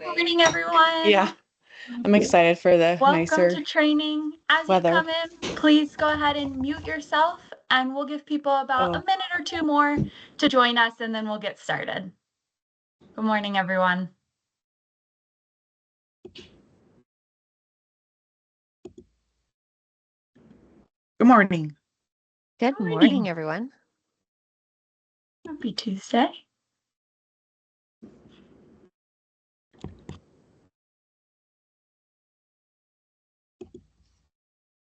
Morning, everyone. Yeah, I'm excited for the Welcome nicer to training. As weather. you come in, please go ahead and mute yourself, and we'll give people about a minute or two more to join us, and then we'll get started. Good morning, everyone. Good morning. Good morning, everyone. Happy Tuesday.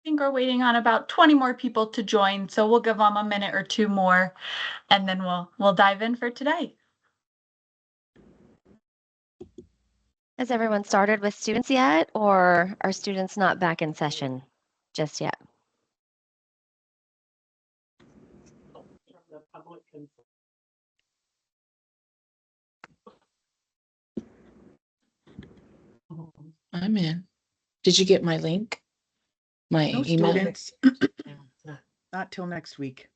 I think we're waiting on about 20 more people to join, so we'll give them a minute or two more, and then we'll dive in for today. Has everyone started with students yet, or are students not back in session just yet? I'm in. Did you get my link? My No email? students. Not till next week.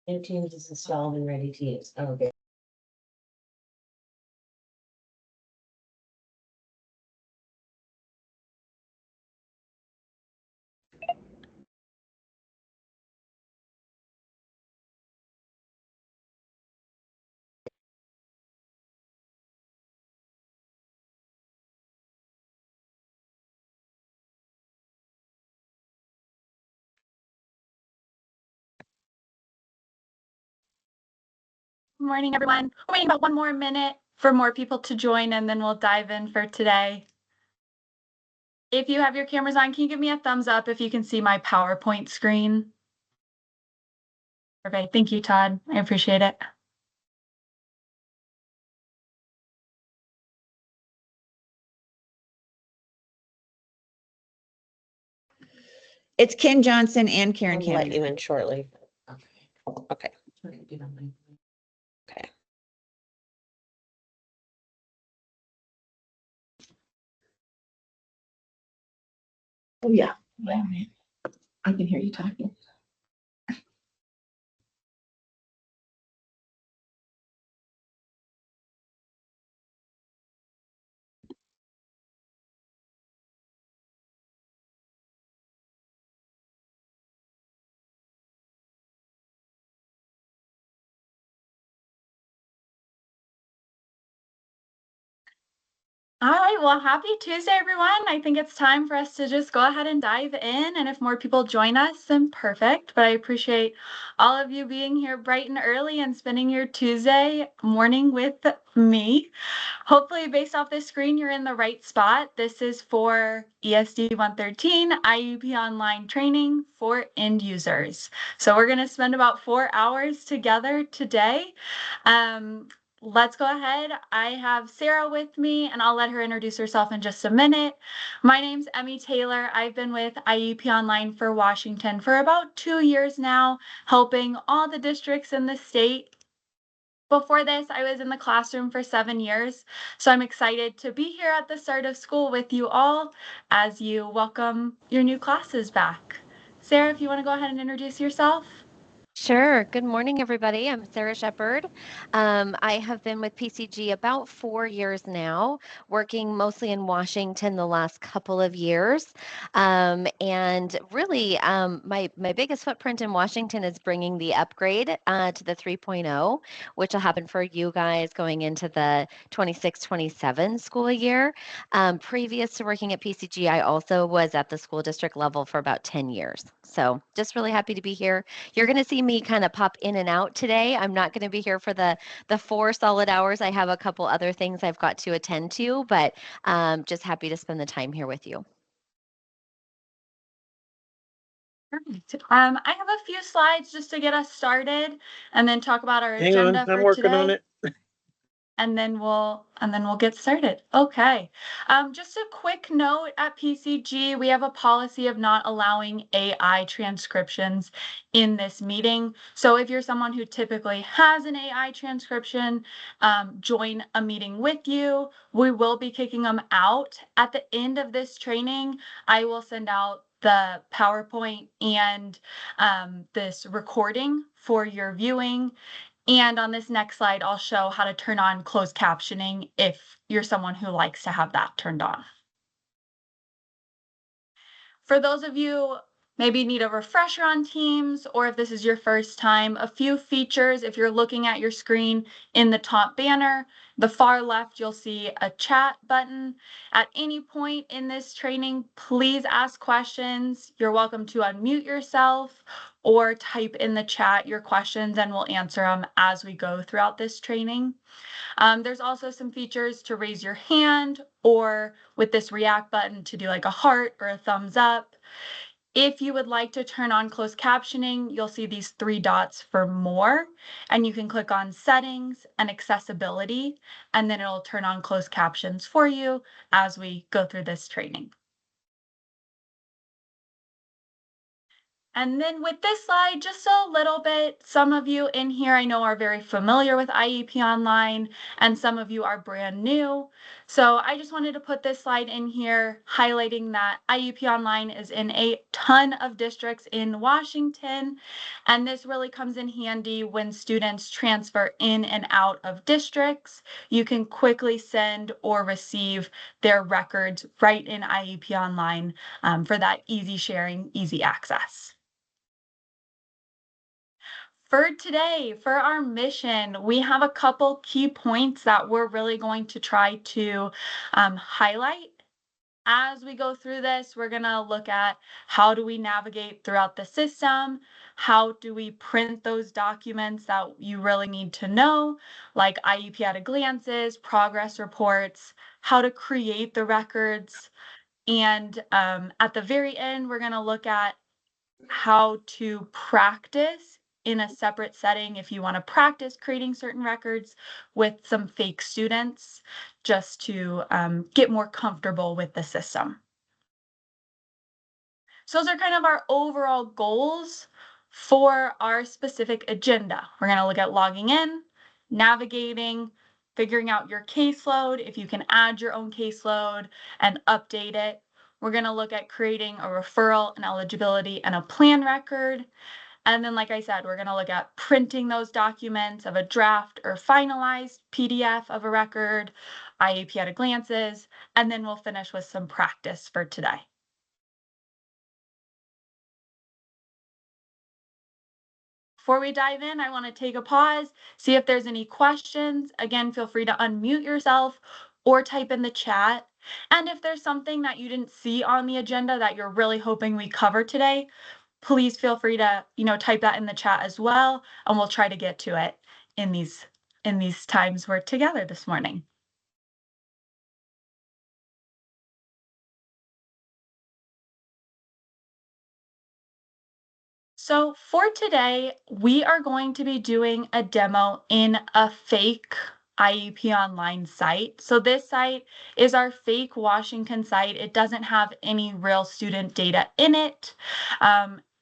New Teams is installed and ready to use. Okay. Good morning, everyone. We're waiting about one more minute for more people to join, and then we'll dive in for today. If you have your cameras on, can you give me a thumbs up if you can see my PowerPoint screen? Perfect. Thank you, Todd. I appreciate it. It's Ken Johnson and Karen I'll let Kennedy. you in shortly. Okay. Okay. Oh, yeah. I can hear you talking. All right, well, happy Tuesday, everyone. I think it's time for us to just go ahead and dive in. And if more people join us, then perfect. But I appreciate all of you being here bright and early and spending your Tuesday morning with me. Hopefully, based off this screen, you're in the right spot. This is for ESD 113 IEP online training for end users. So we're going to spend about 4 hours together today. Let's go ahead. I have Sarah with me, and I'll let her introduce herself in just a minute. My name's Emmy Taylor. I've been with IEP Online for Washington for about 2 years now, helping all the districts in the state. Before this, I was in the classroom for 7 years, so I'm excited to be here at the start of school with you all as you welcome your new classes back. Sarah, if you want to go ahead and introduce yourself. Sure. Good morning, everybody. I'm Sarah Shepard. I have been with PCG about 4 years now, working mostly in Washington the last couple of years. And really, my biggest footprint in Washington is bringing the upgrade to the 3.0, which will happen for you guys going into the 26-27 school year. Previous to working at PCG, I also was at the school district level for about 10 years. So just really happy to be here. You're going to see me kind of pop in and out today. I'm not going to be here for the 4 solid hours. I have a couple other things I've got to attend to, but just happy to spend the time here with you. Perfect. I have a few slides just to get us started, and then talk about our agenda for today. I'm working on it. And then we'll get started. Okay. Just a quick note at PCG, we have a policy of not allowing AI transcriptions in this meeting. So if you're someone who typically has an AI transcription, join a meeting with you. We will be kicking them out. At the end of this training, I will send out the PowerPoint and this recording for your viewing. And on this next slide, I'll show how to turn on closed captioning if you're someone who likes to have that turned on. For those of you maybe need a refresher on Teams, or if this is your first time, a few features. If you're looking at your screen in the top banner, the far left, you'll see a chat button. At any point in this training, please ask questions. You're welcome to unmute yourself or type in the chat your questions and we'll answer them as we go throughout this training. There's also some features to raise your hand or with this react button to do like a heart or a thumbs up. If you would like to turn on closed captioning, you'll see these 3 dots for more, and you can click on settings and accessibility, and then it'll turn on closed captions for you as we go through this training. And then with this slide, just a little bit, some of you in here I know are very familiar with IEP Online, and some of you are brand new. So I just wanted to put this slide in here highlighting that IEP Online is in a ton of districts in Washington, and this really comes in handy when students transfer in and out of districts. You can quickly send or receive their records right in IEP Online for that easy sharing, easy access. For today, for our mission, we have a couple key points that we're really going to try to highlight. As we go through this, we're going to look at how do we navigate throughout the system, how do we print those documents that you really need to know, like IEP at a glances, progress reports, how to create the records, and at the very end, we're going to look at how to practice in a separate setting if you want to practice creating certain records with some fake students just to get more comfortable with the system. So those are kind of our overall goals for our specific agenda. We're going to look at logging in, navigating, figuring out your caseload, if you can add your own caseload and update it. We're going to look at creating a referral, an eligibility, and a plan record. And then, like I said, we're going to look at printing those documents of a draft or finalized PDF of a record, IEP at a glances, and then we'll finish with some practice for today. Before we dive in, I want to take a pause, see if there's any questions. Again, feel free to unmute yourself or type in the chat. And if there's something that you didn't see on the agenda that you're really hoping we cover today, please feel free to, type that in the chat as well, and we'll try to get to it in these times we're together this morning. So for today, we are going to be doing a demo in a fake IEP Online site. So this site is our fake Washington site. It doesn't have any real student data in it.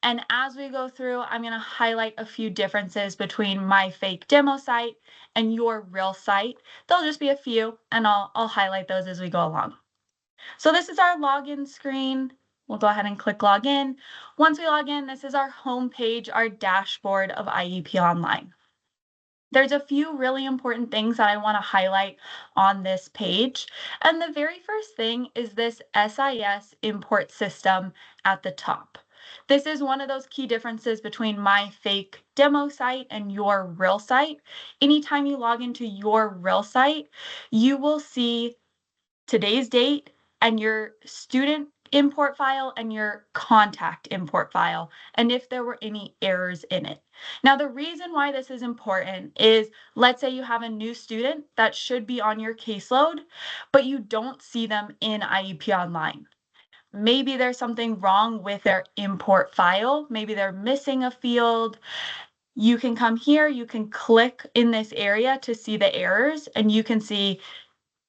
And as we go through, I'm going to highlight a few differences between my fake demo site and your real site. There'll just be a few, and I'll highlight those as we go along. So this is our login screen. We'll go ahead and click login. Once we log in, this is our home page, our dashboard of IEP Online. There's a few really important things that I want to highlight on this page. And the very first thing is this SIS import system at the top. This is one of those key differences between my fake demo site and your real site. Anytime you log into your real site, you will see today's date and your student import file and your contact import file, and if there were any errors in it. Now, the reason why this is important is, let's say you have a new student that should be on your caseload, but you don't see them in IEP Online. Maybe there's something wrong with their import file. Maybe they're missing a field. You can come here, you can click in this area to see the errors, and you can see,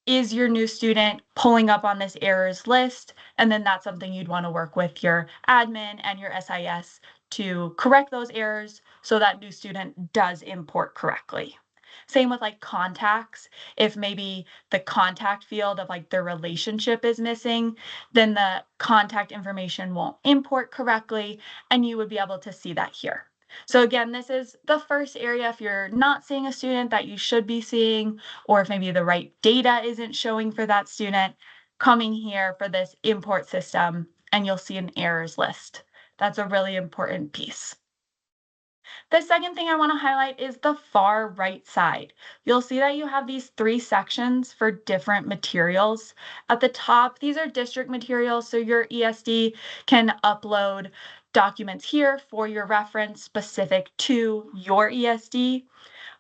is your new student pulling up on this errors list? And then that's something you'd want to work with your admin and your SIS to correct those errors so that new student does import correctly. Same with like contacts. If maybe the contact field of like their relationship is missing, then the contact information won't import correctly, and you would be able to see that here. So again, this is the first area if you're not seeing a student that you should be seeing, or if maybe the right data isn't showing for that student, coming here for this import system and you'll see an errors list. That's a really important piece. The second thing I want to highlight is the far right side. You'll see that you have these 3 sections for different materials. At the top, these are district materials, so your ESD can upload documents here for your reference specific to your ESD.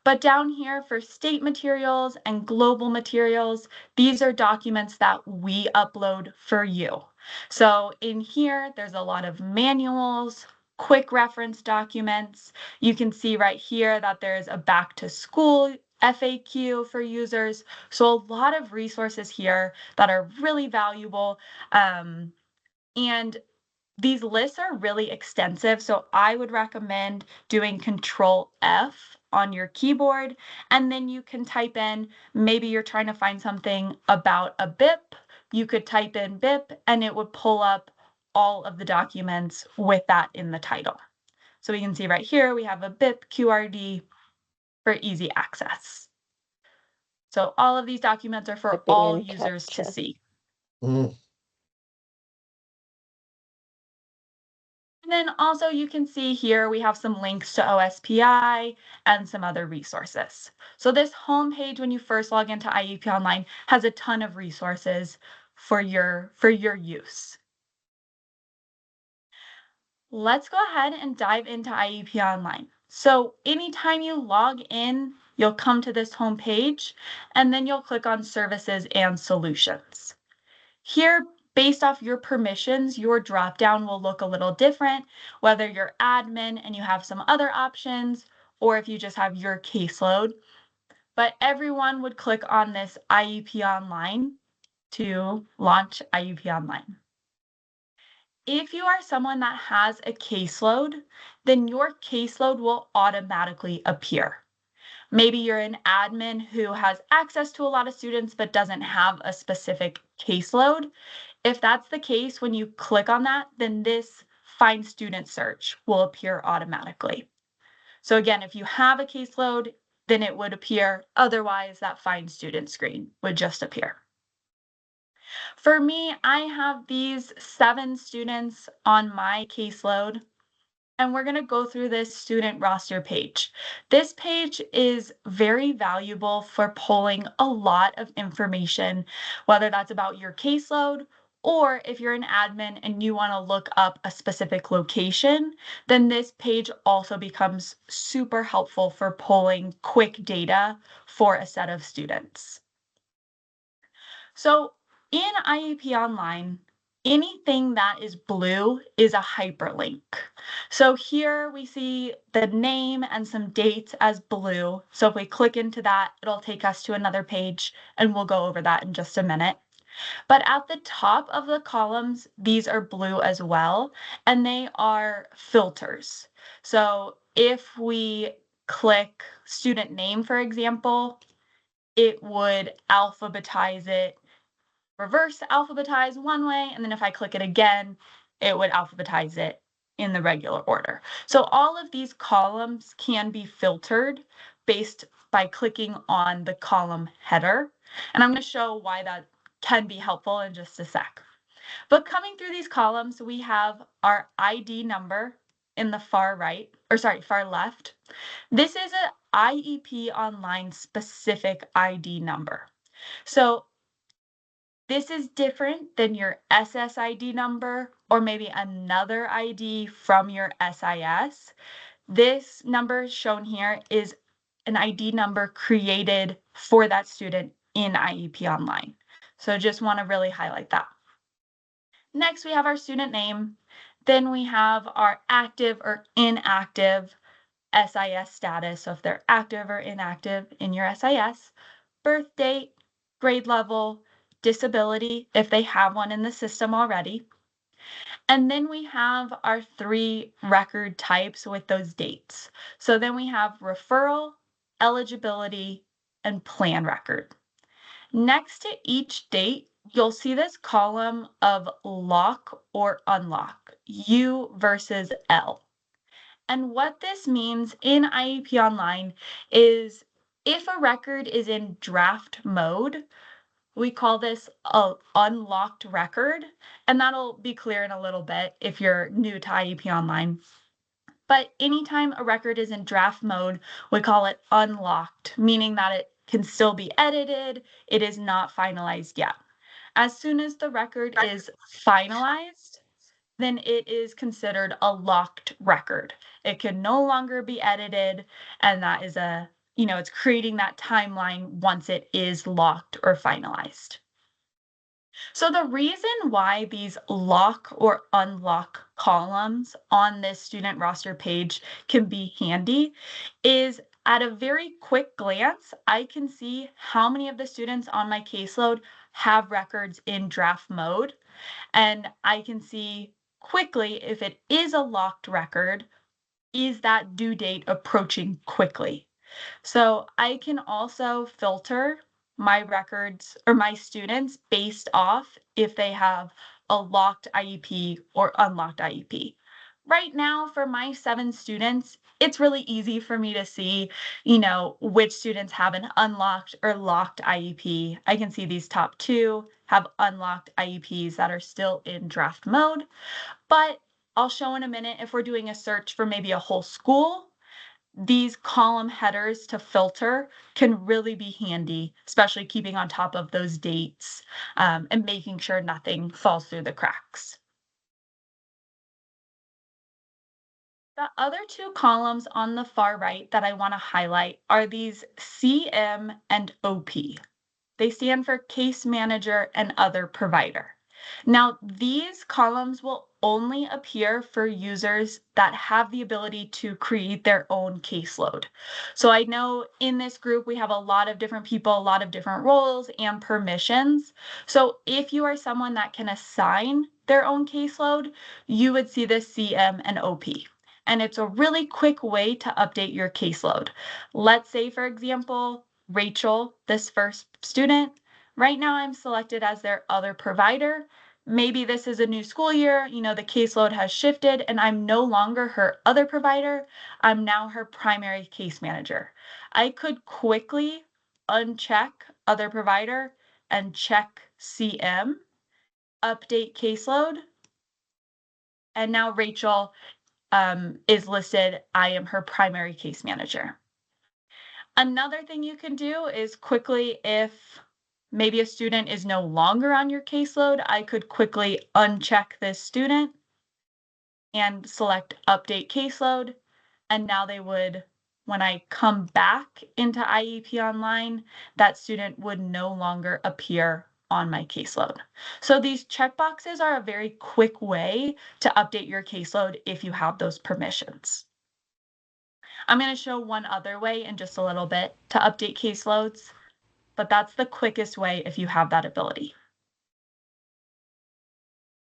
But down here for state materials and global materials, these are documents that we upload for you. So in here, there's a lot of manuals, quick reference documents. You can see right here that there's a back to school FAQ for users. So a lot of resources here that are really valuable. And these lists are really extensive, so I would recommend doing Control F on your keyboard, and then you can type in, maybe you're trying to find something about a BIP, you could type in BIP and it would pull up all of the documents with that in the title. So we can see right here, we have a BIP QRD for easy access. So all of these documents are for Typing all in users to CAPTCHA. see. And then also you can see here we have some links to OSPI and some other resources. So this homepage when you first log into IEP Online has a ton of resources for your use. Let's go ahead and dive into IEP Online. So anytime you log in, you'll come to this homepage and then you'll click on Services and Solutions. Here, based off your permissions, your dropdown will look a little different, whether you're admin and you have some other options, or if you just have your caseload. But everyone would click on this IEP Online to launch IEP Online. If you are someone that has a caseload, then your caseload will automatically appear. Maybe you're an admin who has access to a lot of students but doesn't have a specific caseload. If that's the case, when you click on that, then this Find Student search will appear automatically. So again, if you have a caseload, then it would appear. Otherwise, that Find Student screen would just appear. For me, I have these 7 students on my caseload, and we're going to go through this student roster page. This page is very valuable for pulling a lot of information, whether that's about your caseload, or if you're an admin and you want to look up a specific location, then this page also becomes super helpful for pulling quick data for a set of students. So in IEP Online, anything that is blue is a hyperlink. So here we see the name and some dates as blue. So if we click into that, it'll take us to another page and we'll go over that in just a minute. But at the top of the columns, these are blue as well, and they are filters. So if we click student name, for example, it would alphabetize it, reverse alphabetize one way, and then if I click it again, it would alphabetize it in the regular order. So all of these columns can be filtered based by clicking on the column header. And I'm going to show why that can be helpful in just a sec. But coming through these columns, we have our ID number in the far right, or sorry, far left. This is an IEP Online specific ID number. So this is different than your SSID number or maybe another ID from your SIS. This number shown here is an ID number created for that student in IEP Online. So just want to really highlight that. Next, we have our student name. Then we have our active or inactive SIS status. So if they're active or inactive in your SIS, birth date, grade level, disability, if they have one in the system already. And then we have our 3 record types with those dates. So then we have referral, eligibility, and plan record. Next to each date, you'll see this column of lock or unlock, U versus L. And what this means in IEP Online is if a record is in draft mode, we call this a unlocked record, and that'll be clear in a little bit if you're new to IEP Online. But anytime a record is in draft mode, we call it unlocked, meaning that it can still be edited, it is not finalized yet. As soon as the record is finalized, then it is considered a locked record. It can no longer be edited, and that is it's creating that timeline once it is locked or finalized. So the reason why these lock or unlock columns on this student roster page can be handy is at a very quick glance, I can see how many of the students on my caseload have records in draft mode. And I can see quickly if it is a locked record, is that due date approaching quickly? So I can also filter my records or my students based off if they have a locked IEP or unlocked IEP. Right now, for my 7 students, it's really easy for me to see, which students have an unlocked or locked IEP. I can see these top 2 have unlocked IEPs that are still in draft mode, but I'll show in a minute if we're doing a search for maybe a whole school. These column headers to filter can really be handy, especially keeping on top of those dates and making sure nothing falls through the cracks. The other 2 columns on the far right that I want to highlight are these CM and OP. They stand for Case Manager and Other Provider. Now, these columns will only appear for users that have the ability to create their own caseload. So I know in this group, we have a lot of different people, a lot of different roles and permissions. So if you are someone that can assign their own caseload, you would see this CM and OP. And it's a really quick way to update your caseload. Let's say, for example, Rachel, this first student, right now I'm selected as their other provider. Maybe this is a new school year, the caseload has shifted and I'm no longer her other provider. I'm now her primary case manager. I could quickly uncheck other provider and check CM, update caseload, and now Rachel is listed. I am her primary case manager. Another thing you can do is quickly, if maybe a student is no longer on your caseload, I could quickly uncheck this student and select update caseload. And now they would, when I come back into IEP Online, that student would no longer appear on my caseload. So these checkboxes are a very quick way to update your caseload if you have those permissions. I'm going to show one other way in just a little bit to update caseloads, but that's the quickest way if you have that ability.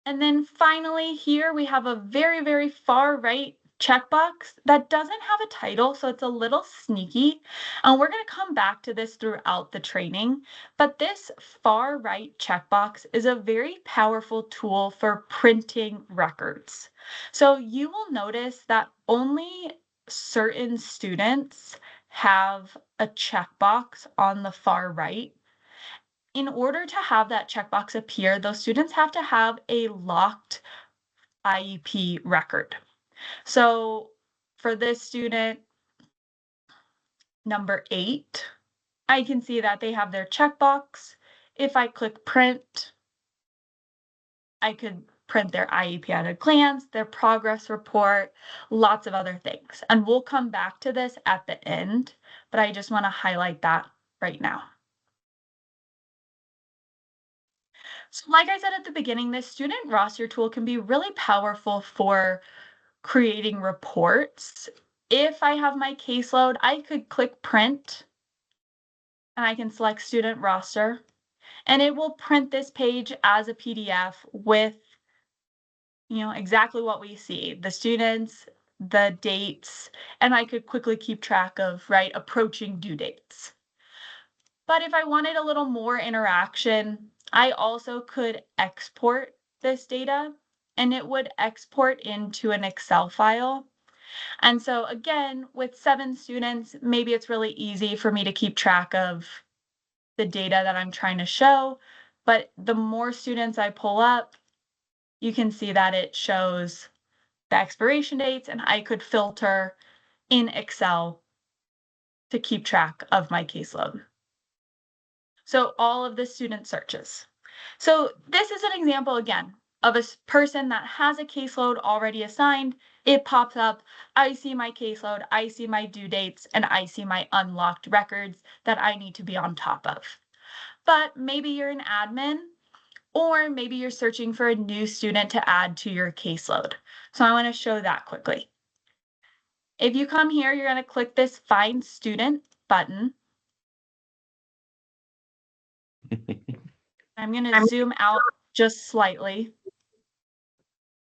And then finally here we have a very, very far right checkbox that doesn't have a title, so it's a little sneaky. And we're going to come back to this throughout the training, but this far right checkbox is a very powerful tool for printing records. So you will notice that only certain students have a checkbox on the far right. In order to have that checkbox appear, those students have to have a locked IEP record. So for this student, number 8, I can see that they have their checkbox. If I click print, I could print their IEP at a glance, their progress report, lots of other things. And we'll come back to this at the end, but I just want to highlight that right now. So like I said at the beginning, this student roster tool can be really powerful for creating reports. If I have my caseload, I could click print and I can select student roster and it will print this page as a PDF with exactly what we see, the students, the dates, and I could quickly keep track of approaching due dates. But if I wanted a little more interaction, I also could export this data and it would export into an Excel file. And so again, with 7 students, maybe it's really easy for me to keep track of the data that I'm trying to show, but the more students I pull up, you can see that it shows the expiration dates, and I could filter in Excel to keep track of my caseload. So all of the student searches. So this is an example again of a person that has a caseload already assigned. It pops up, I see my caseload, I see my due dates, and I see my unlocked records that I need to be on top of. But maybe you're an admin, or maybe you're searching for a new student to add to your caseload. So I want to show that quickly. If you come here, you're going to click this Find Student button. I'm going to zoom out just slightly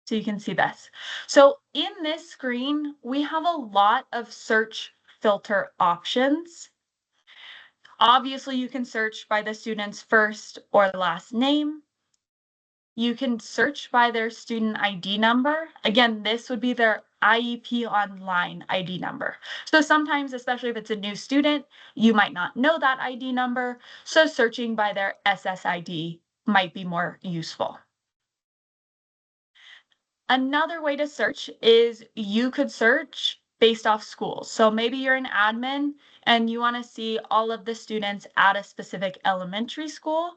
so you can see this. So in this screen, we have a lot of search filter options. Obviously, you can search by the student's first or last name. You can search by their student ID number. Again, this would be their IEP online ID number. So sometimes, especially if it's a new student, you might not know that ID number. So searching by their SSID might be more useful. Another way to search is you could search based off schools. So maybe you're an admin and you want to see all of the students at a specific elementary school.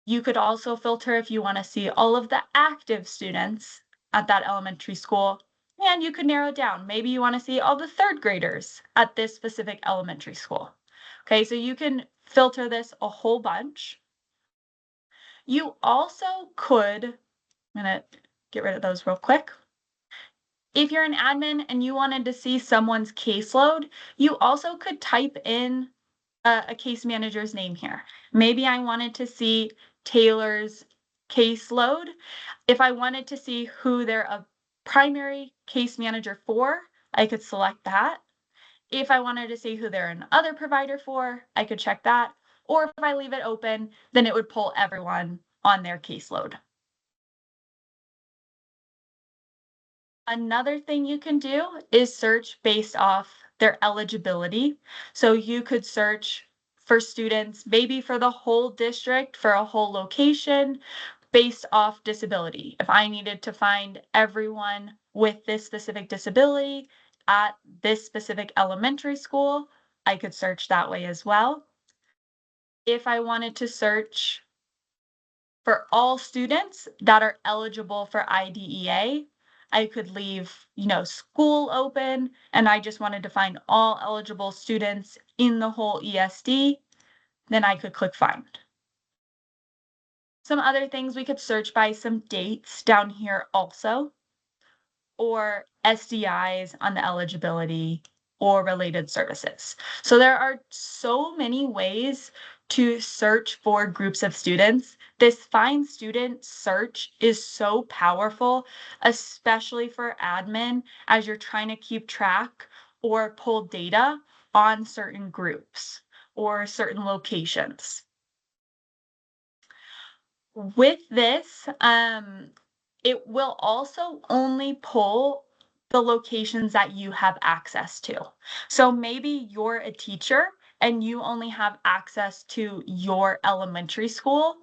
You could also filter if you want to see all of the active students at that elementary school, and you could narrow down. Maybe you want to see all the 3rd graders at this specific elementary school. Okay, so you can filter this a whole bunch. You also could, I'm going to get rid of those real quick. If you're an admin and you wanted to see someone's caseload, you also could type in a case manager's name here. Maybe I wanted to see Taylor's caseload. If I wanted to see who they're a primary case manager for, I could select that. If I wanted to see who they're an other provider for, I could check that. Or if I leave it open, then it would pull everyone on their caseload. Another thing you can do is search based off their eligibility. So you could search for students, maybe for the whole district, for a whole location, based off disability. If I needed to find everyone with this specific disability at this specific elementary school, I could search that way as well. If I wanted to search for all students that are eligible for IDEA, I could leave, school open, and I just wanted to find all eligible students in the whole ESD, then I could click Find. Some other things we could search by some dates down here also, or SDIs on the eligibility or related services. So there are so many ways to search for groups of students. This Find Student search is so powerful, especially for admin as you're trying to keep track or pull data on certain groups or certain locations. With this, it will also only pull the locations that you have access to. So maybe you're a teacher and you only have access to your elementary school.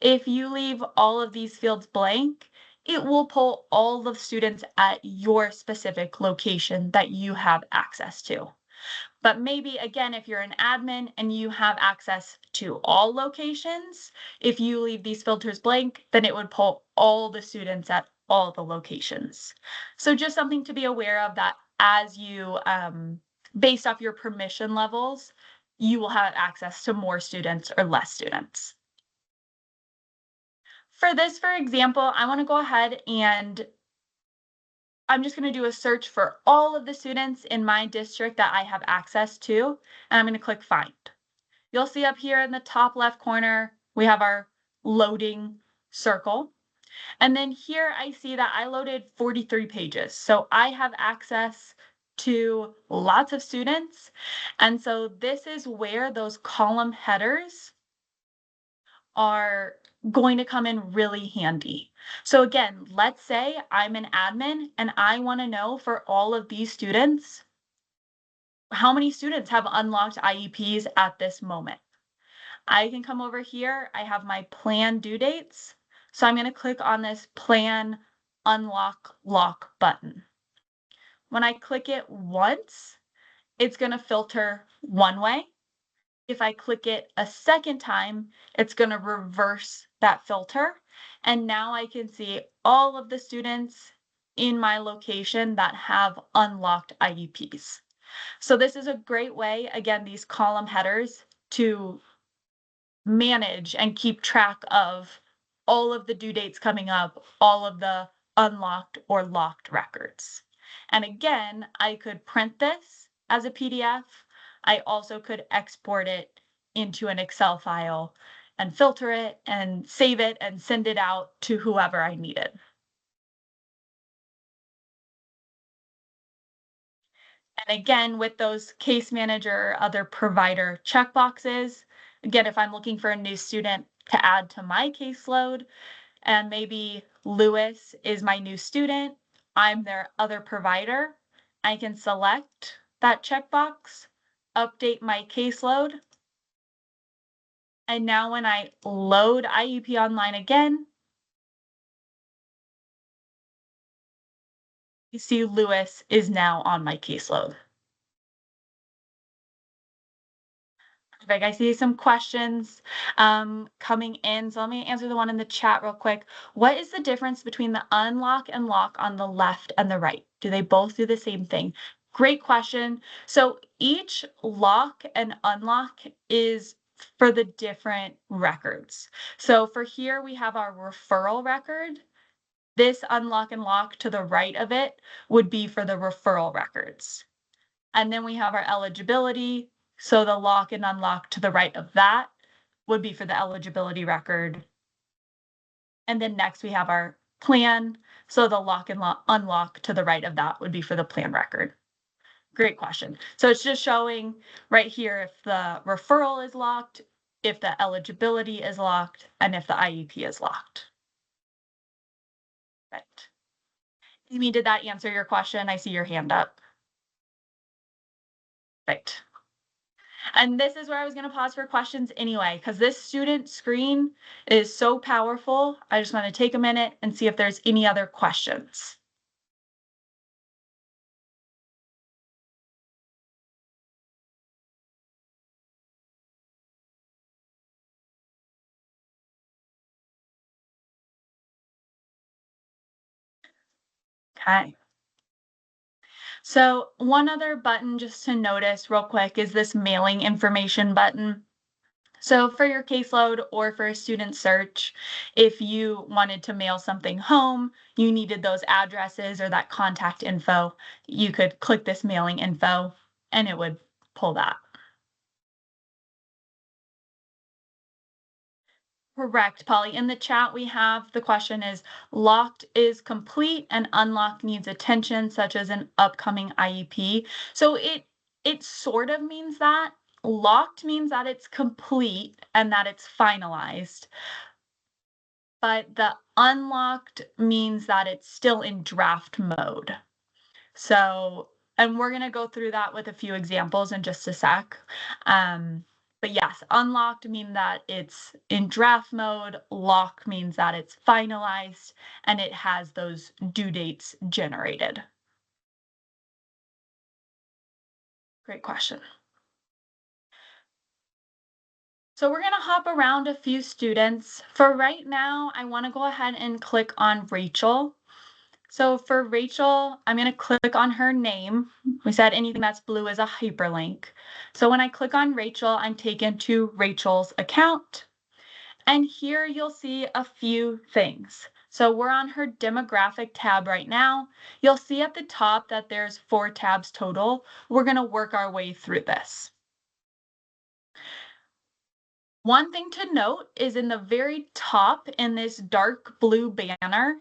If you leave all of these fields blank, it will pull all the students at your specific location that you have access to. But maybe, again, if you're an admin and you have access to all locations, if you leave these filters blank, then it would pull all the students at all the locations. So just something to be aware of, that as you, based off your permission levels, you will have access to more students or less students. For this, for example, I want to go ahead and I'm just going to do a search for all of the students in my district that I have access to, and I'm going to click Find. You'll see up here in the top left corner, we have our loading circle. And then here I see that I loaded 43 pages. So I have access to lots of students. And so this is where those column headers are going to come in really handy. So again, let's say I'm an admin and I want to know for all of these students, how many students have unlocked IEPs at this moment. I can come over here. I have my plan due dates. So I'm going to click on this plan unlock lock button. When I click it once, it's going to filter one way. If I click it a second time, it's going to reverse that filter. And now I can see all of the students in my location that have unlocked IEPs. So this is a great way, again, these column headers, to manage and keep track of all of the due dates coming up, all of the unlocked or locked records. And again, I could print this as a PDF. I also could export it into an Excel file and filter it and save it and send it out to whoever I needed. And again, with those case manager, other provider checkboxes, again, if I'm looking for a new student to add to my caseload, and maybe Lewis is my new student, I'm their other provider, I can select that checkbox, update my caseload, and now when I load IEP Online again, you see Lewis is now on my caseload. Perfect. I see some questions coming in. So let me answer the one in the chat real quick. What is the difference between the unlock and lock on the left and the right? Do they both do the same thing? Great question. So each lock and unlock is for the different records. So for here, we have our referral record. This unlock and lock to the right of it would be for the referral records. And then we have our eligibility. So the lock and unlock to the right of that would be for the eligibility record. And then next we have our plan. So the lock and unlock to the right of that would be for the plan record. Great question. So it's just showing right here if the referral is locked, if the eligibility is locked, and if the IEP is locked. Right. Amy, did that answer your question? I see your hand up. Right. And this is where I was going to pause for questions anyway, because this student screen is so powerful. I just want to take a minute and see if there's any other questions. Okay. So one other button just to notice real quick is this mailing information button. So for your caseload or for a student search, if you wanted to mail something home, you needed those addresses or that contact info, you could click this mailing info and it would pull that. Correct, Polly. In the chat, we have the question is locked is complete and unlocked needs attention, such as an upcoming IEP. So it sort of means that. Locked means that it's complete and that it's finalized. But the unlocked means that it's still in draft mode. So, and we're going to go through that with a few examples in just a sec. But yes, unlocked means that it's in draft mode. Lock means that it's finalized and it has those due dates generated. Great question. So we're going to hop around a few students. For right now, I want to go ahead and click on Rachel. So for Rachel, I'm going to click on her name. We said anything that's blue is a hyperlink. So when I click on Rachel, I'm taken to Rachel's account. And here you'll see a few things. So we're on her demographic tab right now. You'll see at the top that there's 4 tabs total. We're going to work our way through this. One thing to note is in the very top in this dark blue banner,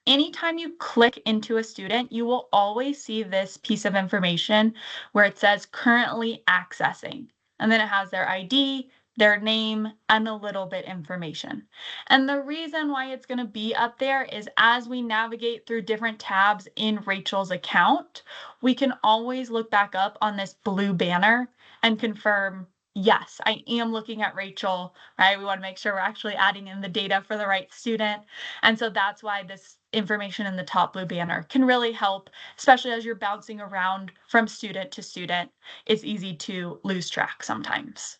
anytime you click into a student, you will always see this piece of information where it says currently accessing. And then it has their ID, their name, and a little bit information. And the reason why it's going to be up there is as we navigate through different tabs in Rachel's account, we can always look back up on this blue banner and confirm, yes, I am looking at Rachel, right? We want to make sure we're actually adding in the data for the right student. And so that's why this information in the top blue banner can really help, especially as you're bouncing around from student to student. It's easy to lose track sometimes.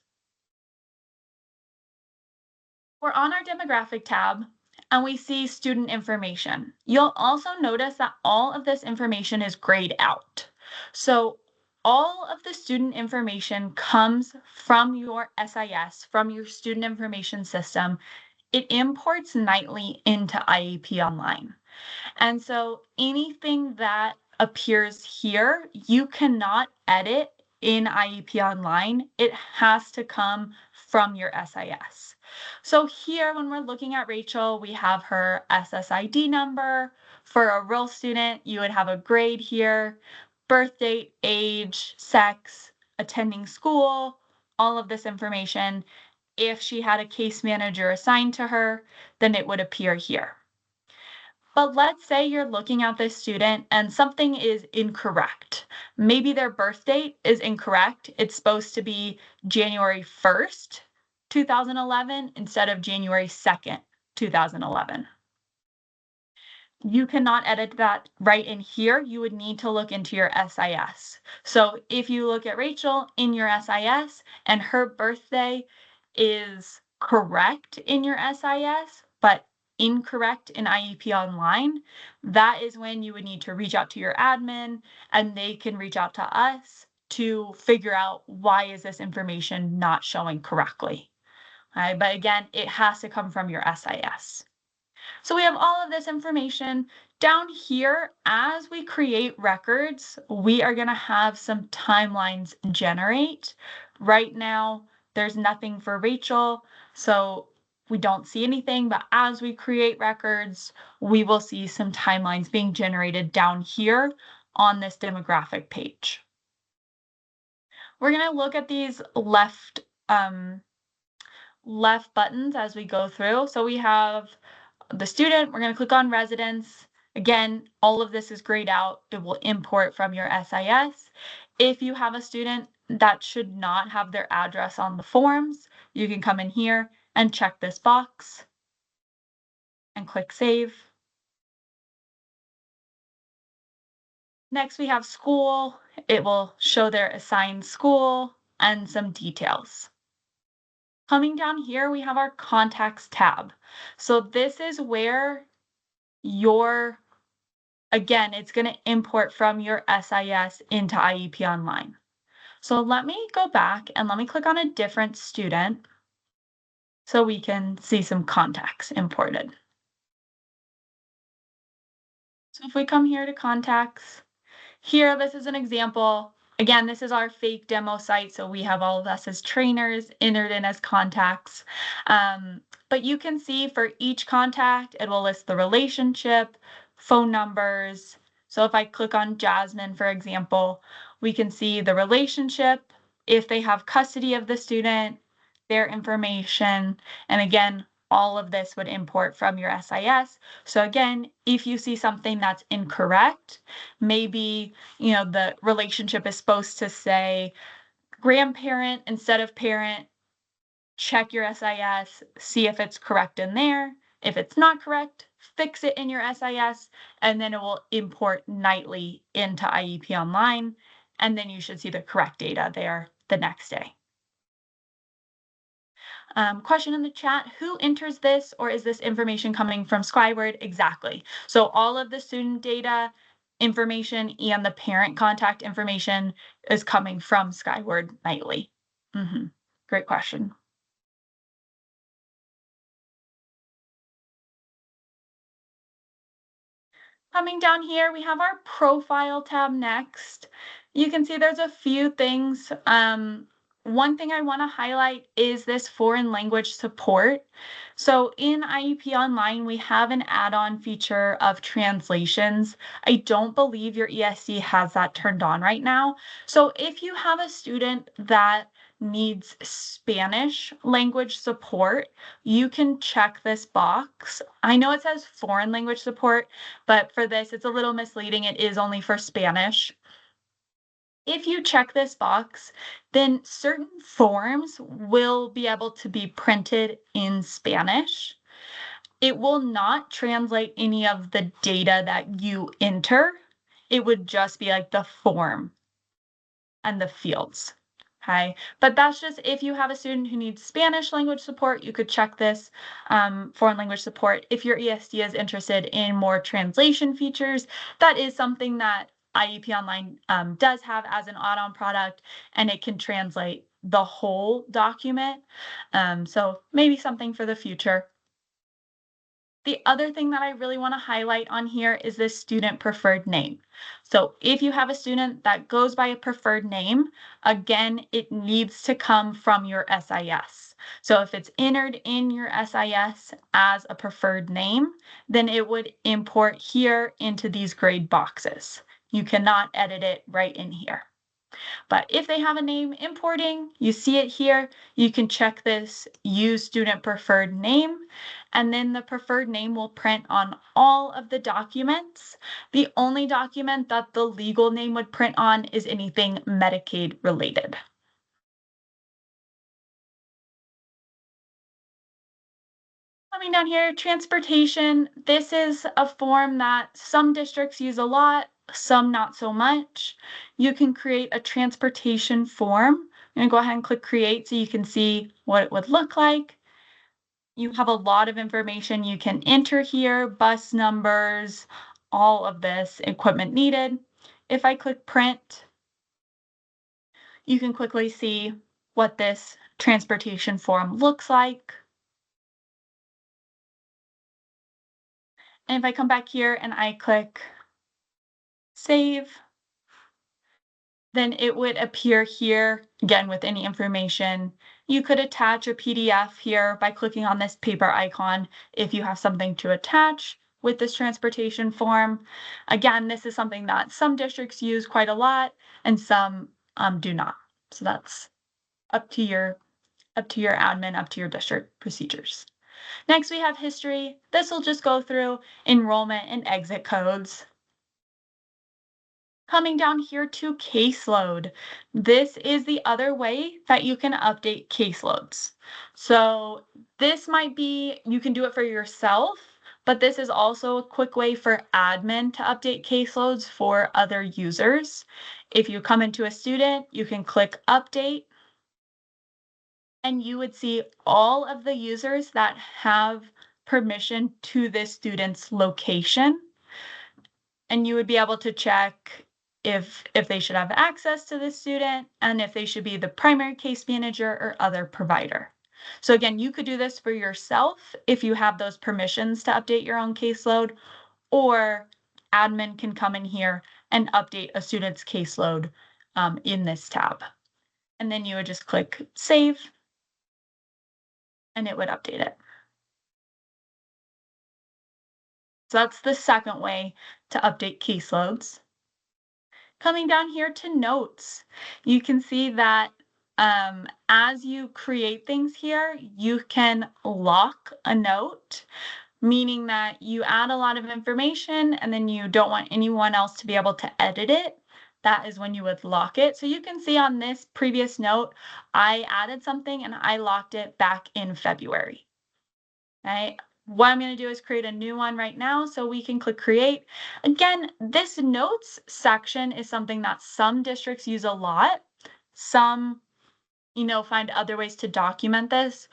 We're on our demographic tab and we see student information. You'll also notice that all of this information is grayed out. So all of the student information comes from your SIS, from your student information system. It imports nightly into IEP Online. And so anything that appears here, you cannot edit in IEP Online. It has to come from your SIS. So here, when we're looking at Rachel, we have her SSID number. For a real student, you would have a grade here, birth date, age, sex, attending school, all of this information. If she had a case manager assigned to her, then it would appear here. But let's say you're looking at this student and something is incorrect. Maybe their birth date is incorrect. It's supposed to be January 1st, 2011 instead of January 2nd, 2011. You cannot edit that right in here. You would need to look into your SIS. So if you look at Rachel in your SIS and her birthday is correct in your SIS, but incorrect in IEP Online, that is when you would need to reach out to your admin and they can reach out to us to figure out why is this information not showing correctly. Right? But again, it has to come from your SIS. So we have all of this information down here. As we create records, we are going to have some timelines generate. Right now, there's nothing for Rachel, so we don't see anything, but as we create records, we will see some timelines being generated down here on this demographic page. We're going to look at these left buttons as we go through. So we have the student, we're going to click on residence. Again, all of this is grayed out. It will import from your SIS. If you have a student that should not have their address on the forms, you can come in here and check this box and click save. Next, we have school. It will show their assigned school and some details. Coming down here, we have our contacts tab. So this is where again, it's going to import from your SIS into IEP Online. So let me go back and let me click on a different student so we can see some contacts imported. So if we come here to contacts, here, this is an example. Again, this is our fake demo site, so we have all of us as trainers entered in as contacts. But you can see for each contact, it will list the relationship, phone numbers. So if I click on Jasmine, for example, we can see the relationship, if they have custody of the student, their information, and again, all of this would import from your SIS. So again, if you see something that's incorrect, maybe, the relationship is supposed to say grandparent instead of parent, check your SIS, see if it's correct in there. If it's not correct, fix it in your SIS, and then it will import nightly into IEP Online, and then you should see the correct data there the next day. Question in the chat, who enters this, or is this information coming from Skyward? Exactly. So all of the student data information and the parent contact information is coming from Skyward nightly. Great question. Coming down here, we have our profile tab next. You can see there's a few things one thing I want to highlight is this foreign language support. So in IEP Online, we have an add-on feature of translations. I don't believe your ESD has that turned on right now. So if you have a student that needs Spanish language support, you can check this box. I know it says foreign language support, but for this, it's a little misleading. It is only for Spanish. If you check this box, then certain forms will be able to be printed in Spanish. It will not translate any of the data that you enter. It would just be like the form and the fields. Okay, but that's just if you have a student who needs Spanish language support, you could check this foreign language support. If your ESD is interested in more translation features, that is something that IEP Online does have as an add-on product, and it can translate the whole document. So maybe something for the future. The other thing that I really want to highlight on here is this student preferred name. So if you have a student that goes by a preferred name, again, it needs to come from your SIS. So if it's entered in your SIS as a preferred name, then it would import here into these grade boxes. You cannot edit it right in here. But if they have a name importing, you see it here, you can check this use student preferred name, and then the preferred name will print on all of the documents. The only document that the legal name would print on is anything Medicaid related. Coming down here, transportation. This is a form that some districts use a lot, some not so much. You can create a transportation form. I'm going to go ahead and click create so you can see what it would look like. You have a lot of information you can enter here, bus numbers, all of this equipment needed. If I click print, you can quickly see what this transportation form looks like. And if I come back here and I click save, then it would appear here again with any information. You could attach a PDF here by clicking on this paper icon if you have something to attach with this transportation form. Again, this is something that some districts use quite a lot and some do not. So that's up to your admin, up to your district procedures. Next, we have history. This will just go through enrollment and exit codes. Coming down here to caseload. This is the other way that you can update caseloads. So this might be, you can do it for yourself, but this is also a quick way for admin to update caseloads for other users. If you come into a student, you can click update, and you would see all of the users that have permission to this student's location. And you would be able to check if they should have access to this student and if they should be the primary case manager or other provider. So again, you could do this for yourself if you have those permissions to update your own caseload, or admin can come in here and update a student's caseload in this tab. And then you would just click save and it would update it. So that's the second way to update caseloads. Coming down here to notes, you can see that as you create things here, you can lock a note, meaning that you add a lot of information and then you don't want anyone else to be able to edit it. That is when you would lock it. So you can see on this previous note, I added something and I locked it back in February. Okay. What I'm going to do is create a new one right now so we can click create. Again, this notes section is something that some districts use a lot. Some, find other ways to document this.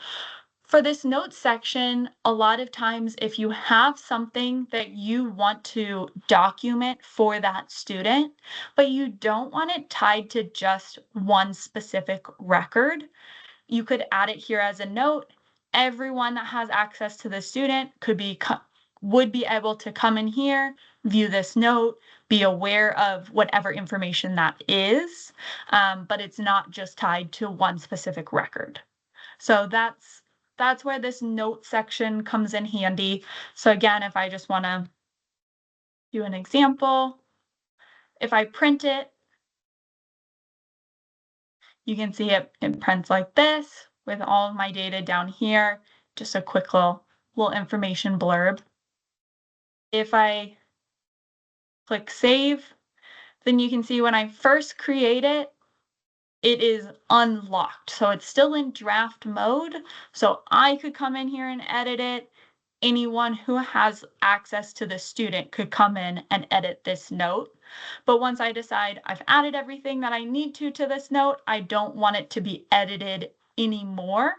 For this notes section, a lot of times if you have something that you want to document for that student, but you don't want it tied to just one specific record, you could add it here as a note. Everyone that has access to the student would be able to come in here, view this note, be aware of whatever information that is, but it's not just tied to one specific record. So that's where this note section comes in handy. So again, if I just want to do an example, if I print it, you can see it prints like this with all of my data down here, just a quick little information blurb. If I click save, then you can see when I first create it, it is unlocked. So it's still in draft mode. So I could come in here and edit it. Anyone who has access to the student could come in and edit this note. But once I decide I've added everything that I need to this note, I don't want it to be edited anymore,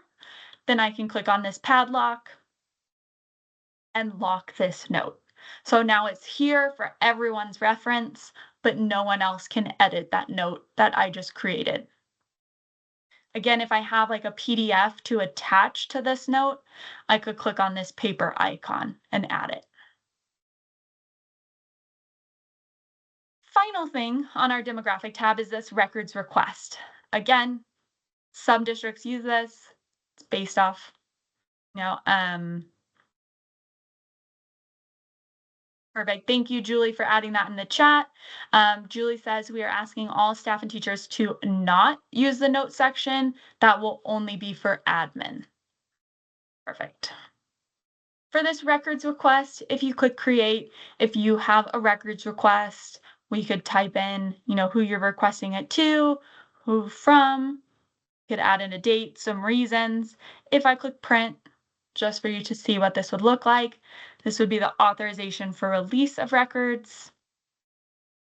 then I can click on this padlock and lock this note. So now it's here for everyone's reference, but no one else can edit that note that I just created. Again, if I have like a PDF to attach to this note, I could click on this paper icon and add it. Final thing on our demographic tab is this records request. Again, some districts use this. It's based off, Perfect. Thank you, Julie, for adding that in the chat. Julie says we are asking all staff and teachers to not use the note section. That will only be for admin. Perfect. For this records request, if you click create, if you have a records request, we could type in, who you're requesting it to, who from, could add in a date, some reasons. If I click print, just for you to see what this would look like, this would be the authorization for release of records.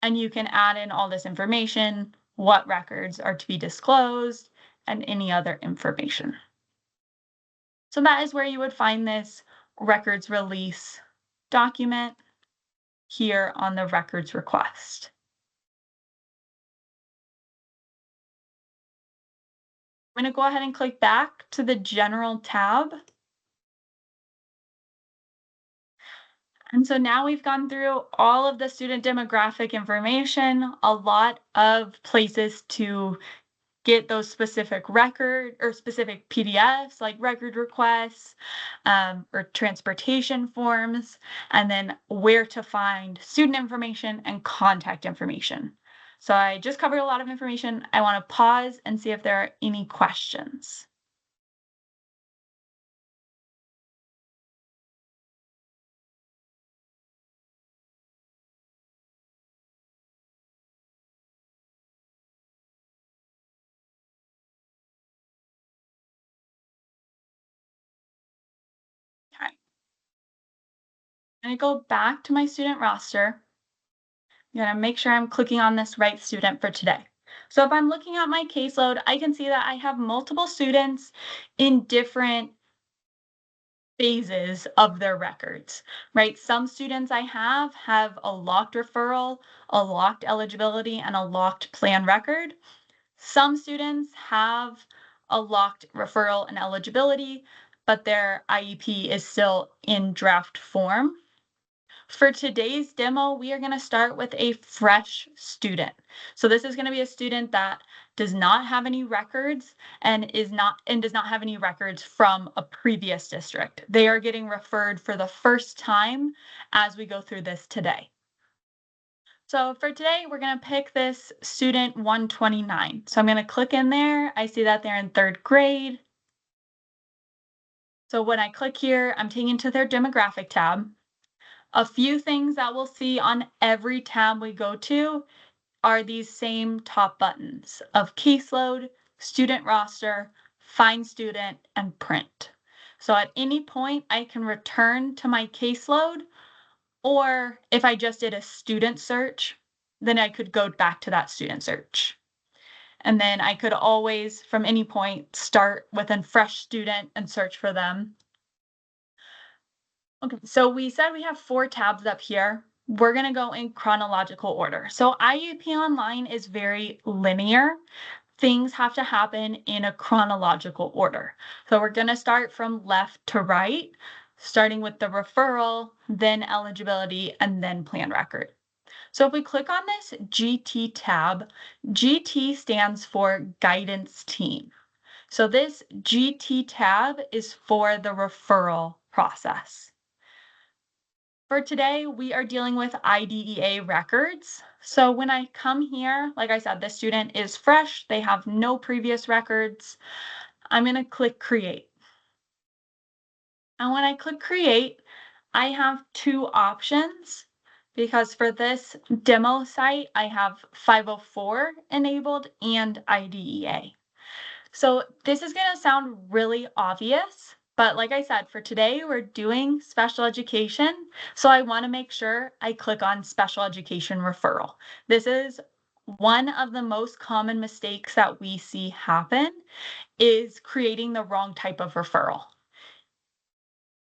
And you can add in all this information, what records are to be disclosed, and any other information. So that is where you would find this records release document here on the records request. I'm going to go ahead and click back to the general tab. And so now we've gone through all of the student demographic information, a lot of places to get those specific record or specific PDFs like record requests or transportation forms, and then where to find student information and contact information. So I just covered a lot of information. I want to pause and see if there are any questions. Okay. I'm going to go back to my student roster. I'm going to make sure I'm clicking on this right student for today. So if I'm looking at my caseload, I can see that I have multiple students in different phases of their records, right? Some students I have a locked referral, a locked eligibility, and a locked plan record. Some students have a locked referral and eligibility, but their IEP is still in draft form. For today's demo, we are going to start with a fresh student. So this is going to be a student that does not have any records and does not have any records from a previous district. They are getting referred for the first time as we go through this today. So for today, we're going to pick this student 129. So I'm going to click in there. I see that they're in 3rd grade. So when I click here, I'm taken to their demographic tab. A few things that we'll see on every tab we go to are these same top buttons of caseload, student roster, find student, and print. So at any point, I can return to my caseload, or if I just did a student search, then I could go back to that student search. And then I could always, from any point, start with a fresh student and search for them. Okay, so we said we have 4 tabs up here. We're going to go in chronological order. So IEP Online is very linear. Things have to happen in a chronological order. So we're going to start from left to right. starting with the referral, then eligibility, and then plan record. So if we click on this GT tab, GT stands for guidance team. So this GT tab is for the referral process. For today, we are dealing with IDEA records. So when I come here, like I said, the student is fresh, they have no previous records. I'm going to click create. And when I click create, I have two options because for this demo site, I have 504 enabled and IDEA. So this is going to sound really obvious, but like I said, for today, we're doing special education. So I want to make sure I click on special education referral. This is one of the most common mistakes that we see happen is creating the wrong type of referral.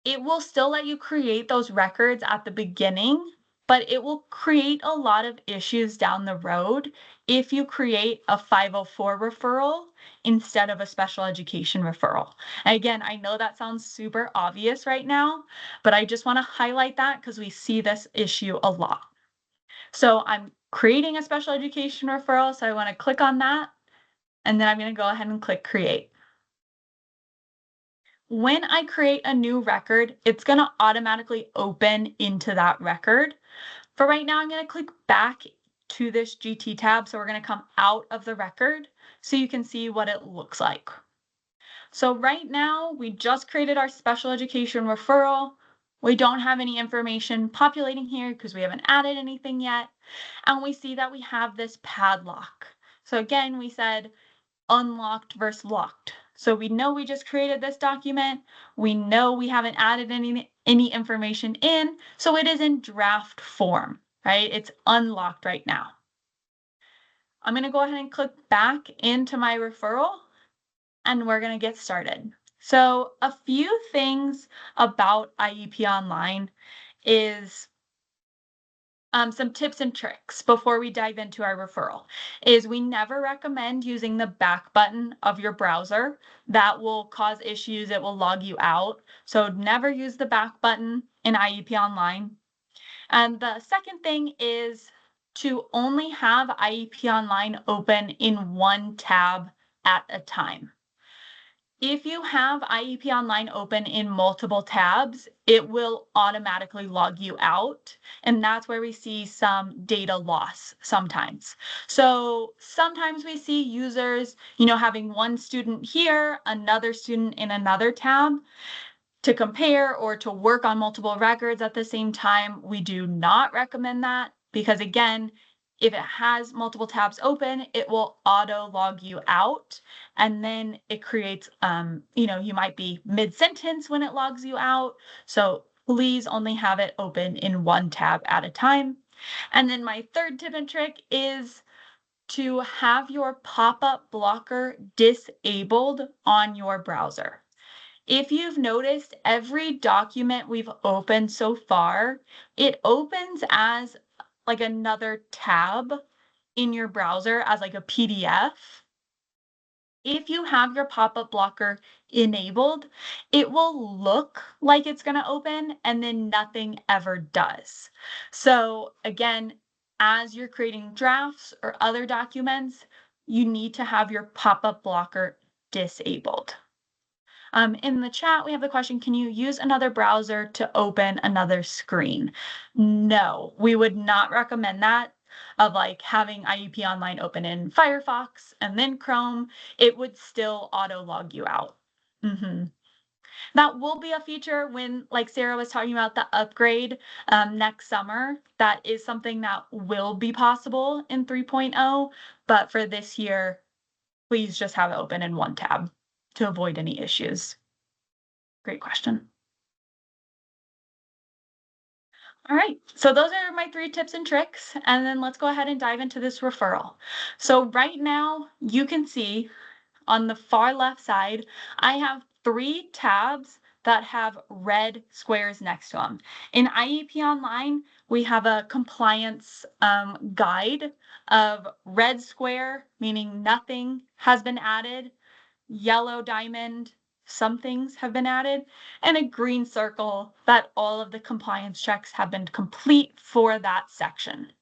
It will still let you create those records at the beginning, but it will create a lot of issues down the road if you create a 504 referral instead of a special education referral. And again, I know that sounds super obvious right now, but I just want to highlight that because we see this issue a lot. So I'm creating a special education referral, so I want to click on that, and then I'm going to go ahead and click create. When I create a new record, it's going to automatically open into that record. For right now, I'm going to click back to this GT tab. So we're going to come out of the record so you can see what it looks like. So right now, we just created our special education referral. We don't have any information populating here because we haven't added anything yet. And we see that we have this padlock. So again, we said unlocked versus locked. So we know we just created this document. We know we haven't added any information in. So it is in draft form, right? It's unlocked right now. I'm going to go ahead and click back into my referral and we're going to get started. So a few things about IEP Online is some tips and tricks before we dive into our referral is we never recommend using the back button of your browser. That will cause issues. It will log you out. So never use the back button in IEP Online. And the second thing is to only have IEP Online open in one tab at a time. If you have IEP Online open in multiple tabs, it will automatically log you out. And that's where we see some data loss sometimes. So sometimes we see users, having one student here, another student in another tab to compare or to work on multiple records at the same time. We do not recommend that because again, if it has multiple tabs open, it will auto log you out. And then it creates, you might be mid-sentence when it logs you out. So please only have it open in one tab at a time. And then my third tip and trick is to have your pop-up blocker disabled on your browser. If you've noticed, every document we've opened so far, it opens as like another tab in your browser as like a PDF. If you have your pop-up blocker enabled, it will look like it's going to open and then nothing ever does. So again, as you're creating drafts or other documents, you need to have your pop-up blocker disabled. In the chat, we have the question, can you use another browser to open another screen? No, we would not recommend that of like having IEP Online open in Firefox and then Chrome. It would still auto log you out. That will be a feature when, like Sarah was talking about, the upgrade next summer. That is something that will be possible in 3.0, but for this year, please just have it open in one tab to avoid any issues. Great question. All right, so those are my 3 tips and tricks, and then let's go ahead and dive into this referral. So right now, you can see on the far left side, I have 3 tabs that have red squares next to them. In IEP Online, we have a compliance guide of red square, meaning nothing has been added, yellow diamond, some things have been added, and a green circle that all of the compliance checks have been complete for that section.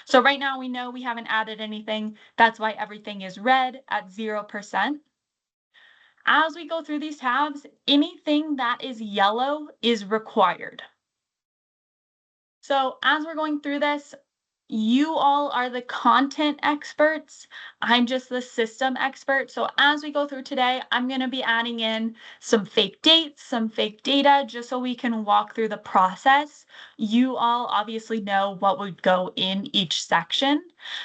So right now we know we haven't added anything. That's why everything is red at 0%. As we go through these tabs, anything that is yellow is required. So as we're going through this, you all are the content experts. I'm just the system expert. So as we go through today, I'm going to be adding in some fake dates, some fake data, just so we can walk through the process. You all obviously know what would go in each section.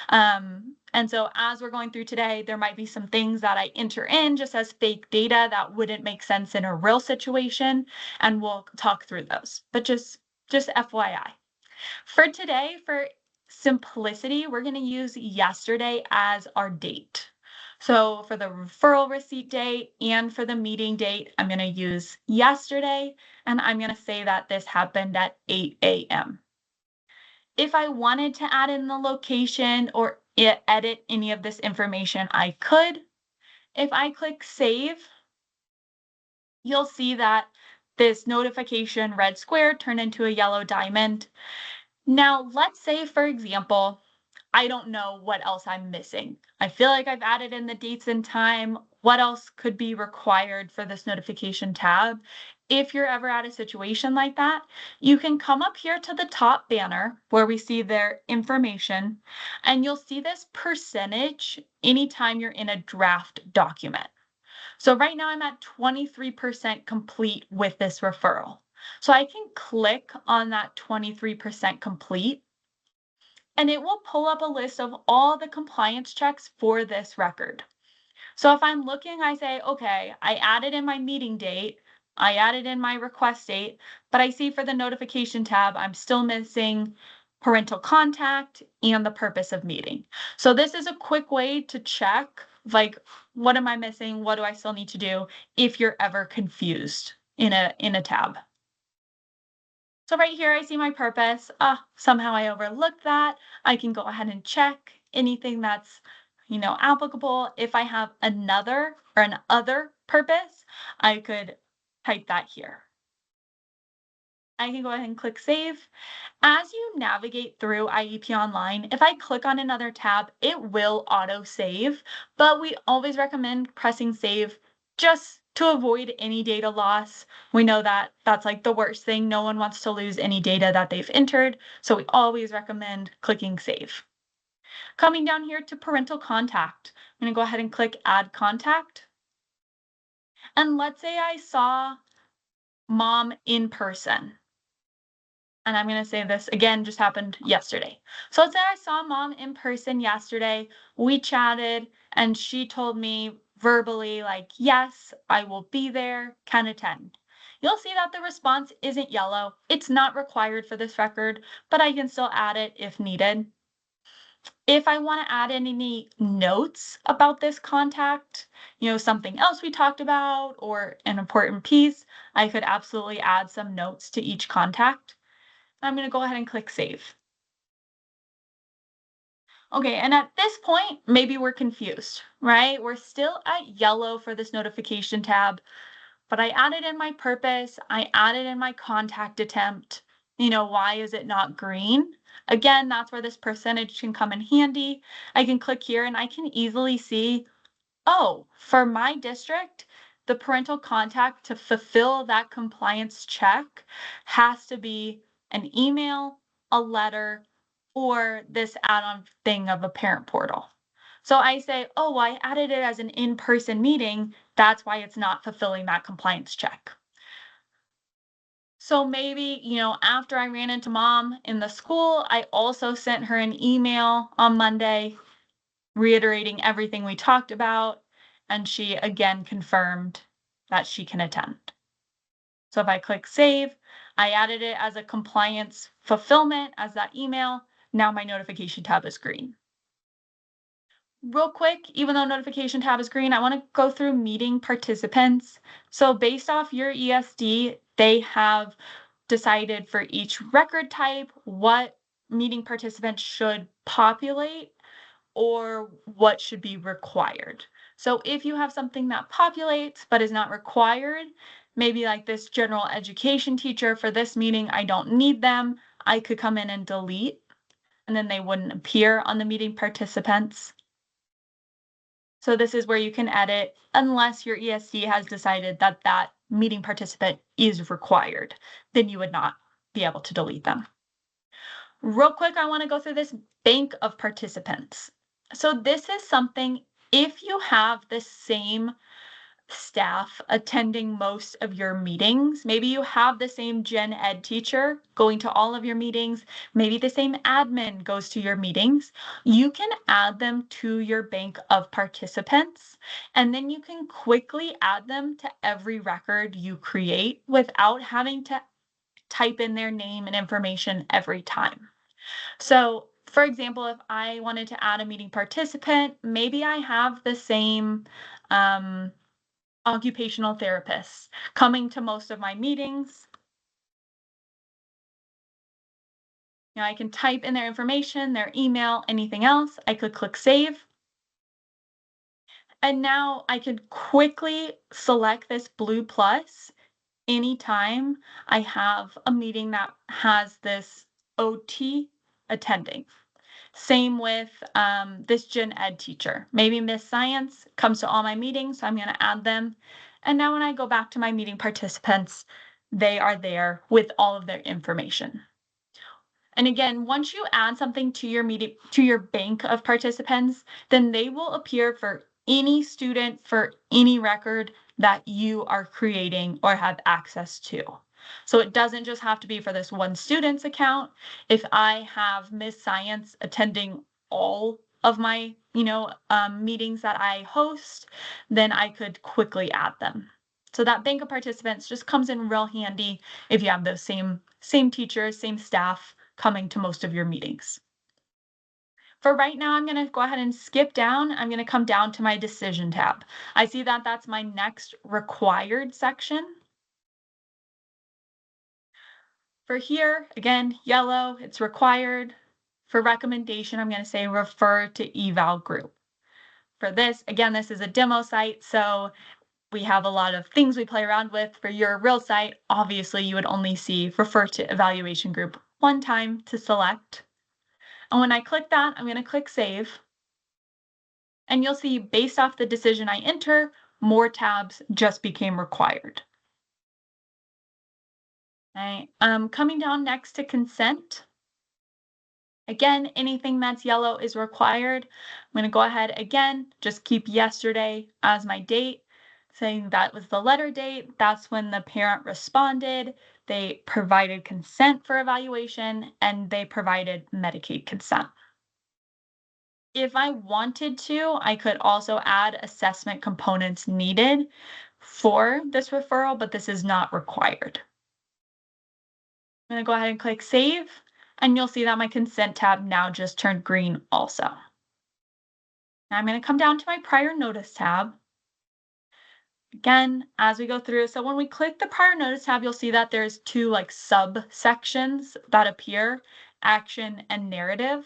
And so as we're going through today, there might be some things that I enter in just as fake data that wouldn't make sense in a real situation, and we'll talk through those. But just FYI. For today, for simplicity, we're going to use yesterday as our date. So for the referral receipt date and for the meeting date, I'm going to use yesterday, and I'm going to say that this happened at 8 a.m. If I wanted to add in the location or edit any of this information, I could. If I click save, you'll see that this notification red square turned into a yellow diamond. Now, let's say, for example, I don't know what else I'm missing. I feel like I've added in the dates and time. What else could be required for this notification tab? If you're ever at a situation like that, you can come up here to the top banner where we see their information, and you'll see this percentage anytime you're in a draft document. So right now I'm at 23% complete with this referral. So I can click on that 23% complete, and it will pull up a list of all the compliance checks for this record. So if I'm looking, I say, okay, I added in my meeting date, I added in my request date, but I see for the notification tab, I'm still missing parental contact and the purpose of meeting. So this is a quick way to check, like, what am I missing? What do I still need to do if you're ever confused in a tab? So right here, I see my purpose. Somehow I overlooked that. I can go ahead and check anything that's, applicable. If I have another or an other purpose, I could type that here. I can go ahead and click save. As you navigate through IEP Online, if I click on another tab, it will auto save, but we always recommend pressing save just to avoid any data loss. We know that that's like the worst thing. No one wants to lose any data that they've entered, so we always recommend clicking save. Coming down here to parental contact, I'm going to go ahead and click add contact. And let's say I saw mom in person. And I'm going to say this again, just happened yesterday. So let's say I saw mom in person yesterday. We chatted and she told me verbally, like, yes, I will be there, can attend. You'll see that the response isn't yellow. It's not required for this record, but I can still add it if needed. If I want to add in any notes about this contact, something else we talked about or an important piece, I could absolutely add some notes to each contact. I'm going to go ahead and click save. Okay, and at this point, maybe we're confused, right? We're still at yellow for this notification tab, but I added in my purpose, I added in my contact attempt. Why is it not green? Again, that's where this percentage can come in handy. I can click here and I can easily see, oh, for my district, the parental contact to fulfill that compliance check has to be an email, a letter, or this add-on thing of a parent portal. So I say, oh, I added it as an in-person meeting. That's why it's not fulfilling that compliance check. So maybe, after I ran into mom in the school, I also sent her an email on Monday reiterating everything we talked about, and she again confirmed that she can attend. So if I click save, I added it as a compliance fulfillment as that email. Now my notification tab is green. Real quick, even though notification tab is green, I want to go through meeting participants. So based off your ESD, they have decided for each record type what meeting participants should populate or what should be required. So if you have something that populates but is not required, maybe like this general education teacher for this meeting, I don't need them, I could come in and delete, and then they wouldn't appear on the meeting participants. So this is where you can edit unless your ESD has decided that that meeting participant is required, then you would not be able to delete them. Real quick, I want to go through this bank of participants. So this is something, if you have the same staff attending most of your meetings, maybe you have the same gen ed teacher going to all of your meetings, maybe the same admin goes to your meetings, you can add them to your bank of participants, and then you can quickly add them to every record you create without having to type in their name and information every time. So for example, if I wanted to add a meeting participant, maybe I have the same occupational therapists coming to most of my meetings. I can type in their information, their email, anything else. I could click save. And now I could quickly select this blue plus anytime I have a meeting that has this OT attending. Same with this gen ed teacher. Maybe Miss Science comes to all my meetings, so I'm going to add them. And now when I go back to my meeting participants, they are there with all of their information. And again, once you add something to your meeting, to your bank of participants, then they will appear for any student for any record that you are creating or have access to. So it doesn't just have to be for this one student's account. If I have Miss Science attending all of my, meetings that I host, then I could quickly add them. So that bank of participants just comes in real handy if you have those same teachers, same staff coming to most of your meetings. For right now, I'm going to go ahead and skip down. I'm going to come down to my decision tab. I see that that's my next required section. For here, again, yellow, it's required. For recommendation, I'm going to say refer to eval group. For this, again, this is a demo site, so we have a lot of things we play around with. For your real site, obviously you would only see refer to evaluation group one time to select. And when I click that, I'm going to click save. And you'll see based off the decision I enter, more tabs just became required. Okay. Coming down next to consent. Again, anything that's yellow is required. I'm going to go ahead again, just keep yesterday as my date, saying that was the letter date. That's when the parent responded. They provided consent for evaluation and they provided Medicaid consent. If I wanted to, I could also add assessment components needed for this referral, but this is not required. I'm going to go ahead and click save, and you'll see that my consent tab now just turned green also. Now I'm going to come down to my prior notice tab. Again, as we go through, so when we click the prior notice tab, you'll see that there's two subsections that appear, action and narrative.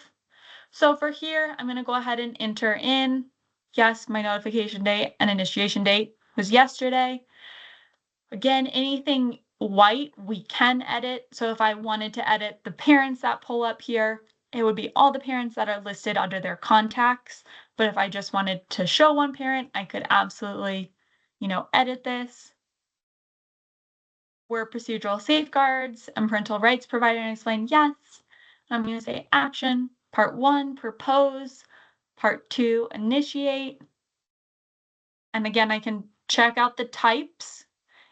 So for here, I'm going to go ahead and enter in, yes, my notification date and initiation date was yesterday. Again, anything white we can edit. So if I wanted to edit the parents that pull up here, it would be all the parents that are listed under their contacts. But if I just wanted to show one parent, I could absolutely, edit this. Were procedural safeguards and parental rights provided and explained? Yes. I'm going to say action, part 1, propose, part 2, initiate. And again, I can check out the types.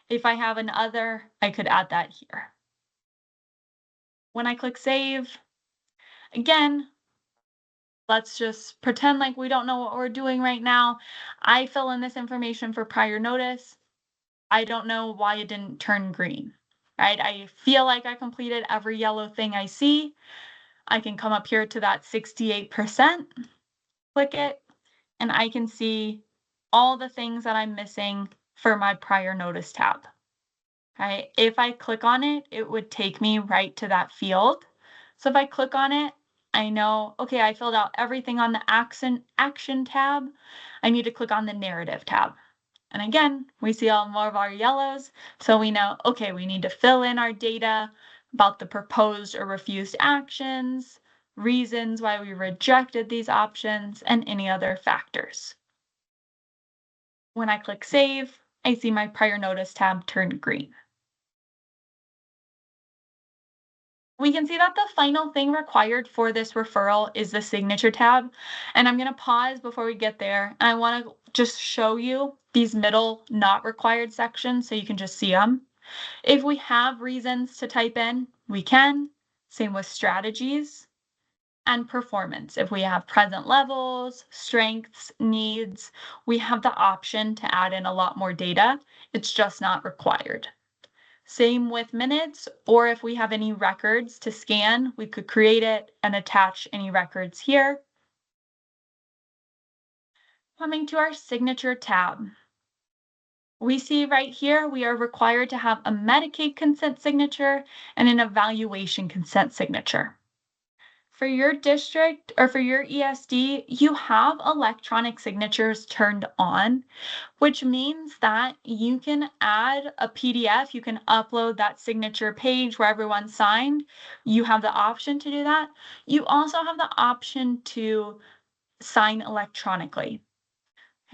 If I have an other, I could add that here. When I click save, again, let's just pretend like we don't know what we're doing right now. I fill in this information for prior notice. I don't know why it didn't turn green, right? I feel like I completed every yellow thing I see. I can come up here to that 68%, click it, and I can see all the things that I'm missing for my prior notice tab. Okay, if I click on it, it would take me right to that field. So if I click on it I know, okay, I filled out everything on the action tab. I need to click on the narrative tab. And again, we see all more of our yellows. So we know, okay, we need to fill in our data about the proposed or refused actions, reasons why we rejected these options, and any other factors. When I click save, I see my prior notice tab turn green. We can see that the final thing required for this referral is the signature tab. And I'm going to pause before we get there. And I want to just show you these middle not required sections so you can just see them. If we have reasons to type in, we can. Same with strategies and performance. If we have present levels, strengths, needs, we have the option to add in a lot more data. It's just not required. Same with minutes, or if we have any records to scan, we could create it and attach any records here. Coming to our signature tab. We see right here, we are required to have a Medicaid consent signature and an evaluation consent signature. For your district or for your ESD, you have electronic signatures turned on, which means that you can add a PDF, you can upload that signature page where everyone signed. You have the option to do that. You also have the option to sign electronically.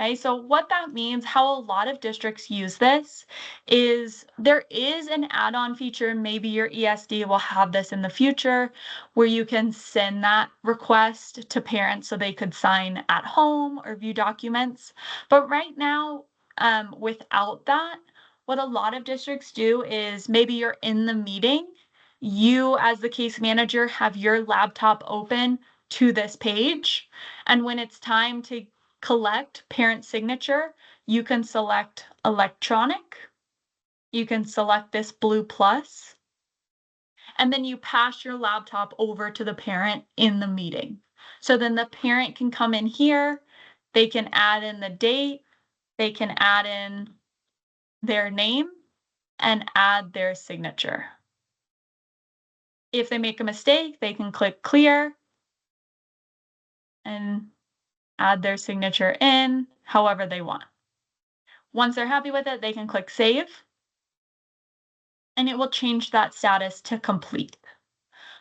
Okay, so what that means, how a lot of districts use this is there is an add-on feature, maybe your ESD will have this in the future, where you can send that request to parents so they could sign at home or view documents. But right now, without that, what a lot of districts do is maybe you're in the meeting, you as the case manager have your laptop open to this page, and when it's time to collect parent signature, you can select electronic, you can select this blue plus, and then you pass your laptop over to the parent in the meeting. So then the parent can come in here, they can add in the date, they can add in their name and add their signature. If they make a mistake, they can click clear and add their signature in however they want. Once they're happy with it, they can click save, and it will change that status to complete.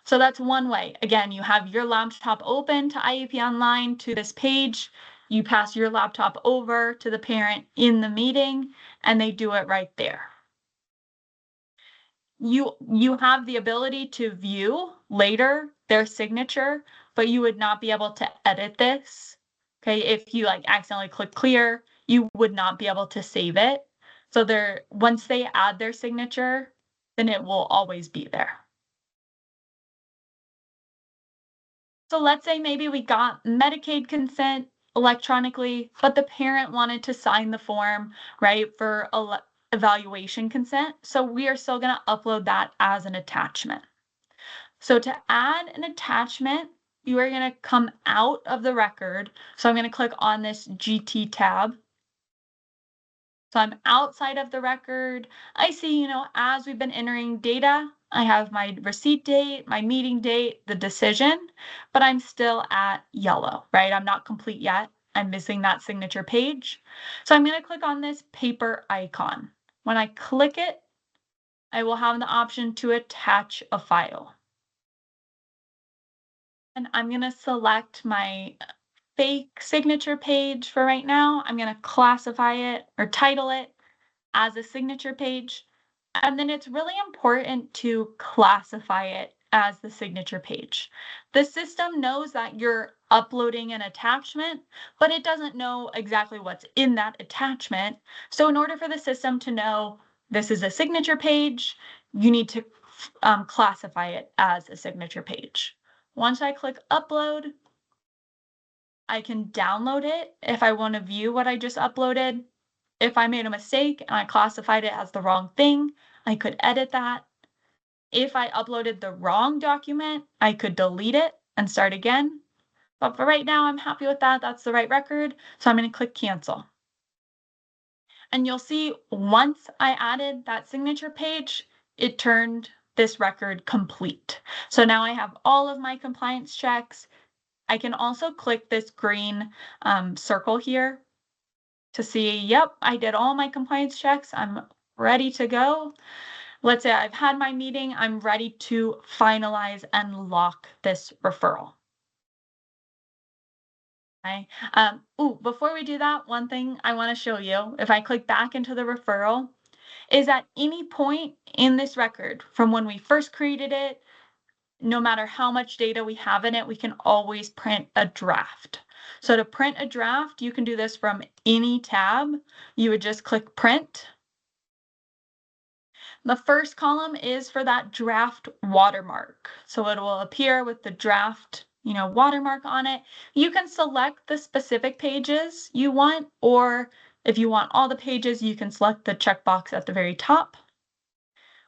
So that's one way. Again, you have your laptop open to IEP Online to this page, you pass your laptop over to the parent in the meeting, and they do it right there. You have the ability to view later their signature, but you would not be able to edit this. Okay, if you like accidentally click clear, you would not be able to save it. So once they add their signature, then it will always be there. So let's say maybe we got Medicaid consent electronically, but the parent wanted to sign the form, right, for evaluation consent. So we are still going to upload that as an attachment. So to add an attachment, you are going to come out of the record. So I'm going to click on this GT tab. So I'm outside of the record. I see, as we've been entering data, I have my receipt date, my meeting date, the decision, but I'm still at yellow, right? I'm not complete yet. I'm missing that signature page. So I'm going to click on this paper icon. When I click it, I will have the option to attach a file. And I'm going to select my fake signature page for right now. I'm going to classify it or title it as a signature page. And then it's really important to classify it as the signature page. The system knows that you're uploading an attachment, but it doesn't know exactly what's in that attachment. So in order for the system to know this is a signature page, you need to classify it as a signature page. Once I click upload, I can download it if I want to view what I just uploaded. If I made a mistake and I classified it as the wrong thing, I could edit that. If I uploaded the wrong document, I could delete it and start again. But for right now, I'm happy with that. That's the right record. So I'm going to click cancel. And you'll see once I added that signature page, it turned this record complete. So now I have all of my compliance checks. I can also click this green circle here to see, yep, I did all my compliance checks. I'm ready to go. Let's say I've had my meeting. I'm ready to finalize and lock this referral. Okay. Before we do that, one thing I want to show you, if I click back into the referral, is at any point in this record, from when we first created it, no matter how much data we have in it, we can always print a draft. So to print a draft, you can do this from any tab. You would just click print. The first column is for that draft watermark. So it will appear with the draft, watermark on it. You can select the specific pages you want, or if you want all the pages, you can select the checkbox at the very top.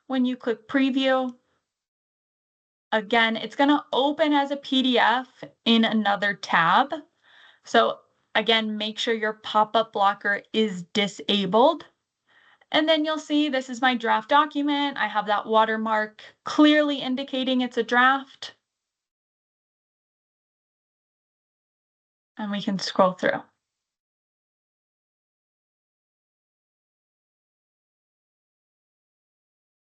When you click preview, again, it's going to open as a PDF in another tab. So again, make sure your pop-up blocker is disabled. And then you'll see this is my draft document. I have that watermark clearly indicating it's a draft. And we can scroll through.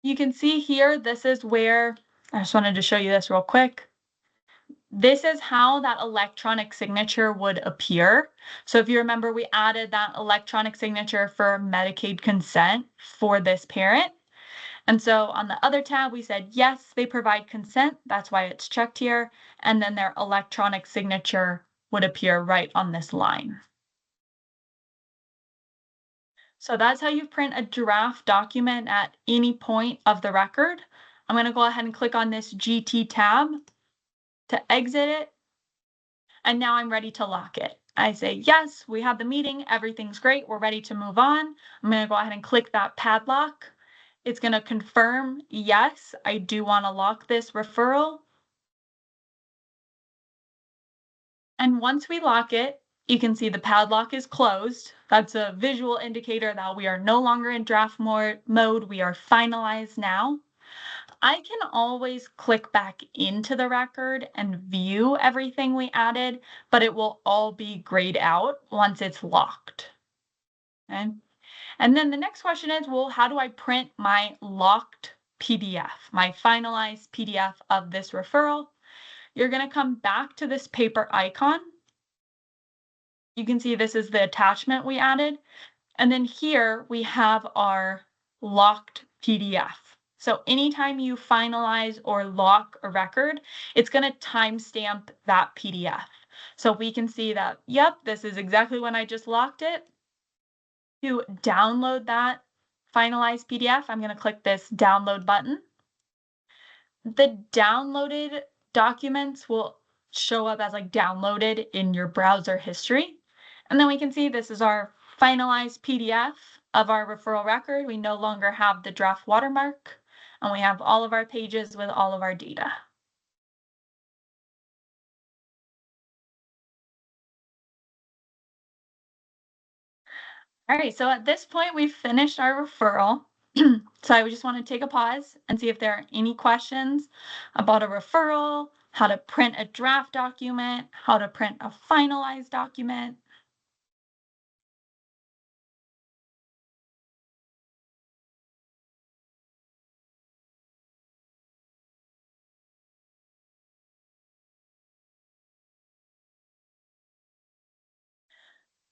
You can see here, this is where, I just wanted to show you this real quick. This is how that electronic signature would appear. So if you remember, we added that electronic signature for Medicaid consent for this parent. And so on the other tab, we said, yes, they provide consent. That's why it's checked here. And then their electronic signature would appear right on this line. So that's how you print a draft document at any point of the record. I'm going to go ahead and click on this GT tab to exit it. And now I'm ready to lock it. I say, yes, we have the meeting. Everything's great. We're ready to move on. I'm going to go ahead and click that padlock. It's going to confirm, yes, I do want to lock this referral. And once we lock it, you can see the padlock is closed. That's a visual indicator that we are no longer in draft mode. We are finalized now. I can always click back into the record and view everything we added, but it will all be grayed out once it's locked. Okay. And then the next question is, well, how do I print my locked PDF, my finalized PDF of this referral? You're going to come back to this paper icon. You can see this is the attachment we added. And then here we have our locked PDF. So anytime you finalize or lock a record, it's going to timestamp that PDF. So we can see that, yep, this is exactly when I just locked it. To download that finalized PDF, I'm going to click this download button. The downloaded documents will show up as like downloaded in your browser history. And then we can see this is our finalized PDF of our referral record. We no longer have the draft watermark, and we have all of our pages with all of our data. All right, so at this point, we've finished our referral. So I just want to take a pause and see if there are any questions about a referral, how to print a draft document, how to print a finalized document.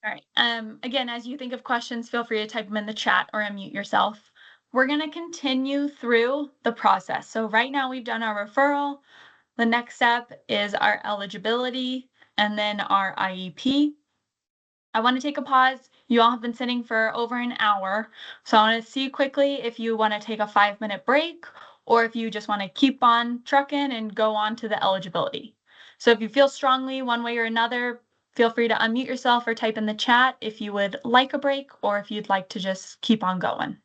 All right. Again, as you think of questions, feel free to type them in the chat or unmute yourself. We're going to continue through the process. So right now we've done our referral. The next step is our eligibility and then our IEP. I want to take a pause. You all have been sitting for over an hour. So I want to see quickly if you want to take a 5-minute break or if you just want to keep on trucking and go on to the eligibility. So if you feel strongly one way or another, feel free to unmute yourself or type in the chat if you would like a break or if you'd like to just keep on going.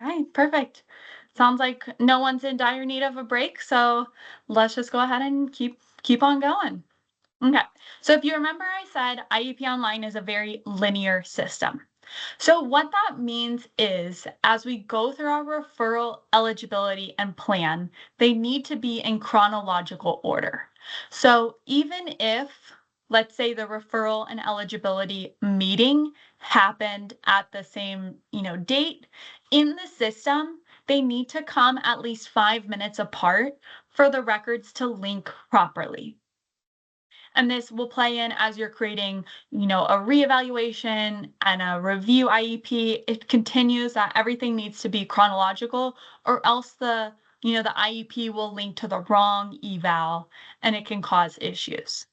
All right, perfect. sounds like no one's in dire need of a break, so let's just go ahead and keep on going. Okay, so if you remember, I said IEP Online is a very linear system. So what that means is, as we go through our referral eligibility and plan, they need to be in chronological order. So even if, let's say, the referral and eligibility meeting happened at the same, date, in the system, they need to come at least 5 minutes apart for the records to link properly. And this will play in as you're creating, a reevaluation and a review IEP. It continues that everything needs to be chronological, or else the IEP will link to the wrong eval and it can cause issues.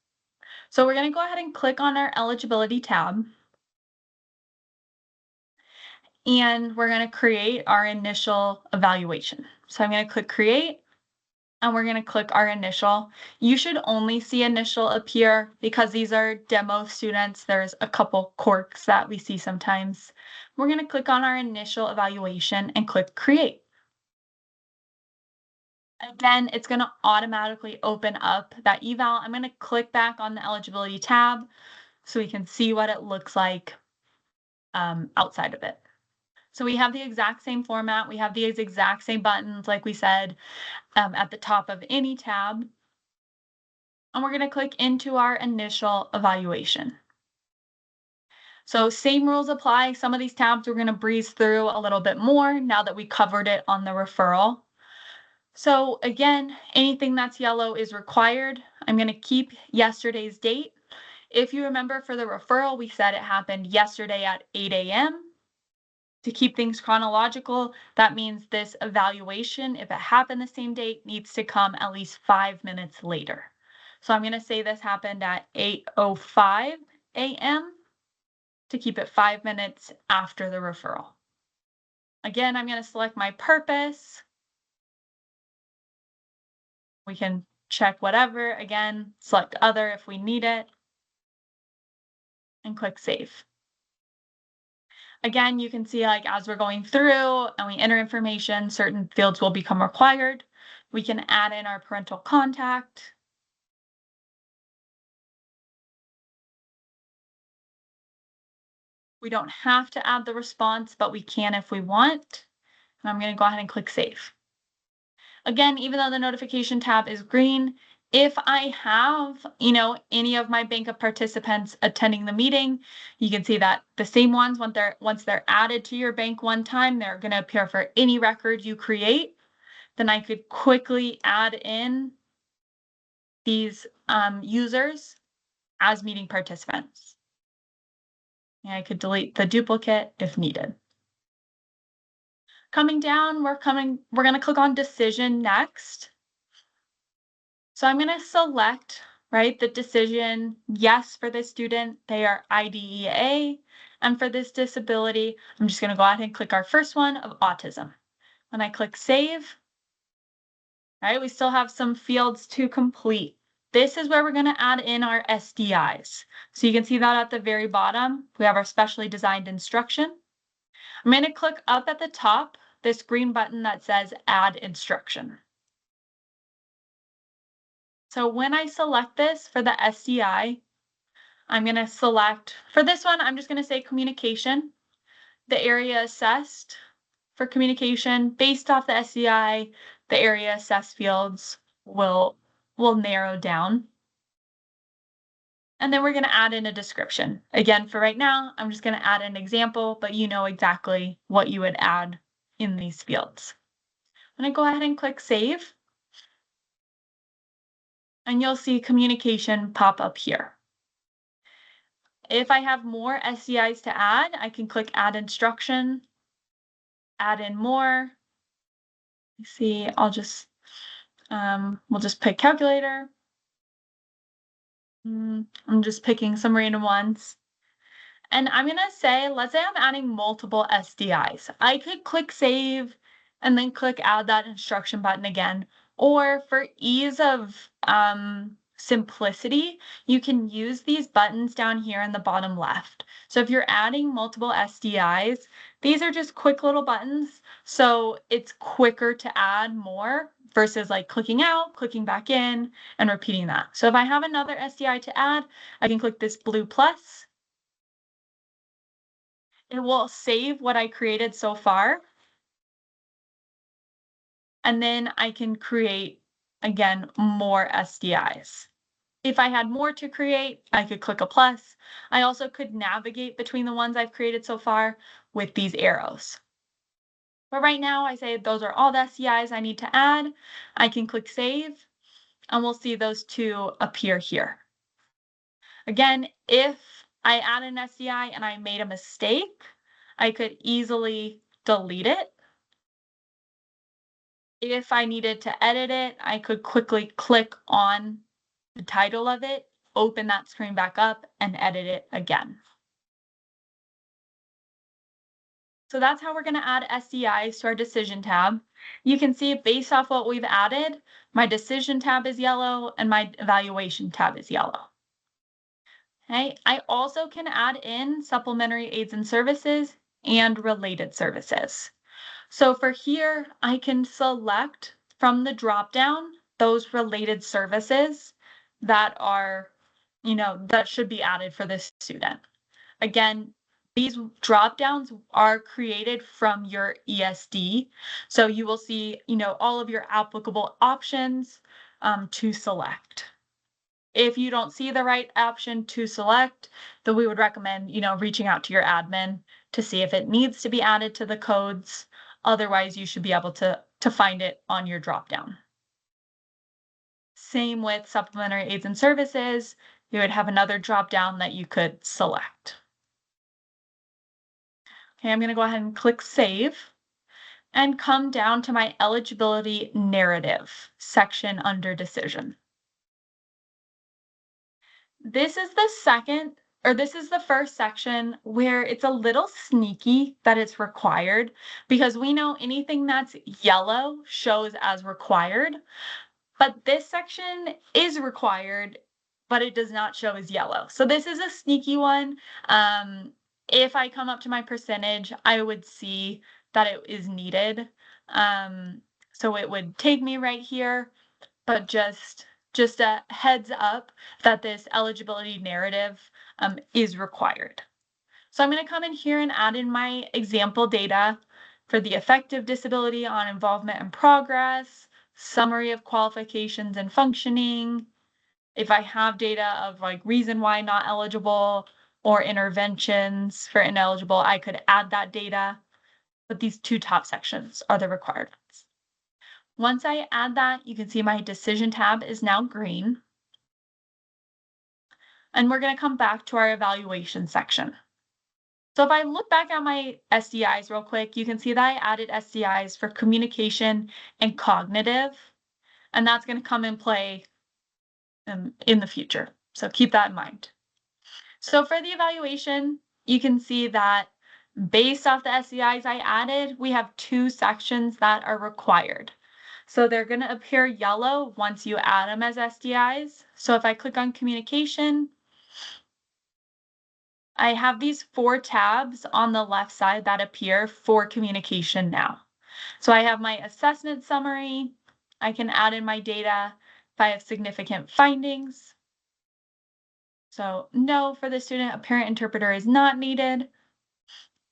So we're going to go ahead and click on our eligibility tab. And we're going to create our initial evaluation. So I'm going to click create. And we're going to click our initial. You should only see initial appear because these are demo students. There's a couple quirks that we see sometimes. We're going to click on our initial evaluation and click create. Again, it's going to automatically open up that eval. I'm going to click back on the eligibility tab so we can see what it looks like outside of it. So we have the exact same format. We have these exact same buttons, like we said, at the top of any tab. And we're going to click into our initial evaluation. So same rules apply. Some of these tabs we're going to breeze through a little bit more now that we covered it on the referral. So again, anything that's yellow is required. I'm going to keep yesterday's date. If you remember, for the referral, we said it happened yesterday at 8 a.m. To keep things chronological, that means this evaluation, if it happened the same date, needs to come at least 5 minutes later. So I'm going to say this happened at 8:05 a.m. to keep it 5 minutes after the referral. Again, I'm going to select my purpose. We can check whatever. Again, select other if we need it. And click save. Again, you can see, like, as we're going through and we enter information, certain fields will become required. We can add in our parental contact. We don't have to add the response, but we can if we want. And I'm going to go ahead and click save. Again, even though the notification tab is green, if I have, any of my bank of participants attending the meeting, you can see that the same ones, once they're added to your bank one time, they're going to appear for any record you create. Then I could quickly add in these users as meeting participants. And I could delete the duplicate if needed. Coming down, we're going to click on decision next. So I'm going to select, the decision, yes, for this student, they are IDEA. And for this disability, I'm just going to go ahead and click our first one of autism. When I click save, we still have some fields to complete. This is where we're going to add in our SDIs. So you can see that at the very bottom, we have our specially designed instruction. I'm going to click up at the top, this green button that says add instruction. So when I select this for the SDI, I'm going to select, for this one, I'm just going to say communication. The area assessed for communication based off the SDI, the area assessed fields will narrow down. And then we're going to add in a description. Again, for right now, I'm just going to add an example, but you know exactly what you would add in these fields. I'm going to go ahead and click save. And you'll see communication pop up here. If I have more SDIs to add, I can click add instruction, add in more. See, I'll just, we'll just pick calculator. I'm just picking some random ones. And I'm going to say, let's say I'm adding multiple SDIs. I could click save and then click add that instruction button again. Or for ease of simplicity, you can use these buttons down here in the bottom left. So if you're adding multiple SDIs, these are just quick little buttons. So it's quicker to add more versus like clicking out, clicking back in, and repeating that. So if I have another SDI to add, I can click this blue plus. It will save what I created so far. And then I can create, again, more SDIs. If I had more to create, I could click a plus. I also could navigate between the ones I've created so far with these arrows. But right now I say those are all the SDIs I need to add. I can click save and we'll see those two appear here. Again, if I add an SDI and I made a mistake, I could easily delete it. If I needed to edit it, I could quickly click on the title of it, open that screen back up, and edit it again. So that's how we're going to add SDIs to our decision tab. You can see based off what we've added, my decision tab is yellow and my evaluation tab is yellow. Okay, I also can add in supplementary aids and services and related services. So for here, I can select from the dropdown those related services that are, that should be added for this student. Again, these dropdowns are created from your ESD. So you will see, all of your applicable options to select. If you don't see the right option to select, then we would recommend, reaching out to your admin to see if it needs to be added to the codes. Otherwise, you should be able to find it on your dropdown. Same with supplementary aids and services. You would have another dropdown that you could select. Okay, I'm going to go ahead and click save and come down to my eligibility narrative section under decision. This is the first section where it's a little sneaky that it's required because we know anything that's yellow shows as required, but this section is required, but it does not show as yellow. So this is a sneaky one. If I come up to my percentage, I would see that it is needed. So it would take me right here, but just a heads up that this eligibility narrative is required. So I'm going to come in here and add in my example data for the effective disability on involvement and progress, summary of qualifications and functioning. If I have data of like reason why not eligible or interventions for ineligible, I could add that data. But these two top sections are the required ones. Once I add that, you can see my decision tab is now green. And we're going to come back to our evaluation section. So if I look back at my SDIs real quick, you can see that I added SDIs for communication and cognitive, and that's going to come in play in the future. So keep that in mind. So for the evaluation, you can see that based off the SDIs I added, we have two sections that are required. So they're going to appear yellow once you add them as SDIs. So if I click on communication, I have these 4 tabs on the left side that appear for communication now. So I have my assessment summary. I can add in my data if I have significant findings. So no, for the student, a parent interpreter is not needed.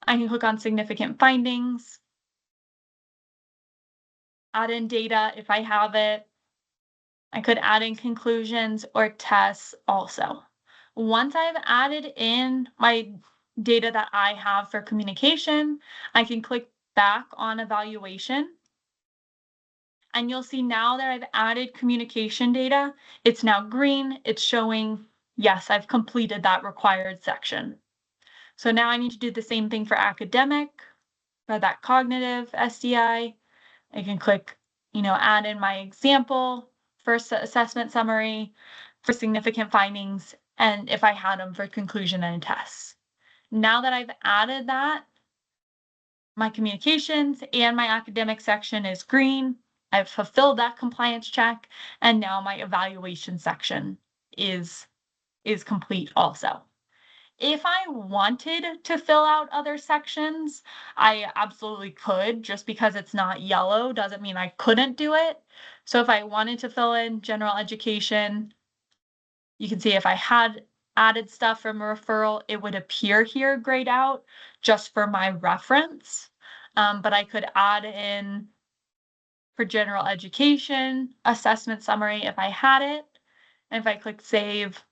I can click on significant findings. Add in data if I have it. I could add in conclusions or tests also. Once I've added in my data that I have for communication, I can click back on evaluation. And you'll see now that I've added communication data, it's now green. It's showing, yes, I've completed that required section. So now I need to do the same thing for academic, for that cognitive SDI. I can click, add in my example, first assessment summary for significant findings, and if I had them for conclusion and tests. Now that I've added that, my communications and my academic section is green. I've fulfilled that compliance check, and now my evaluation section is complete also. If I wanted to fill out other sections, I absolutely could. Just because it's not yellow doesn't mean I couldn't do it. So if I wanted to fill in general education, you can see if I had added stuff from a referral, it would appear here grayed out just for my reference. But I could add in for general education assessment summary if I had it. And if I click save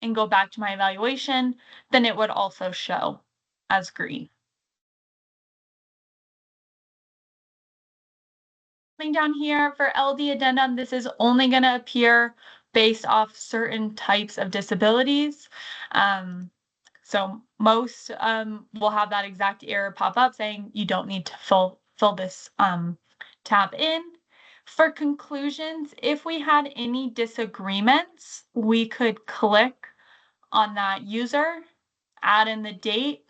and go back to my evaluation, then it would also show as green. Coming down here for LD addendum, this is only going to appear based off certain types of disabilities. So most will have that exact error pop up saying you don't need to fill this tab in. For conclusions, if we had any disagreements, we could click on that user, add in the date,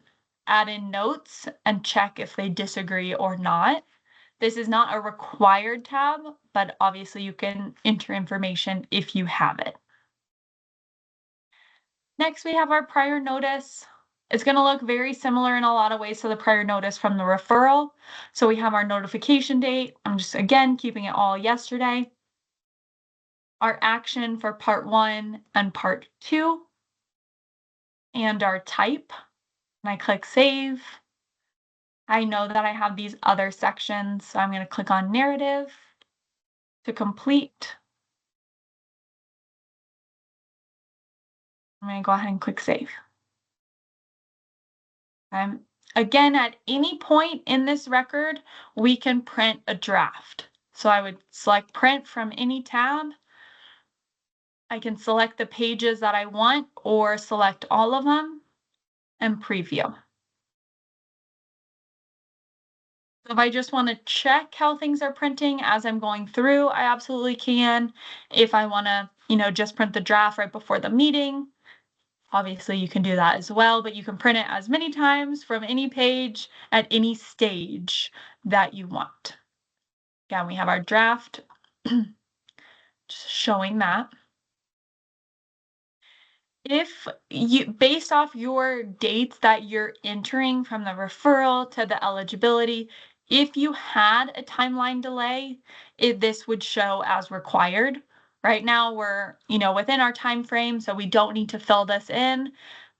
add in notes, and check if they disagree or not. This is not a required tab, but obviously you can enter information if you have it. Next, we have our prior notice. It's going to look very similar in a lot of ways to the prior notice from the referral. So we have our notification date. I'm just, again, keeping it all yesterday. Our action for part 1 and part 2. And our type. And I click save. I know that I have these other sections, so I'm going to click on narrative to complete. I'm going to go ahead and click save. Again, at any point in this record, we can print a draft. So I would select print from any tab. I can select the pages that I want or select all of them and preview. So if I just want to check how things are printing as I'm going through, I absolutely can. If I want to, just print the draft right before the meeting, obviously you can do that as well, but you can print it as many times from any page at any stage that you want. Again, we have our draft, just showing that. If you, based off your dates that you're entering from the referral to the eligibility, if you had a timeline delay, this would show as required. Right now we're, within our time frame, so we don't need to fill this in,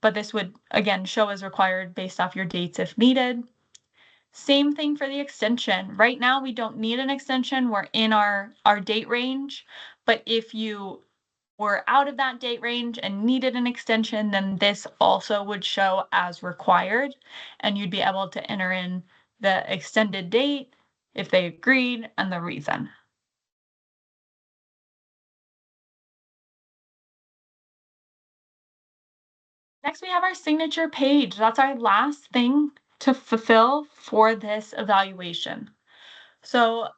but this would, again, show as required based off your dates if needed. Same thing for the extension. Right now we don't need an extension. We're in our date range, but if you were out of that date range and needed an extension, then this also would show as required, and you'd be able to enter in the extended date if they agreed and the reason. Next, we have our signature page. That's our last thing to fulfill for this evaluation. So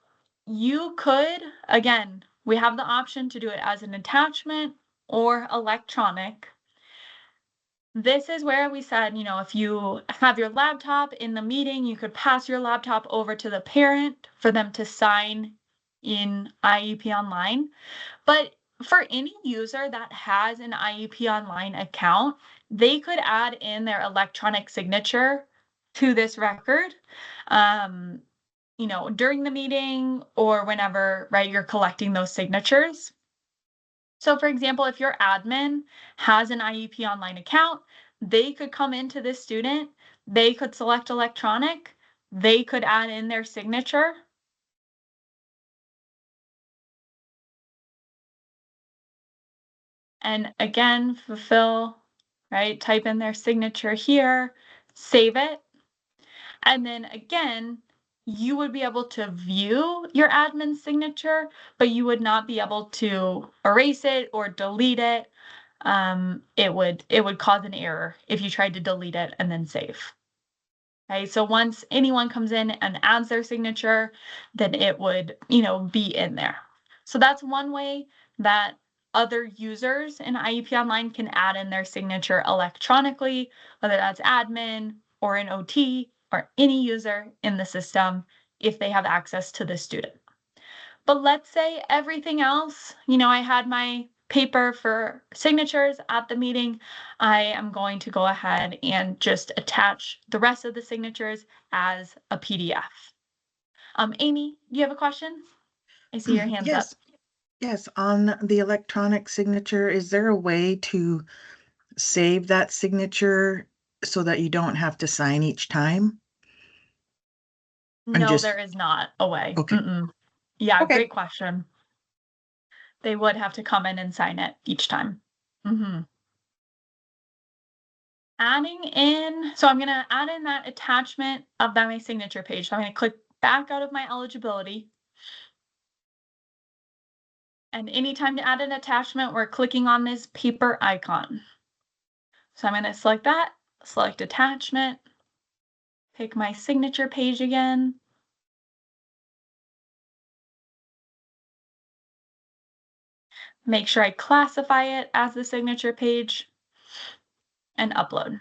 you could, again, we have the option to do it as an attachment or electronic. This is where we said, if you have your laptop in the meeting, you could pass your laptop over to the parent for them to sign in IEP Online. But for any user that has an IEP Online account, they could add in their electronic signature to this record, during the meeting or whenever, right, you're collecting those signatures. So for example, if your admin has an IEP Online account, they could come into this student, they could select electronic, they could add in their signature. And again, fulfill, right? Type in their signature here, save it. And then again, you would be able to view your admin signature, but you would not be able to erase it or delete it. It would cause an error if you tried to delete it and then save. Okay, so once anyone comes in and adds their signature, then it would, be in there. So that's one way that other users in IEP Online can add in their signature electronically, whether that's admin or an OT or any user in the system if they have access to the student. But let's say everything else, I had my paper for signatures at the meeting. I am going to go ahead and just attach the rest of the signatures as a PDF. Amy, do you have a question? I see your hands up. Yes, on the electronic signature, is there a way to save that signature so that you don't have to sign each time? No, there is not a way. Okay. Yeah, Okay. great question. They would have to come in and sign it each time. Adding in, so I'm going to add in that attachment of my signature page. So I'm going to click back out of my eligibility. And anytime to add an attachment, we're clicking on this paper icon. So I'm going to select that, select attachment, pick my signature page again. Make sure I classify it as the signature page and upload.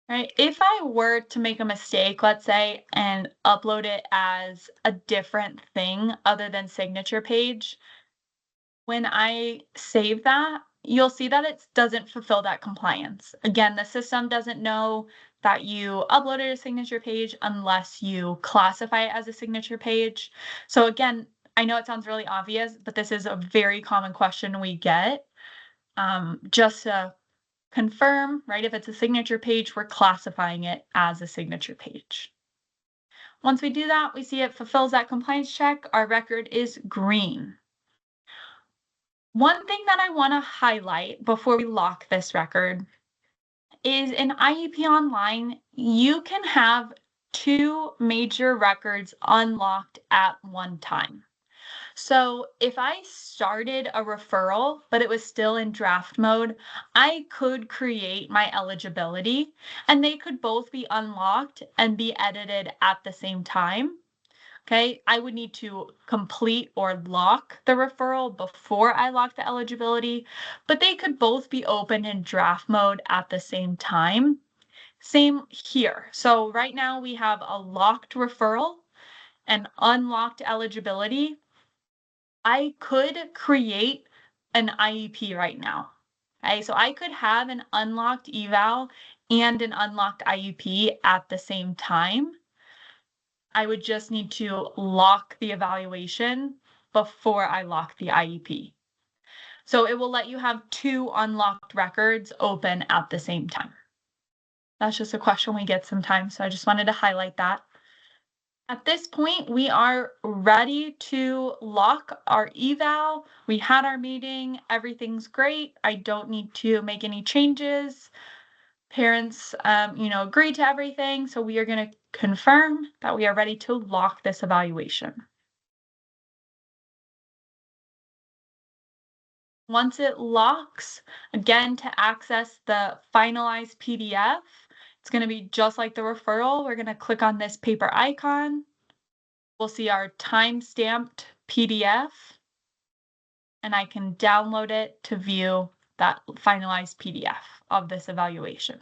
Right? If I were to make a mistake, let's say, and upload it as a different thing other than signature page, when I save that, you'll see that it doesn't fulfill that compliance. Again, the system doesn't know that you uploaded a signature page unless you classify it as a signature page. So again, I know it sounds really obvious, but this is a very common question we get. Just to confirm, right, if it's a signature page, we're classifying it as a signature page. Once we do that, we see it fulfills that compliance check. Our record is green. One thing that I want to highlight before we lock this record is in IEP Online, you can have 2 major records unlocked at one time. So if I started a referral, but it was still in draft mode, I could create my eligibility and they could both be unlocked and be edited at the same time. Okay, I would need to complete or lock the referral before I lock the eligibility, but they could both be open in draft mode at the same time. Same here. So right now we have a locked referral and unlocked eligibility. I could create an IEP right now. Okay, so I could have an unlocked eval and an unlocked IEP at the same time. I would just need to lock the evaluation before I lock the IEP. So it will let you have 2 unlocked records open at the same time. That's just a question we get sometimes, so I just wanted to highlight that. At this point, we are ready to lock our eval. We had our meeting, everything's great. I don't need to make any changes. Parents, agree to everything. So we are going to confirm that we are ready to lock this evaluation. Once it locks, again, to access the finalized PDF, it's going to be just like the referral. We're going to click on this paper icon. We'll see our time-stamped PDF, and I can download it to view that finalized PDF of this evaluation.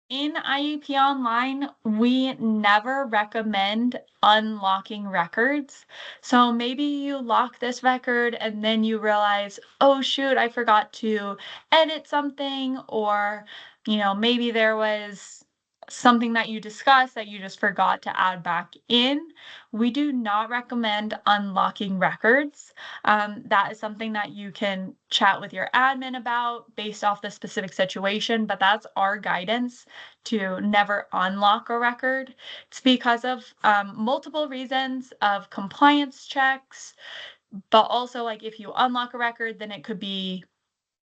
In IEP Online, we never recommend unlocking records. So maybe you lock this record and then you realize, oh shoot, I forgot to edit something, or maybe there was something that you discussed that you just forgot to add back in. We do not recommend unlocking records. That is something that you can chat with your admin about based off the specific situation, but that's our guidance to never unlock a record. It's because of multiple reasons of compliance checks, but also like if you unlock a record, then it could be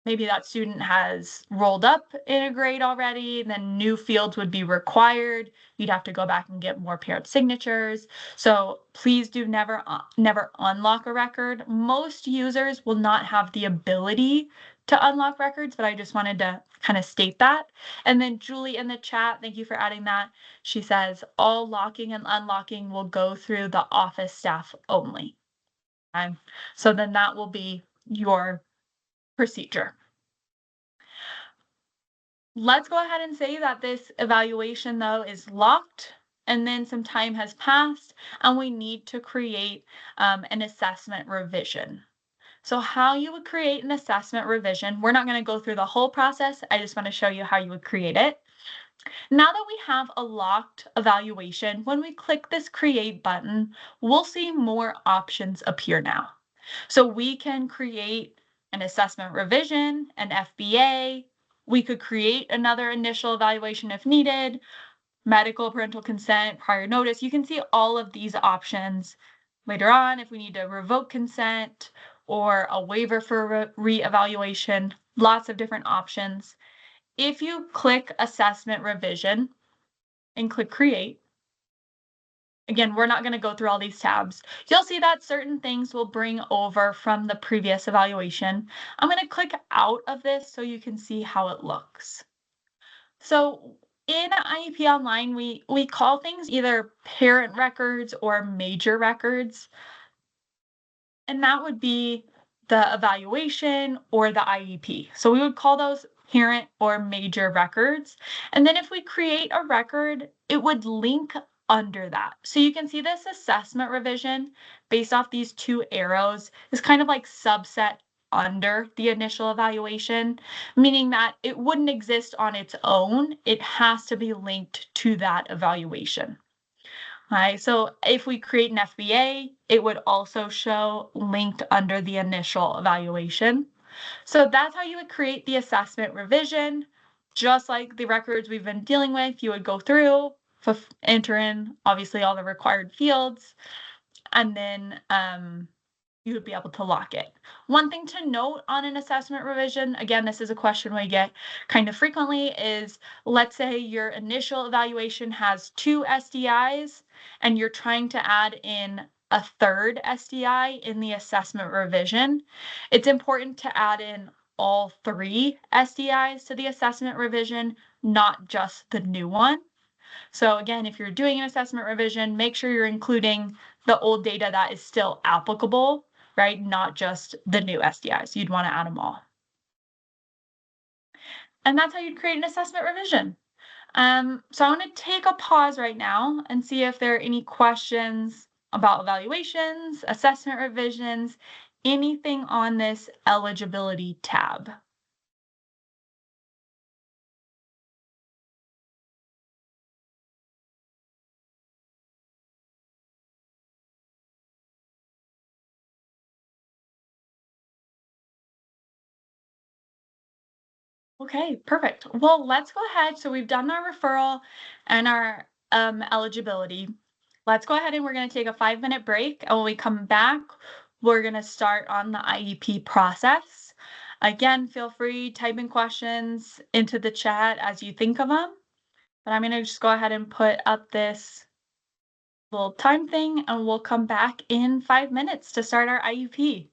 maybe that student has rolled up in a grade already, then new fields would be required. You'd have to go back and get more parent signatures. So please do never unlock a record. Most users will not have the ability to unlock records, but I just wanted to kind of state that. And then Julie in the chat, thank you for adding that. She says all locking and unlocking will go through the office staff only. Okay? So then that will be your procedure. let's go ahead and say that this evaluation though is locked and then some time has passed and we need to create an assessment revision. So how you would create an assessment revision, we're not going to go through the whole process. I just want to show you how you would create it. Now that we have a locked evaluation, when we click this create button, we'll see more options appear now. So we can create an assessment revision, an FBA. We could create another initial evaluation if needed, medical parental consent, prior notice. You can see all of these options later on if we need to revoke consent or a waiver for re-evaluation, lots of different options. If you click assessment revision and click create, again, we're not going to go through all these tabs. You'll see that certain things will bring over from the previous evaluation. I'm going to click out of this so you can see how it looks. So in IEP Online, we call things either parent records or major records. And that would be the evaluation or the IEP. So we would call those parent or major records. And then if we create a record, it would link under that. So you can see this assessment revision based off these two arrows is kind of like subset under the initial evaluation, meaning that it wouldn't exist on its own. It has to be linked to that evaluation. Right, so if we create an FBA, it would also show linked under the initial evaluation. So that's how you would create the assessment revision. Just like the records we've been dealing with, you would go through, enter in obviously all the required fields, and then you would be able to lock it. One thing to note on an assessment revision, again, this is a question we get kind of frequently, is let's say your initial evaluation has 2 SDIs and you're trying to add in a third SDI in the assessment revision. It's important to add in all 3 SDIs to the assessment revision, not just the new one. So again, if you're doing an assessment revision, make sure you're including the old data that is still applicable, right? Not just the new SDIs. You'd want to add them all. And that's how you'd create an assessment revision. So I want to take a pause right now and see if there are any questions about evaluations, assessment revisions, anything on this eligibility tab. Okay, perfect. Well, let's go ahead. So we've done our referral and our eligibility. Let's go ahead and we're going to take a 5-minute break. And when we come back, we're going to start on the IEP process. Again, feel free to type in questions into the chat as you think of them. But I'm going to just go ahead and put up this little time thing and we'll come back in 5 minutes to start our IEP.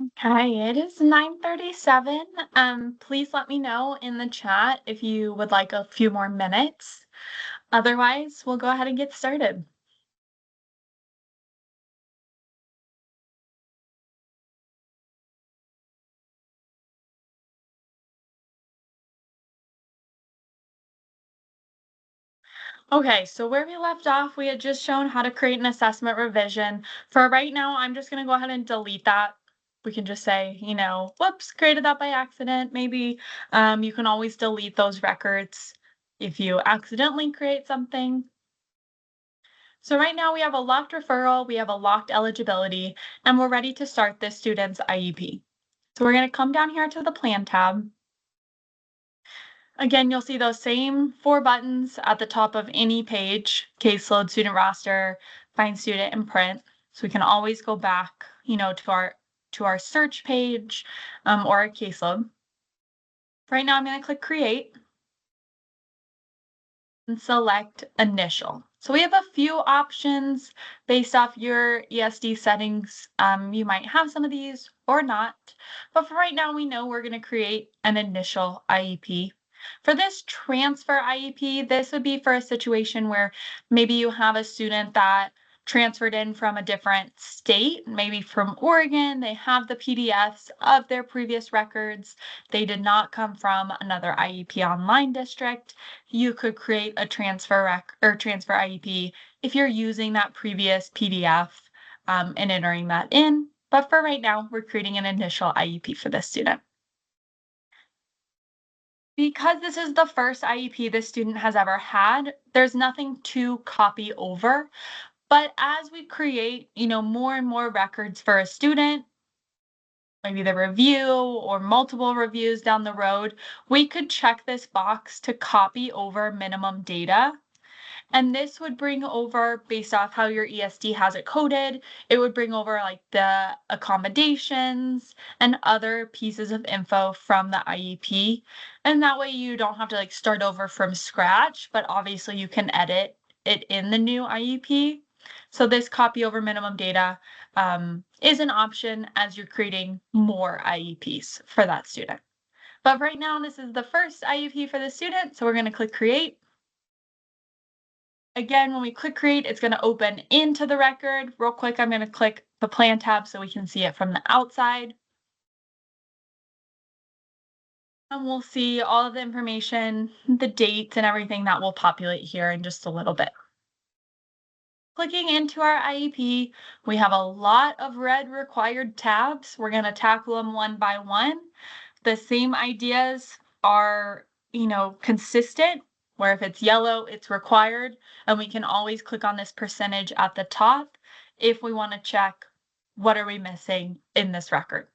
Okay, it is 9:37. Please let me know in the chat if you would like a few more minutes. Otherwise, we'll go ahead and get started. Okay, so where we left off, we had just shown how to create an assessment revision. For right now, I'm just going to go ahead and delete that. We can just say, whoops, created that by accident. Maybe you can always delete those records if you accidentally create something. So right now we have a locked referral, we have a locked eligibility, and we're ready to start this student's IEP. So we're going to come down here to the Plan tab. Again, you'll see those same 4 buttons at the top of any page: caseload, student roster, find student, and print. So we can always go back, to our search page or our caseload. Right now I'm going to click create and select initial. So we have a few options based off your ESD settings. You might have some of these or not, but for right now we know we're going to create an initial IEP. For this transfer IEP, this would be for a situation where maybe you have a student that transferred in from a different state, maybe from Oregon. They have the PDFs of their previous records. They did not come from another IEP online district. You could create a transfer IEP if you're using that previous PDF and entering that in. But for right now, we're creating an initial IEP for this student. Because this is the first IEP this student has ever had, there's nothing to copy over. But as we create, more and more records for a student, maybe the review or multiple reviews down the road, we could check this box to copy over minimum data. And this would bring over, based off how your ESD has it coded, it would bring over like the accommodations and other pieces of info from the IEP. And that way you don't have to like start over from scratch, but obviously you can edit it in the new IEP. So this copy over minimum data is an option as you're creating more IEPs for that student. But right now, this is the first IEP for the student, so we're going to click create. Again, when we click create, it's going to open into the record. Real quick, I'm going to click the plan tab so we can see it from the outside. And we'll see all of the information, the dates and everything that will populate here in just a little bit. Clicking into our IEP, we have a lot of red required tabs. We're going to tackle them one by one. The same ideas are, consistent, where if it's yellow, it's required, and we can always click on this percentage at the top if we want to check what are we missing in this record.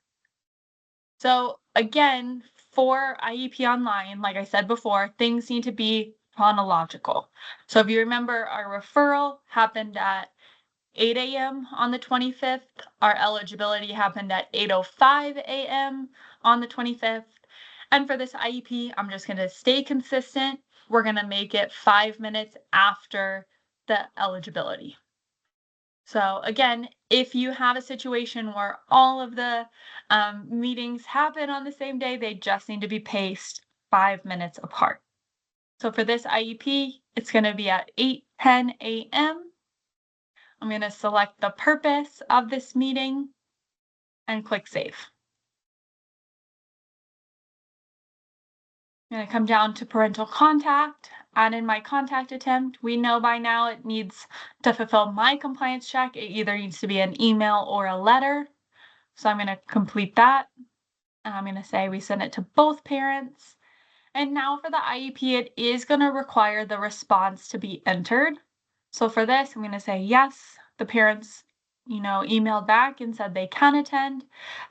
So again, for IEP Online, like I said before, things need to be chronological. So if you remember, our referral happened at 8 a.m. on the 25th. Our eligibility happened at 8:05 a.m. on the 25th. And for this IEP, I'm just going to stay consistent. We're going to make it 5 minutes after the eligibility. So again, if you have a situation where all of the meetings happen on the same day, they just need to be paced 5 minutes apart. So for this IEP, it's going to be at 8:10 a.m. I'm going to select the purpose of this meeting and click save. I'm going to come down to parental contact, add in my contact attempt. We know by now it needs to fulfill my compliance check. It either needs to be an email or a letter. So I'm going to complete that. And I'm going to say we send it to both parents. And now for the IEP, it is going to require the response to be entered. So for this, I'm going to say yes, the parents, emailed back and said they can attend.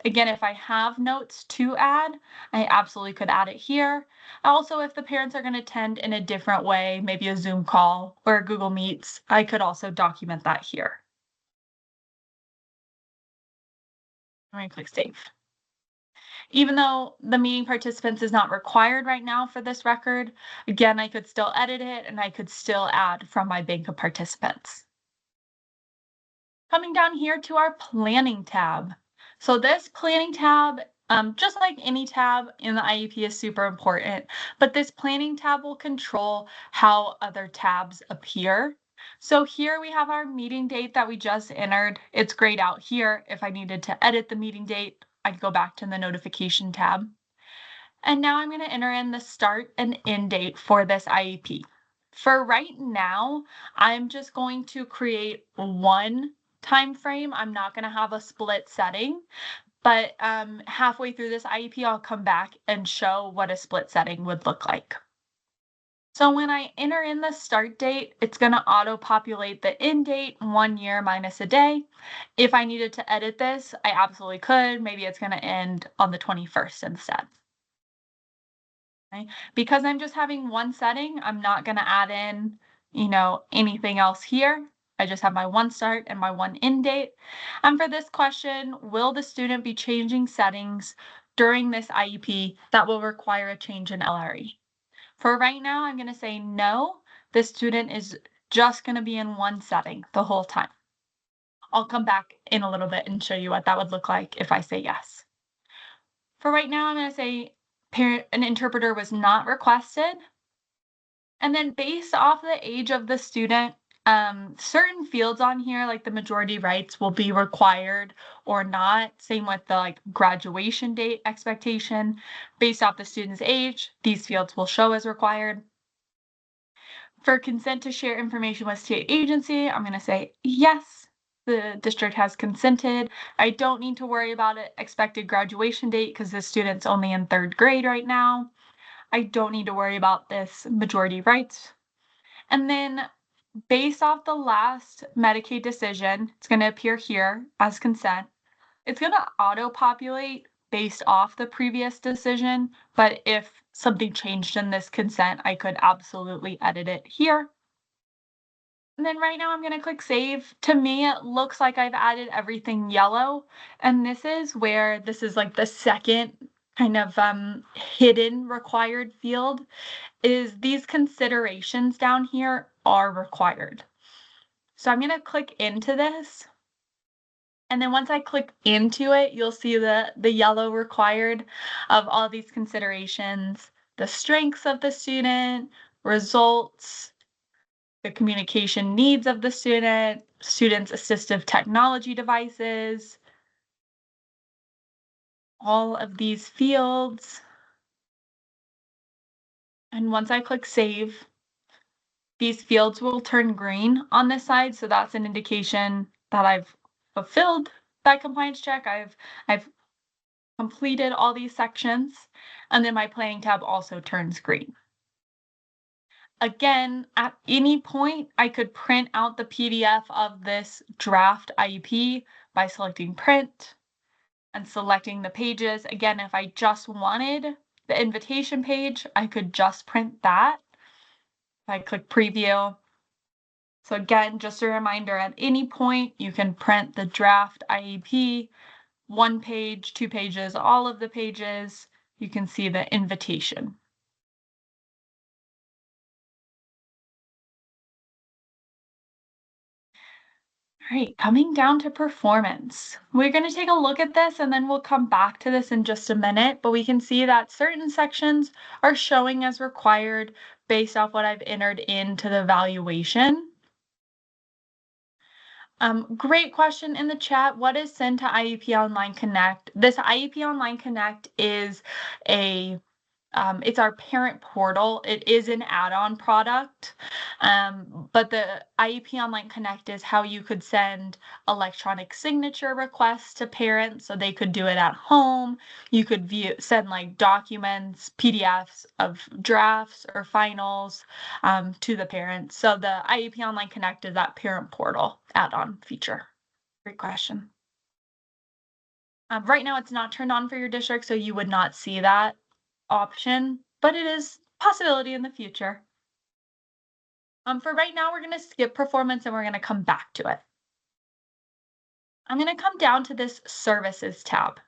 Again, if I have notes to add, I absolutely could add it here. Also, if the parents are going to attend in a different way, maybe a Zoom call or a Google Meets, I could also document that here. I'm going to click save. Even though the meeting participants is not required right now for this record, again, I could still edit it and I could still add from my bank of participants. Coming down here to our planning tab. So this planning tab, just like any tab in the IEP, is super important, but this planning tab will control how other tabs appear. So here we have our meeting date that we just entered. It's grayed out here. If I needed to edit the meeting date, I'd go back to the notification tab. And now I'm going to enter in the start and end date for this IEP. For right now, I'm just going to create one time frame. I'm not going to have a split setting, but halfway through this IEP, I'll come back and show what a split setting would look like. So when I enter in the start date, it's going to auto-populate the end date, 1 year minus a day. If I needed to edit this, I absolutely could. Maybe it's going to end on the 21st instead. Okay. Because I'm just having one setting, I'm not going to add in, anything else here. I just have my one start and my one end date. And for this question, will the student be changing settings during this IEP that will require a change in LRE? For right now, I'm going to say no. The student is just going to be in one setting the whole time. I'll come back in a little bit and show you what that would look like if I say yes. For right now, I'm going to say an interpreter was not requested. And then based off the age of the student, certain fields on here, like the majority rights, will be required or not. Same with the graduation date expectation. Based off the student's age, these fields will show as required. For consent to share information with state agency, I'm going to say yes. The district has consented. I don't need to worry about it. Expected graduation date because the student's only in 3rd grade right now. I don't need to worry about this majority rights. And then based off the last Medicaid decision, it's going to appear here as consent. It's going to auto-populate based off the previous decision, but if something changed in this consent, I could absolutely edit it here. And then right now I'm going to click save. To me, it looks like I've added everything yellow. And this is where this is like the second kind of hidden required field, is these considerations down here are required. So I'm going to click into this. And then once I click into it, you'll see the yellow required of all these considerations, the strengths of the student, results, the communication needs of the student, students' assistive technology devices, all of these fields. And once I click save, these fields will turn green on this side. So that's an indication that I've fulfilled that compliance check. I've completed all these sections. And then my planning tab also turns green. Again, at any point, I could print out the PDF of this draft IEP by selecting print and selecting the pages. Again, if I just wanted the invitation page, I could just print that. If I click preview. So again, just a reminder, at any point, you can print the draft IEP, 1 page, 2 pages, all of the pages. You can see the invitation. All right, coming down to performance. We're going to take a look at this and then we'll come back to this in just a minute, but we can see that certain sections are showing as required based off what I've entered into the evaluation. Great question in the chat. What is sent to IEP Online Connect? This IEP Online Connect is it's our parent portal. It is an add-on product, but the IEP Online Connect is how you could send electronic signature requests to parents so they could do it at home. You could send documents, PDFs of drafts or finals to the parents. So the IEP Online Connect is that parent portal add-on feature. Great question. Right now it's not turned on for your district, so you would not see that option, but it is a possibility in the future. For right now, we're going to skip performance and we're going to come back to it. I'm going to come down to this services tab.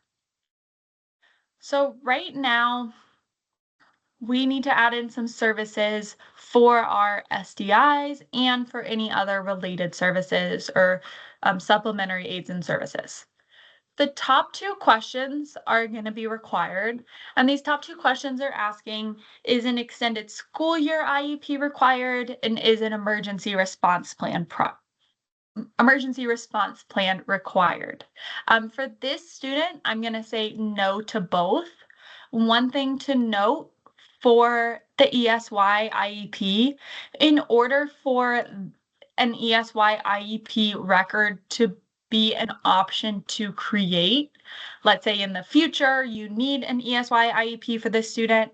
So right now, we need to add in some services for our SDIs and for any other related services or supplementary aids and services. the top two questions are going to be required. And these top two questions are asking, is an extended school year IEP required? And is an emergency response plan required? For this student, I'm going to say no to both. One thing to note for the ESY IEP, in order for an ESY IEP record to be an option to create, let's say in the future you need an ESY IEP for this student,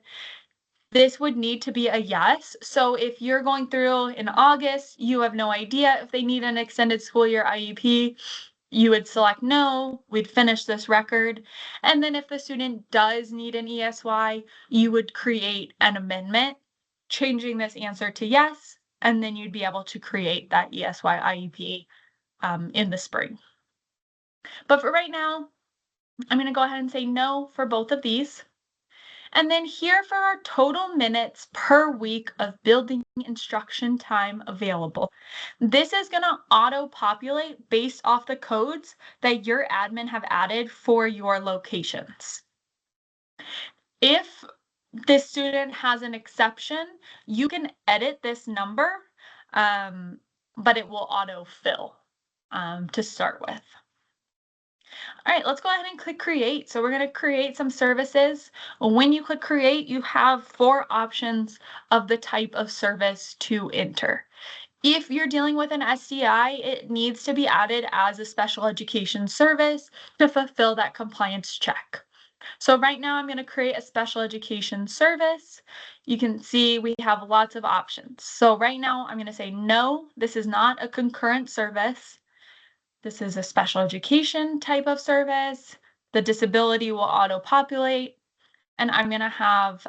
this would need to be a yes. So if you're going through in August, you have no idea if they need an extended school year IEP, you would select no, we'd finish this record. And then if the student does need an ESY, you would create an amendment, changing this answer to yes, and then you'd be able to create that ESY IEP in the spring. But for right now, I'm going to go ahead and say no for both of these. And then here for our total minutes per week of building instruction time available. This is going to auto-populate based off the codes that your admin have added for your locations. If this student has an exception, you can edit this number, but it will auto-fill to start with. All right, let's go ahead and click create. So we're going to create some services. When you click create, you have 4 options of the type of service to enter. If you're dealing with an SDI, it needs to be added as a special education service to fulfill that compliance check. So right now I'm going to create a special education service. You can see we have lots of options. So right now I'm going to say no, this is not a concurrent service. This is a special education type of service. The disability will auto-populate, and I'm going to have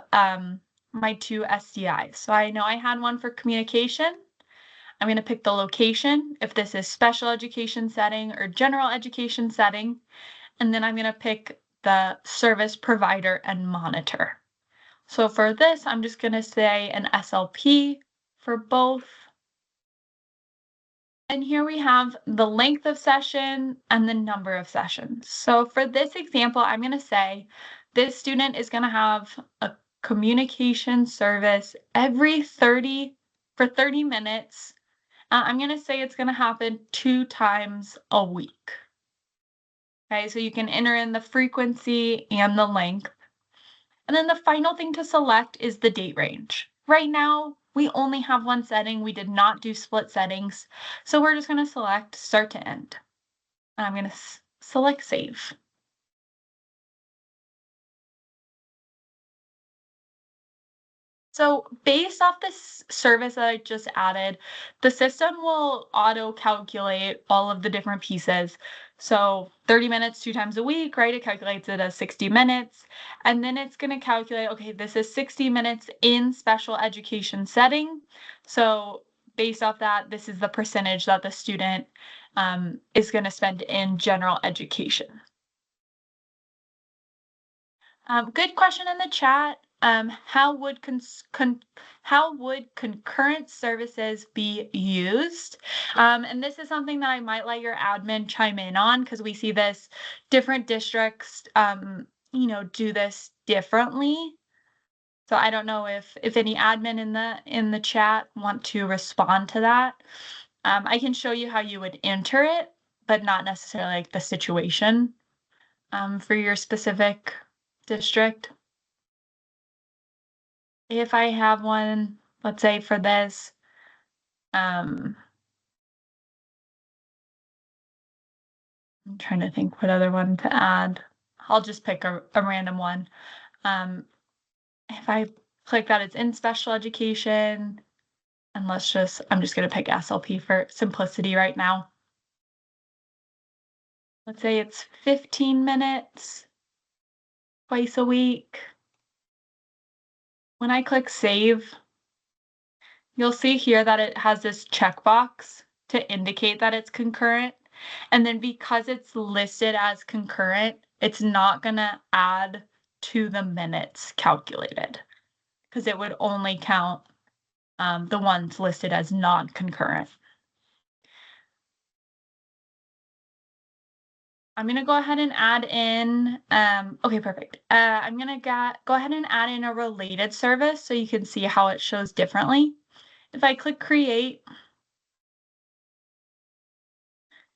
my 2 SDIs. So I know I had one for communication. I'm going to pick the location, if this is special education setting or general education setting, and then I'm going to pick the service provider and monitor. So for this, I'm just going to say an SLP for both. And here we have the length of session and the number of sessions. So for this example, I'm going to say this student is going to have a communication service every 30 minutes. I'm going to say it's going to happen 2 times a week. Okay, so you can enter in the frequency and the length. And then the final thing to select is the date range. Right now, we only have one setting. We did not do split settings. So we're just going to select start to end. And I'm going to select save. So based off this service that I just added, the system will auto-calculate all of the different pieces. So 30 minutes 2 times a week, right? It calculates it as 60 minutes. And then it's going to calculate, okay, this is 60 minutes in special education setting. So based off that, this is the percentage that the student is going to spend in general education. Good question in the chat. How would concurrent services be used? And this is something that I might let your admin chime in on, because we see this different districts, do this differently. So I don't know if any admin in the chat want to respond to that. I can show you how you would enter it, but not necessarily like the situation for your specific district. If I have one, let's say for this, I'm trying to think what other one to add. I'll just pick a random one. If I click that it's in special education, and I'm just going to pick SLP for simplicity right now. Let's say it's 15 minutes twice a week. When I click save, you'll see here that it has this checkbox to indicate that it's concurrent. And then because it's listed as concurrent, it's not going to add to the minutes calculated, because it would only count the ones listed as non-concurrent. I'm going to go ahead and add in, okay, perfect. I'm going to go ahead and add in a related service so you can see how it shows differently. If I click create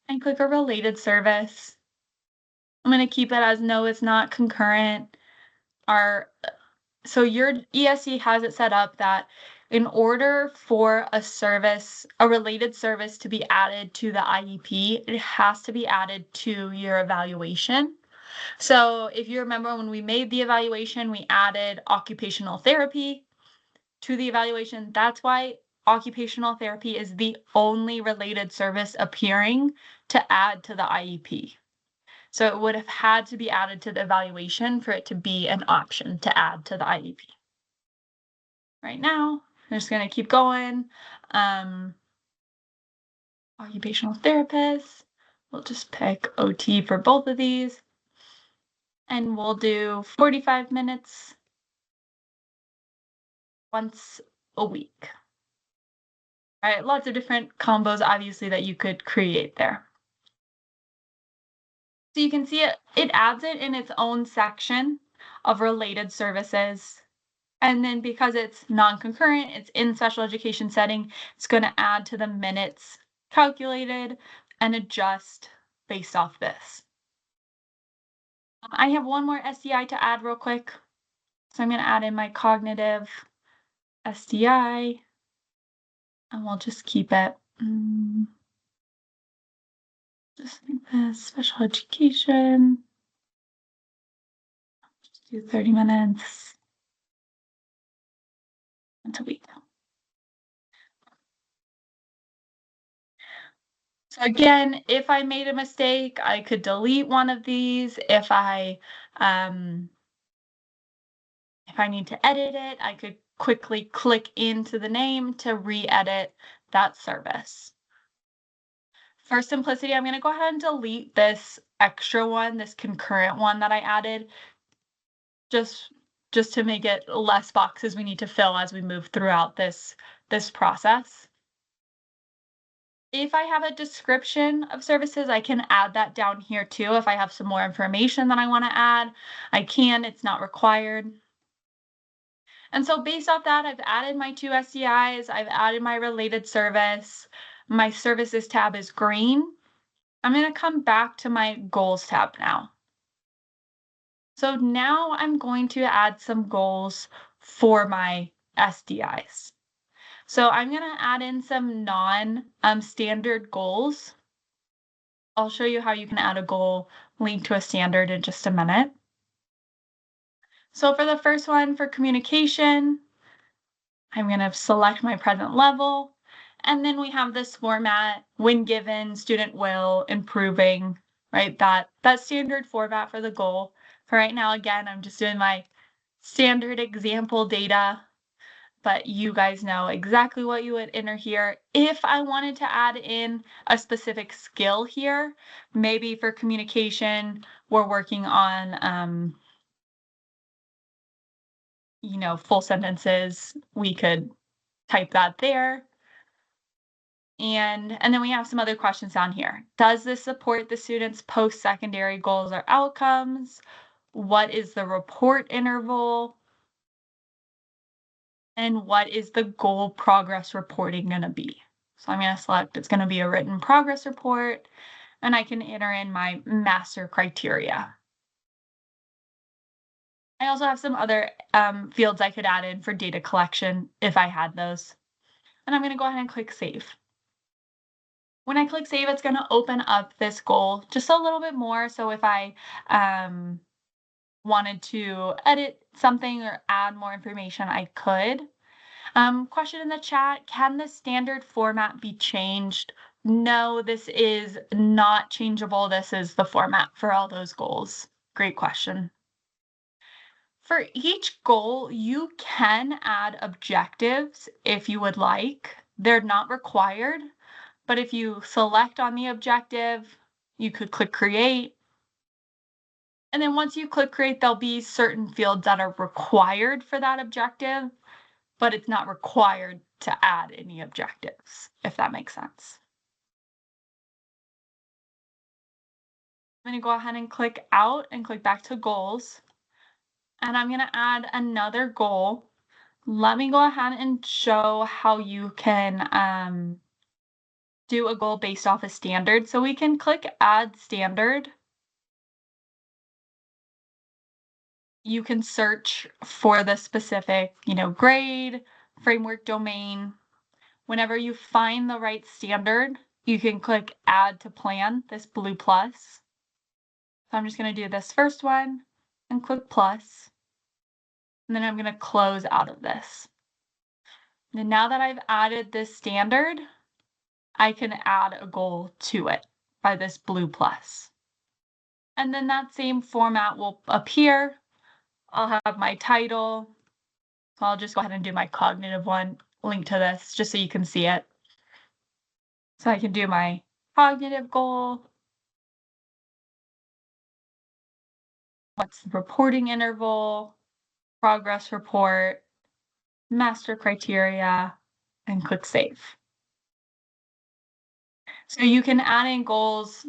and click a related service, I'm going to keep it as no, it's not concurrent. So your ESD has it set up that in order for a related service to be added to the IEP, it has to be added to your evaluation. So if you remember when we made the evaluation, we added occupational therapy to the evaluation. That's why occupational therapy is the only related service appearing to add to the IEP. So it would have had to be added to the evaluation for it to be an option to add to the IEP. Right now, I'm just going to keep going. Occupational therapist. We'll just pick OT for both of these. And we'll do 45 minutes once a week. All right, lots of different combos, obviously, that you could create there. So you can see it adds it in its own section of related services. And then because it's non-concurrent, it's in special education setting, it's going to add to the minutes calculated and adjust based off this. I have one more SDI to add real quick. So I'm going to add in my cognitive SDI, and we'll just keep it. Just like this, special education. Just do 30 minutes once a week. So again, if I made a mistake, I could delete one of these. If I need to edit it, I could quickly click into the name to re-edit that service. For simplicity, I'm going to go ahead and delete this extra one, this concurrent one that I added, just to make it less boxes we need to fill as we move throughout this process. If I have a description of services, I can add that down here too. If I have some more information that I want to add, I can. It's not required. And so based off that, I've added my 2 SDIs. I've added my related service. My services tab is green. I'm going to come back to my goals tab now. So now I'm going to add some goals for my SDIs. So I'm going to add in some non-standard goals. I'll show you how you can add a goal linked to a standard in just a minute. So for the first one, for communication, I'm going to select my present level. And then we have this format, when given, student will, improving, right? That standard format for the goal. For right now, again, I'm just doing my standard example data, but you guys know exactly what you would enter here. If I wanted to add in a specific skill here, maybe for communication, we're working on, full sentences, we could type that there. And then we have some other questions down here. Does this support the students' post-secondary goals or outcomes? What is the report interval? And what is the goal progress reporting going to be? So I'm going to select it's going to be a written progress report, and I can enter in my master criteria. I also have some other fields I could add in for data collection if I had those. And I'm going to go ahead and click save. When I click save, it's going to open up this goal just a little bit more. So if I wanted to edit something or add more information, I could. Question in the chat, can the standard format be changed? No, this is not changeable. This is the format for all those goals. Great question. For each goal, you can add objectives if you would like. They're not required, but if you select on the objective, you could click create. And then once you click create, there'll be certain fields that are required for that objective, but it's not required to add any objectives, if that makes sense. I'm going to go ahead and click out and click back to goals. And I'm going to add another goal. Let me go ahead and show how you can do a goal based off a standard. So we can click add standard. You can search for the specific, grade, framework domain. Whenever you find the right standard, you can click add to plan, this blue plus. So I'm just going to do this first one and click plus. And then I'm going to close out of this. And now that I've added this standard, I can add a goal to it by this blue plus. And then that same format will appear. I'll have my title. So I'll just go ahead and do my cognitive one, link to this just so you can see it. So I can do my cognitive goal. What's the reporting interval, progress report, master criteria, and click save. So you can add in goals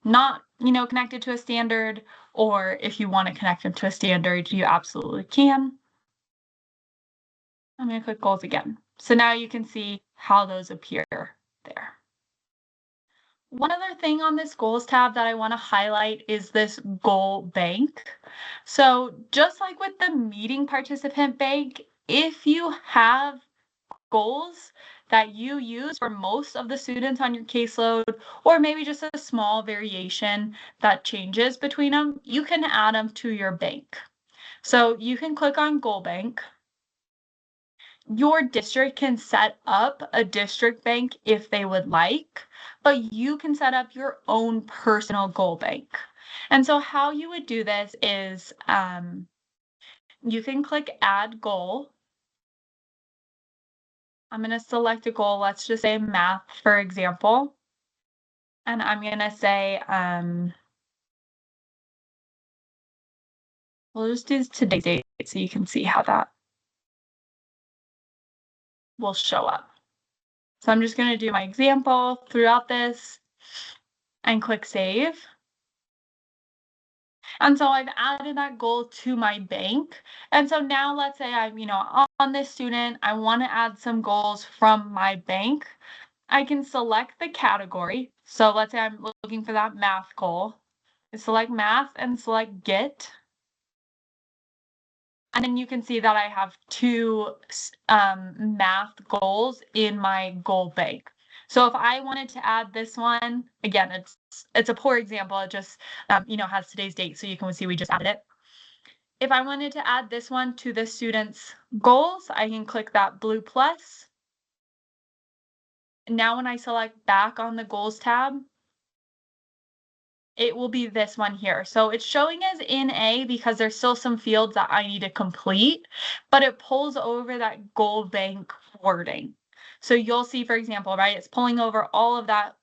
not, connected to a standard, or if you want to connect them to a standard, you absolutely can. I'm going to click goals again. So now you can see how those appear there. One other thing on this goals tab that I want to highlight is this goal bank. So just like with the meeting participant bank, if you have goals that you use for most of the students on your caseload, or maybe just a small variation that changes between them, you can add them to your bank. So you can click on Goal Bank. Your district can set up a district bank if they would like, but you can set up your own personal goal bank. And so how you would do this is you can click Add Goal. I'm going to select a goal. Let's just say math, for example. And I'm going to say, we'll just do today's date so you can see how that will show up. So I'm just going to do my example throughout this and click save. And so I've added that goal to my bank. And so now let's say I'm, on this student, I want to add some goals from my bank. I can select the category. So let's say I'm looking for that math goal. I select math and select get. And then you can see that I have two math goals in my goal bank. So if I wanted to add this one, again, it's a poor example. It just, has today's date. So you can see we just added it. If I wanted to add this one to the student's goals, I can click that blue plus. Now when I select back on the goals tab, it will be this one here. So it's showing as in A because there's still some fields that I need to complete, but it pulls over that goal bank wording. So you'll see, for example, right, it's pulling over all of that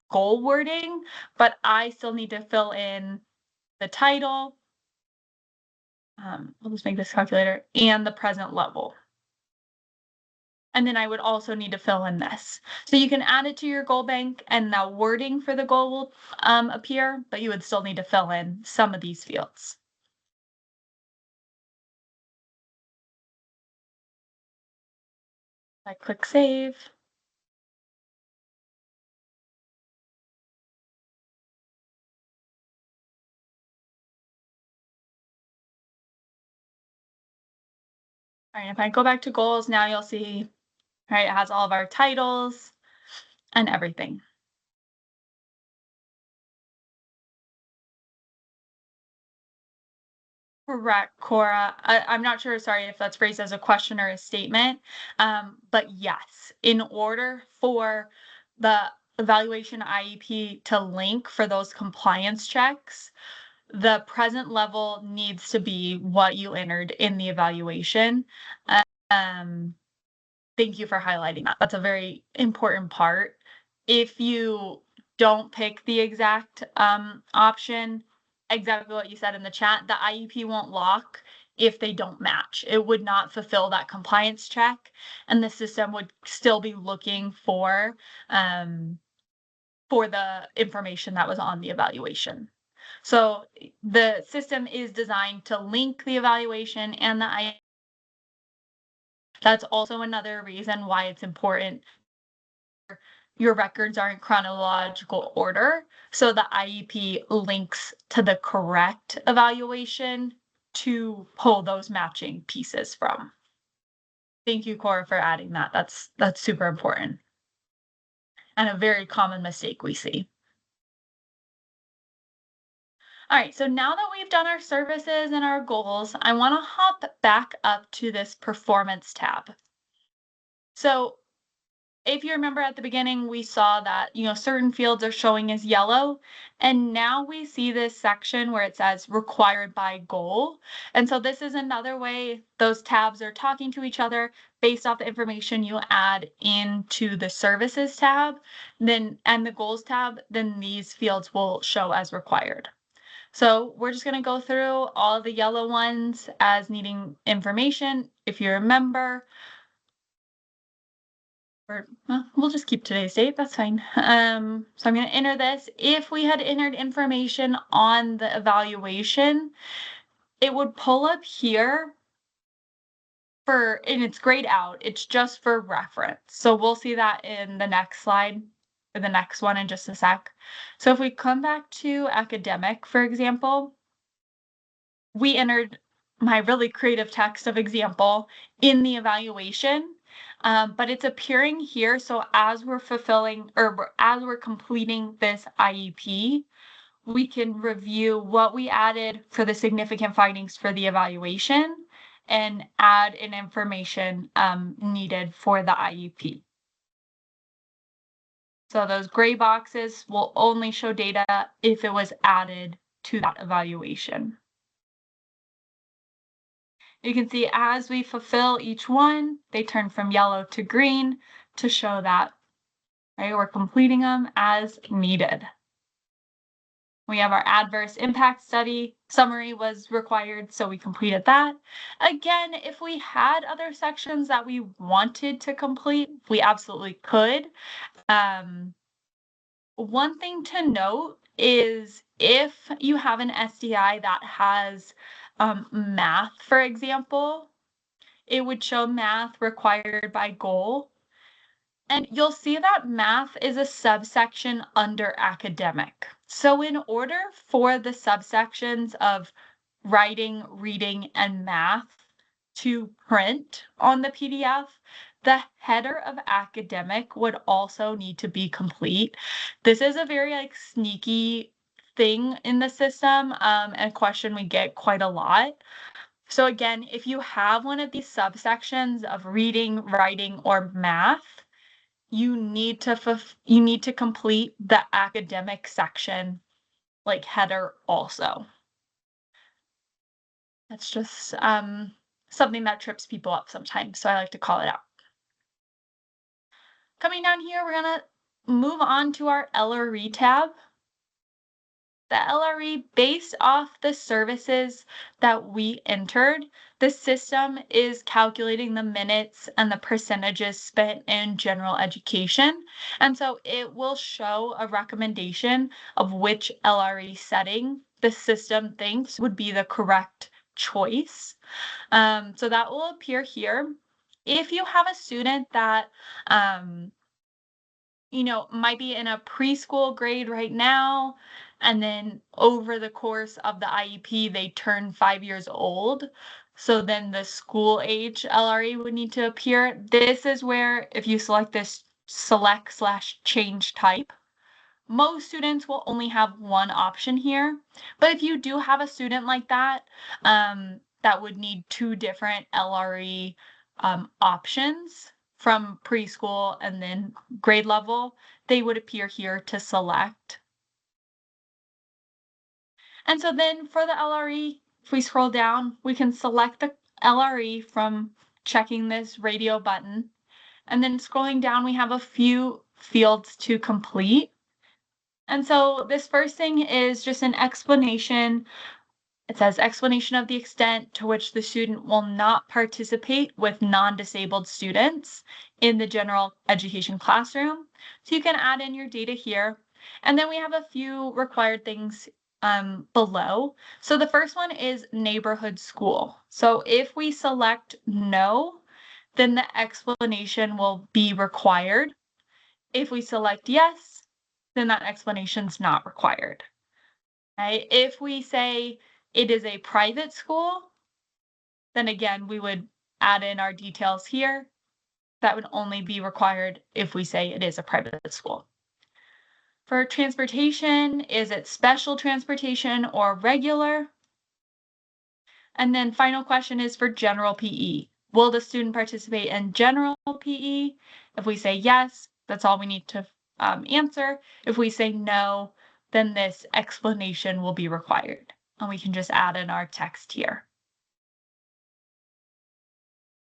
goal wording, but I still need to fill in the title. We'll just make this calculator and the present level. And then I would also need to fill in this. So you can add it to your goal bank and the wording for the goal will appear, but you would still need to fill in some of these fields. I click save. All right, if I go back to goals, now you'll see, right, it has all of our titles and everything. Correct, Cora. I'm not sure, sorry, if that's phrased as a question or a statement, but yes, in order for the evaluation IEP to link for those compliance checks, the present level needs to be what you entered in the evaluation. Thank you for highlighting that. That's a very important part. If you don't pick the exact option, exactly what you said in the chat, the IEP won't lock if they don't match. It would not fulfill that compliance check, and the system would still be looking for the information that was on the evaluation. So the system is designed to link the evaluation and the IEP. That's also another reason why it's important your records are in chronological order, so the IEP links to the correct evaluation to pull those matching pieces from. Thank you, Cora, for adding that. That's super important and a very common mistake we see. All right, so now that we've done our services and our goals, I want to hop back up to this performance tab. So if you remember at the beginning, we saw that, certain fields are showing as yellow, and now we see this section where it says required by goal. And so this is another way those tabs are talking to each other based off the information you add into the services tab, and the goals tab, then these fields will show as required. So we're just going to go through all the yellow ones as needing information. If you remember, we'll just keep today's date. That's fine. So I'm going to enter this. If we had entered information on the evaluation, it would pull up here and it's grayed out. It's just for reference. So we'll see that in the next slide, or the next one in just a sec. So if we come back to academic, for example, we entered my really creative text of example in the evaluation, but it's appearing here. So as we're fulfilling or as we're completing this IEP, we can review what we added for the significant findings for the evaluation and add in information needed for the IEP. So those gray boxes will only show data if it was added to that evaluation. You can see as we fulfill each one, they turn from yellow to green to show that, right, we're completing them as needed. We have our adverse impact study summary was required, so we completed that. Again, if we had other sections that we wanted to complete, we absolutely could. One thing to note is if you have an SDI that has math, for example, it would show math required by goal. And you'll see that math is a subsection under academic. So in order for the subsections of writing, reading, and math to print on the PDF, the header of academic would also need to be complete. This is a very sneaky thing in the system, and a question we get quite a lot. So again, if you have one of these subsections of reading, writing, or math, you need to complete the academic section header also. That's just something that trips people up sometimes, so I like to call it out. Coming down here, we're gonna move on to our LRE tab. The LRE, based off the services that we entered, the system is calculating the minutes and the percentages spent in general education. And so it will show a recommendation of which LRE setting the system thinks would be the correct choice. So that will appear here. If you have a student that might be in a preschool grade right now, and then over the course of the IEP, they turn 5 years old. So then the school age LRE would need to appear. This is where if you select this select/change type, most students will only have one option here. But if you do have a student like that, that would need 2 different LRE options from preschool and then grade level, they would appear here to select. And so then for the LRE, if we scroll down, we can select the LRE from checking this radio button. And then scrolling down, we have a few fields to complete. And so this first thing is just an explanation. It says explanation of the extent to which the student will not participate with non-disabled students in the general education classroom. So you can add in your data here. And then we have a few required things below. So the first one is neighborhood school. So if we select no, then the explanation will be required. If we select yes, then that explanation's not required. Right? If we say it is a private school, then again, we would add in our details here. That would only be required if we say it is a private school. For transportation, is it special transportation or regular? And then final question is for general PE. Will the student participate in general PE? If we say yes, that's all we need to answer. If we say no, then this explanation will be required. And we can just add in our text here.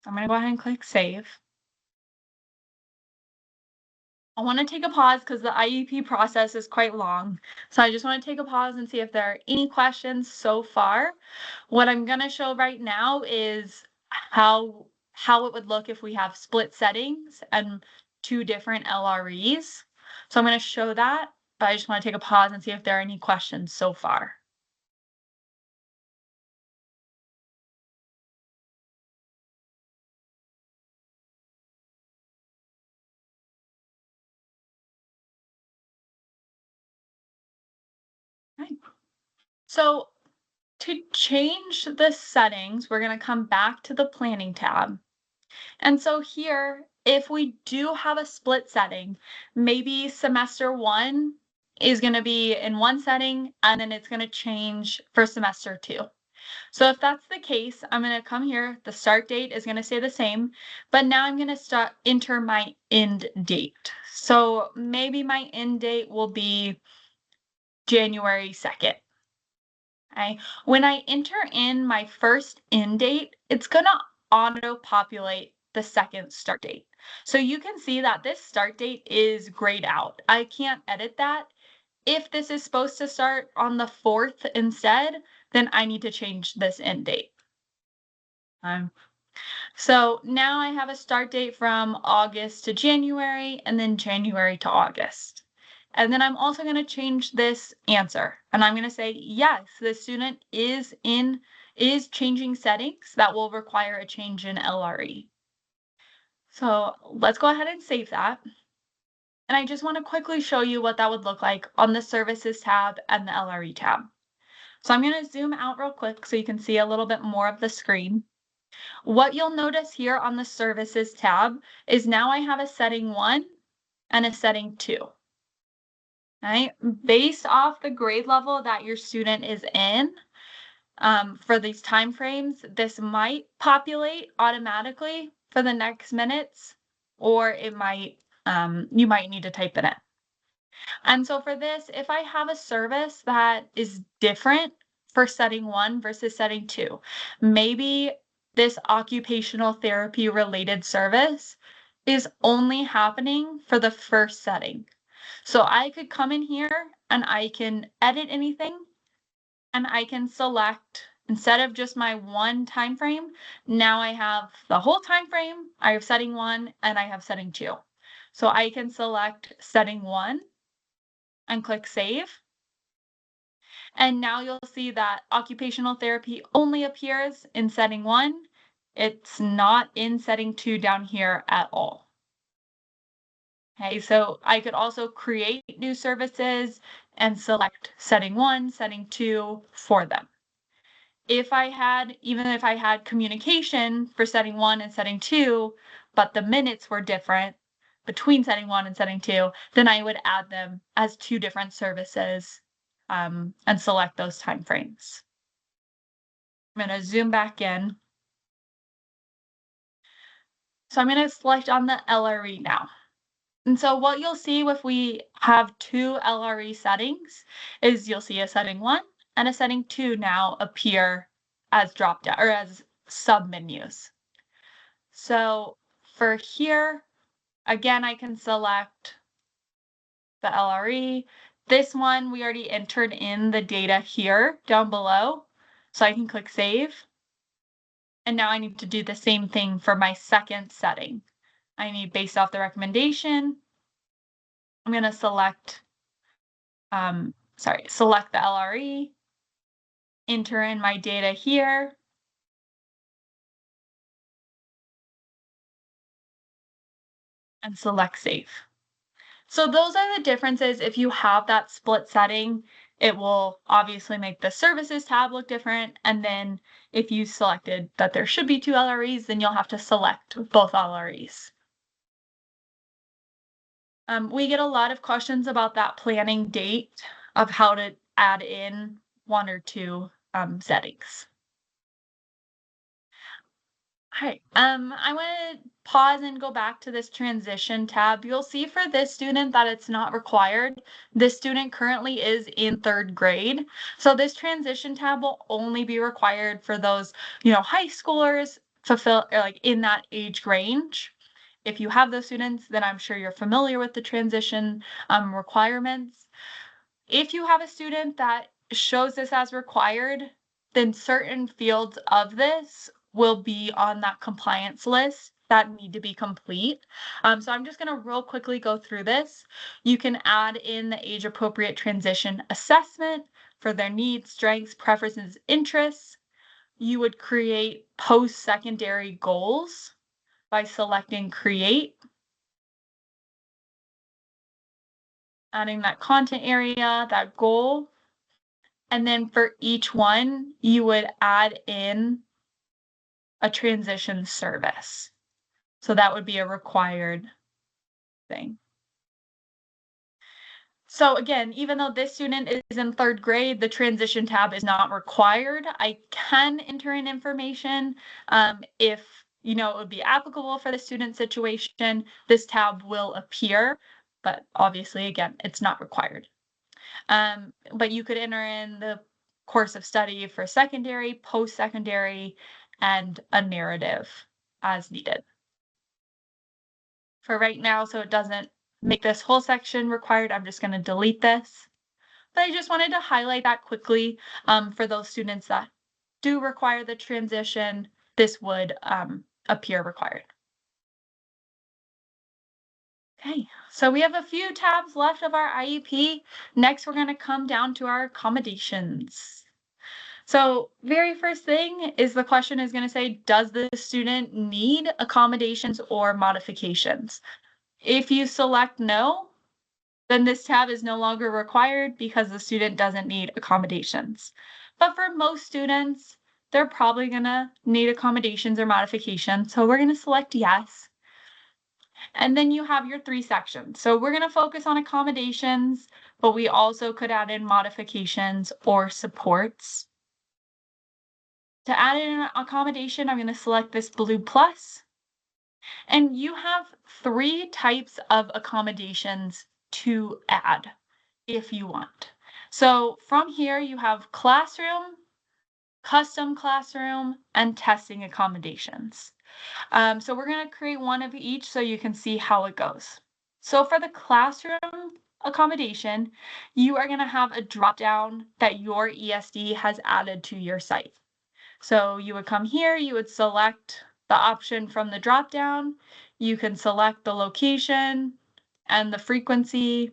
I'm going to go ahead and click save. I want to take a pause because the IEP process is quite long. So I just want to take a pause and see if there are any questions so far. What I'm going to show right now is how it would look if we have split settings and 2 different LREs. So I'm going to show that, but I just want to take a pause and see if there are any questions so far. Okay. So to change the settings, we're going to come back to the planning tab. And so here, if we do have a split setting, maybe semester 1 is going to be in one setting, and then it's going to change for semester 2. So if that's the case, I'm going to come here. The start date is going to stay the same, but now I'm going to enter my end date. So maybe my end date will be January 2nd. Okay. When I enter in my first end date, it's going to auto-populate the second start date. So you can see that this start date is grayed out. I can't edit that. If this is supposed to start on the 4th instead, then I need to change this end date. So now I have a start date from August to January and then January to August. And then I'm also going to change this answer, and I'm going to say, yes, the student is changing settings that will require a change in LRE. So let's go ahead and save that. And I just want to quickly show you what that would look like on the Services tab and the LRE tab. So I'm going to zoom out real quick so you can see a little bit more of the screen. What you'll notice here on the Services tab is now I have a setting 1 and a setting 2. Right? Based off the grade level that your student is in, for these time frames, this might populate automatically for the next minutes, or it might you might need to type it in. And so for this, if I have a service that is different for setting 1 versus setting 2, maybe this occupational therapy related service is only happening for the first setting. So I could come in here and I can edit anything, and I can select, instead of just my one time frame, now I have the whole time frame, I have setting 1 and I have setting 2. So I can select setting 1 and click save. And now you'll see that occupational therapy only appears in setting 1. It's not in setting 2 down here at all. Okay, so I could also create new services and select setting 1, setting 2 for them. Even if I had communication for setting 1 and setting 2, but the minutes were different between setting 1 and setting 2, then I would add them as 2 different services and select those time frames. I'm going to zoom back in. So I'm going to select on the LRE now. And so what you'll see if we have 2 LRE settings is you'll see a setting 1 and a setting 2 now appear as drop down or as sub menus. So for here, again, I can select the LRE. This one, we already entered in the data here down below. So I can click save. And now I need to do the same thing for my second setting. I need, based off the recommendation, I'm going to select select the LRE, enter in my data here, and select save. So those are the differences. If you have that split setting, it will obviously make the services tab look different. And then if you selected that there should be 2 LREs, then you'll have to select both LREs. We get a lot of questions about that planning date of how to add in 1 or 2 settings. All right, I want to pause and go back to this transition tab. You'll see for this student that it's not required. This student currently is in 3rd grade. So this transition tab will only be required for those, high schoolers like in that age range. If you have those students, then I'm sure you're familiar with the transition requirements. If you have a student that shows this as required, then certain fields of this will be on that compliance list that need to be complete. So I'm just going to real quickly go through this. You can add in the age-appropriate transition assessment for their needs, strengths, preferences, interests. You would create post-secondary goals by selecting Create, adding that content area, that goal. And then for each one, you would add in a transition service. So that would be a required thing. So again, even though this student is in 3rd grade, the transition tab is not required. I can enter in information if it would be applicable for the student situation. This tab will appear, but obviously, again, it's not required. But you could enter in the course of study for secondary, post-secondary, and a narrative as needed. For right now, so it doesn't make this whole section required, I'm just going to delete this. But I just wanted to highlight that quickly for those students that do require the transition, this would appear required. Okay, so we have a few tabs left of our IEP. Next, we're going to come down to our accommodations. So very first thing is the question is going to say, does the student need accommodations or modifications? If you select no, then this tab is no longer required because the student doesn't need accommodations. But for most students, they're probably going to need accommodations or modifications. So we're going to select yes. And then you have your 3 sections. So we're going to focus on accommodations, but we also could add in modifications or supports. To add in an accommodation, I'm going to select this blue plus. And you have 3 types of accommodations to add if you want. So from here, you have classroom, custom classroom, and testing accommodations. So we're going to create one of each so you can see how it goes. So for the classroom accommodation, you are going to have a drop-down that your ESD has added to your site. So you would come here, you would select the option from the drop-down. You can select the location and the frequency.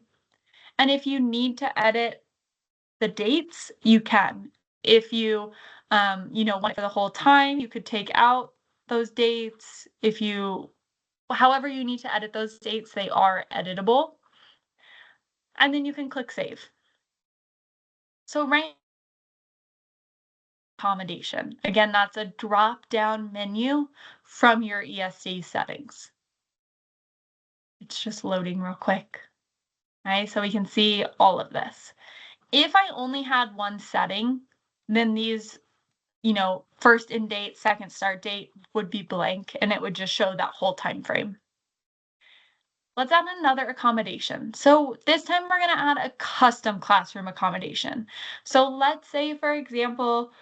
And if you need to edit the dates, you can. If you, want it for the whole time, you could take out those dates. However you need to edit those dates, they are editable. And then you can click save. So right accommodation. Again, that's a drop-down menu from your ESD settings. It's just loading real quick. Right, so we can see all of this. If I only had one setting, then these, first in date, second start date would be blank, and it would just show that whole time frame. Let's add another accommodation. So this time we're going to add a custom classroom accommodation. So let's say, for example,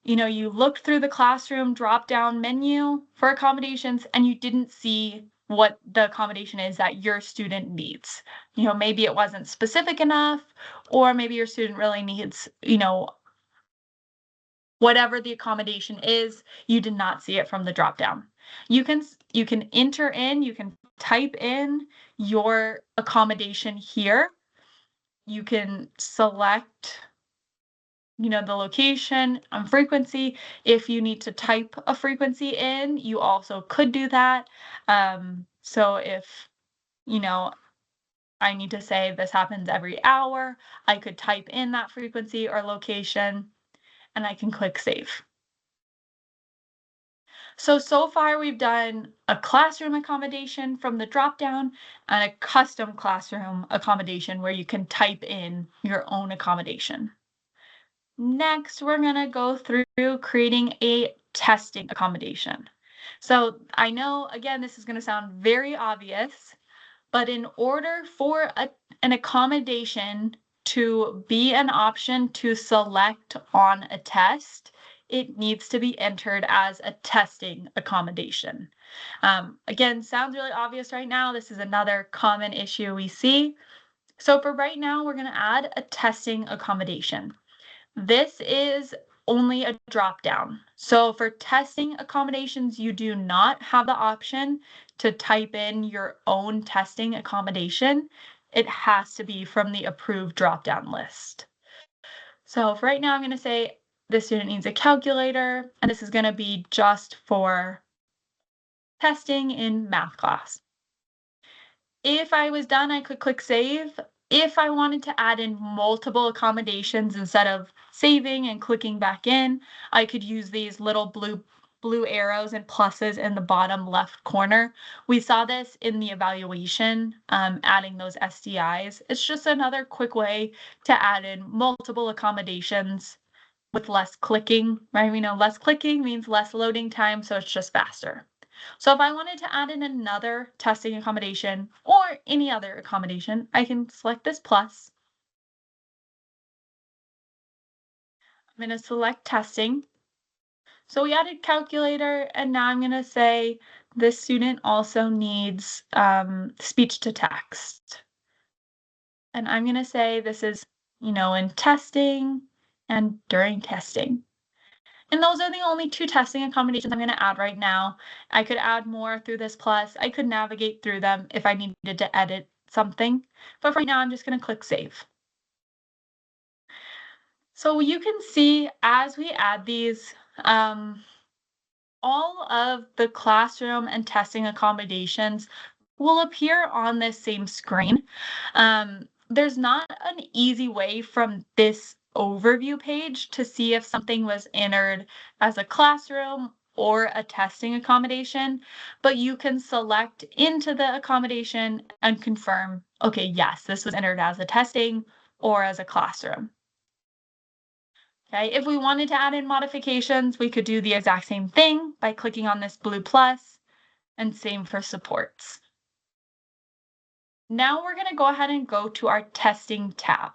you looked through the classroom drop-down menu for accommodations and you didn't see what the accommodation is that your student needs. Maybe it wasn't specific enough, or maybe your student really needs, whatever the accommodation is, you did not see it from the drop-down. You can type in your accommodation here, you can select, the location and frequency. If you need to type a frequency in, you also could do that. So if, I need to say this happens every hour, I could type in that frequency or location, and I can click save. So far we've done a classroom accommodation from the dropdown and a custom classroom accommodation where you can type in your own accommodation. Next, we're going to go through creating a testing accommodation. So I know, again, this is going to sound very obvious, but in order for an accommodation to be an option to select on a test, it needs to be entered as a testing accommodation. Again, sounds really obvious right now. This is another common issue we see. So for right now, we're going to add a testing accommodation. This is only a drop down. So for testing accommodations, you do not have the option to type in your own testing accommodation. It has to be from the approved drop down list. So for right now, I'm going to say the student needs a calculator, and this is going to be just for testing in math class. If I was done, I could click save. If I wanted to add in multiple accommodations instead of saving and clicking back in, I could use these little blue arrows and pluses in the bottom left corner. We saw this in the evaluation, adding those SDIs. It's just another quick way to add in multiple accommodations with less clicking, right? We know less clicking means less loading time, so it's just faster. So if I wanted to add in another testing accommodation or any other accommodation, I can select this plus. I'm going to select testing. So we added calculator, and now I'm going to say this student also needs speech to text. And I'm going to say this is, in testing and during testing. And those are the only two testing accommodations I'm going to add right now. I could add more through this plus. I could navigate through them if I needed to edit something. But for right now, I'm just going to click save. So you can see as we add these, all of the classroom and testing accommodations will appear on this same screen. There's not an easy way from this overview page to see if something was entered as a classroom or a testing accommodation, but you can select into the accommodation and confirm, okay, yes, this was entered as a testing or as a classroom. Okay, if we wanted to add in modifications, we could do the exact same thing by clicking on this blue plus, and same for supports. Now we're going to go ahead and go to our testing tab.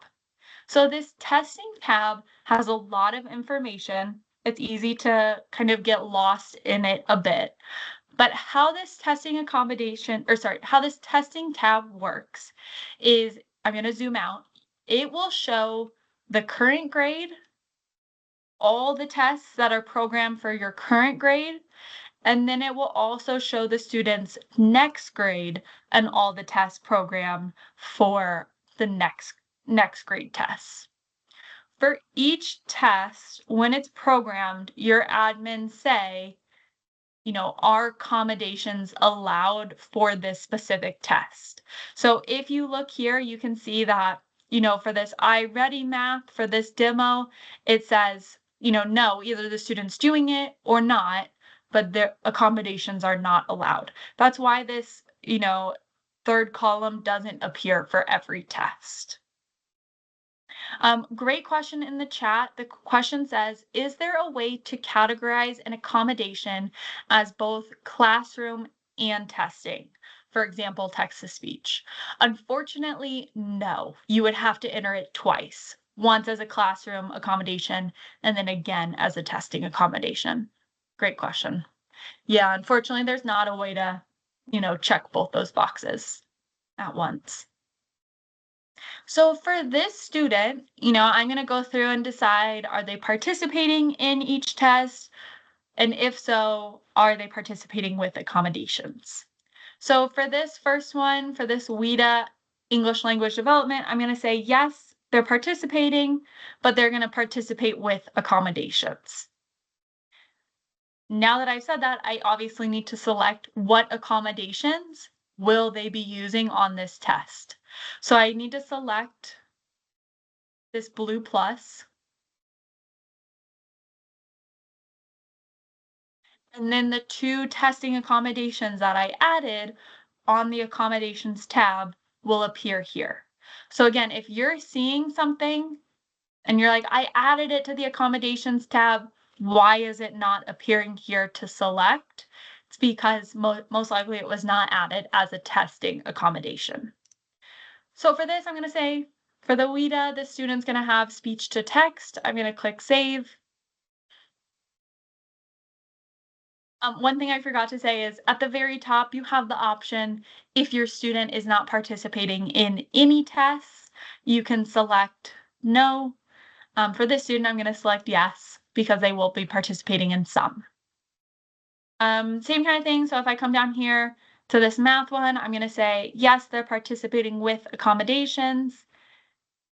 So this testing tab has a lot of information. It's easy to kind of get lost in it a bit. But how this testing tab works is, I'm going to zoom out. It will show the current grade, all the tests that are programmed for your current grade, and then it will also show the student's next grade and all the tests programmed for the next grade tests. For each test, when it's programmed, your admins say, are accommodations allowed for this specific test? So if you look here, you can see that, for this iReady math, for this demo, it says, no, either the student's doing it or not, but their accommodations are not allowed. That's why this, third column doesn't appear for every test. Great question in the chat. The question says, is there a way to categorize an accommodation as both classroom and testing? For example, text-to-speech. Unfortunately, no. You would have to enter it twice, once as a classroom accommodation and then again as a testing accommodation. Great question. Yeah, unfortunately, there's not a way to, check both those boxes at once. So for this student, I'm going to go through and decide, are they participating in each test? And if so, are they participating with accommodations? So for this first one, for this WIDA, English language development, I'm going to say, yes, they're participating, but they're going to participate with accommodations. Now that I've said that, I obviously need to select what accommodations will they be using on this test. So I need to select this blue plus. And then the 2 testing accommodations that I added on the accommodations tab will appear here. So again, if you're seeing something and you're like, I added it to the accommodations tab, why is it not appearing here to select? It's because most likely it was not added as a testing accommodation. So for this, I'm going to say, for the WIDA, the student's going to have speech to text. I'm going to click save. One thing I forgot to say is at the very top, you have the option, if your student is not participating in any tests, you can select no. For this student, I'm going to select yes, because they will be participating in some. Same kind of thing. So if I come down here to this math one, I'm going to say, yes, they're participating with accommodations.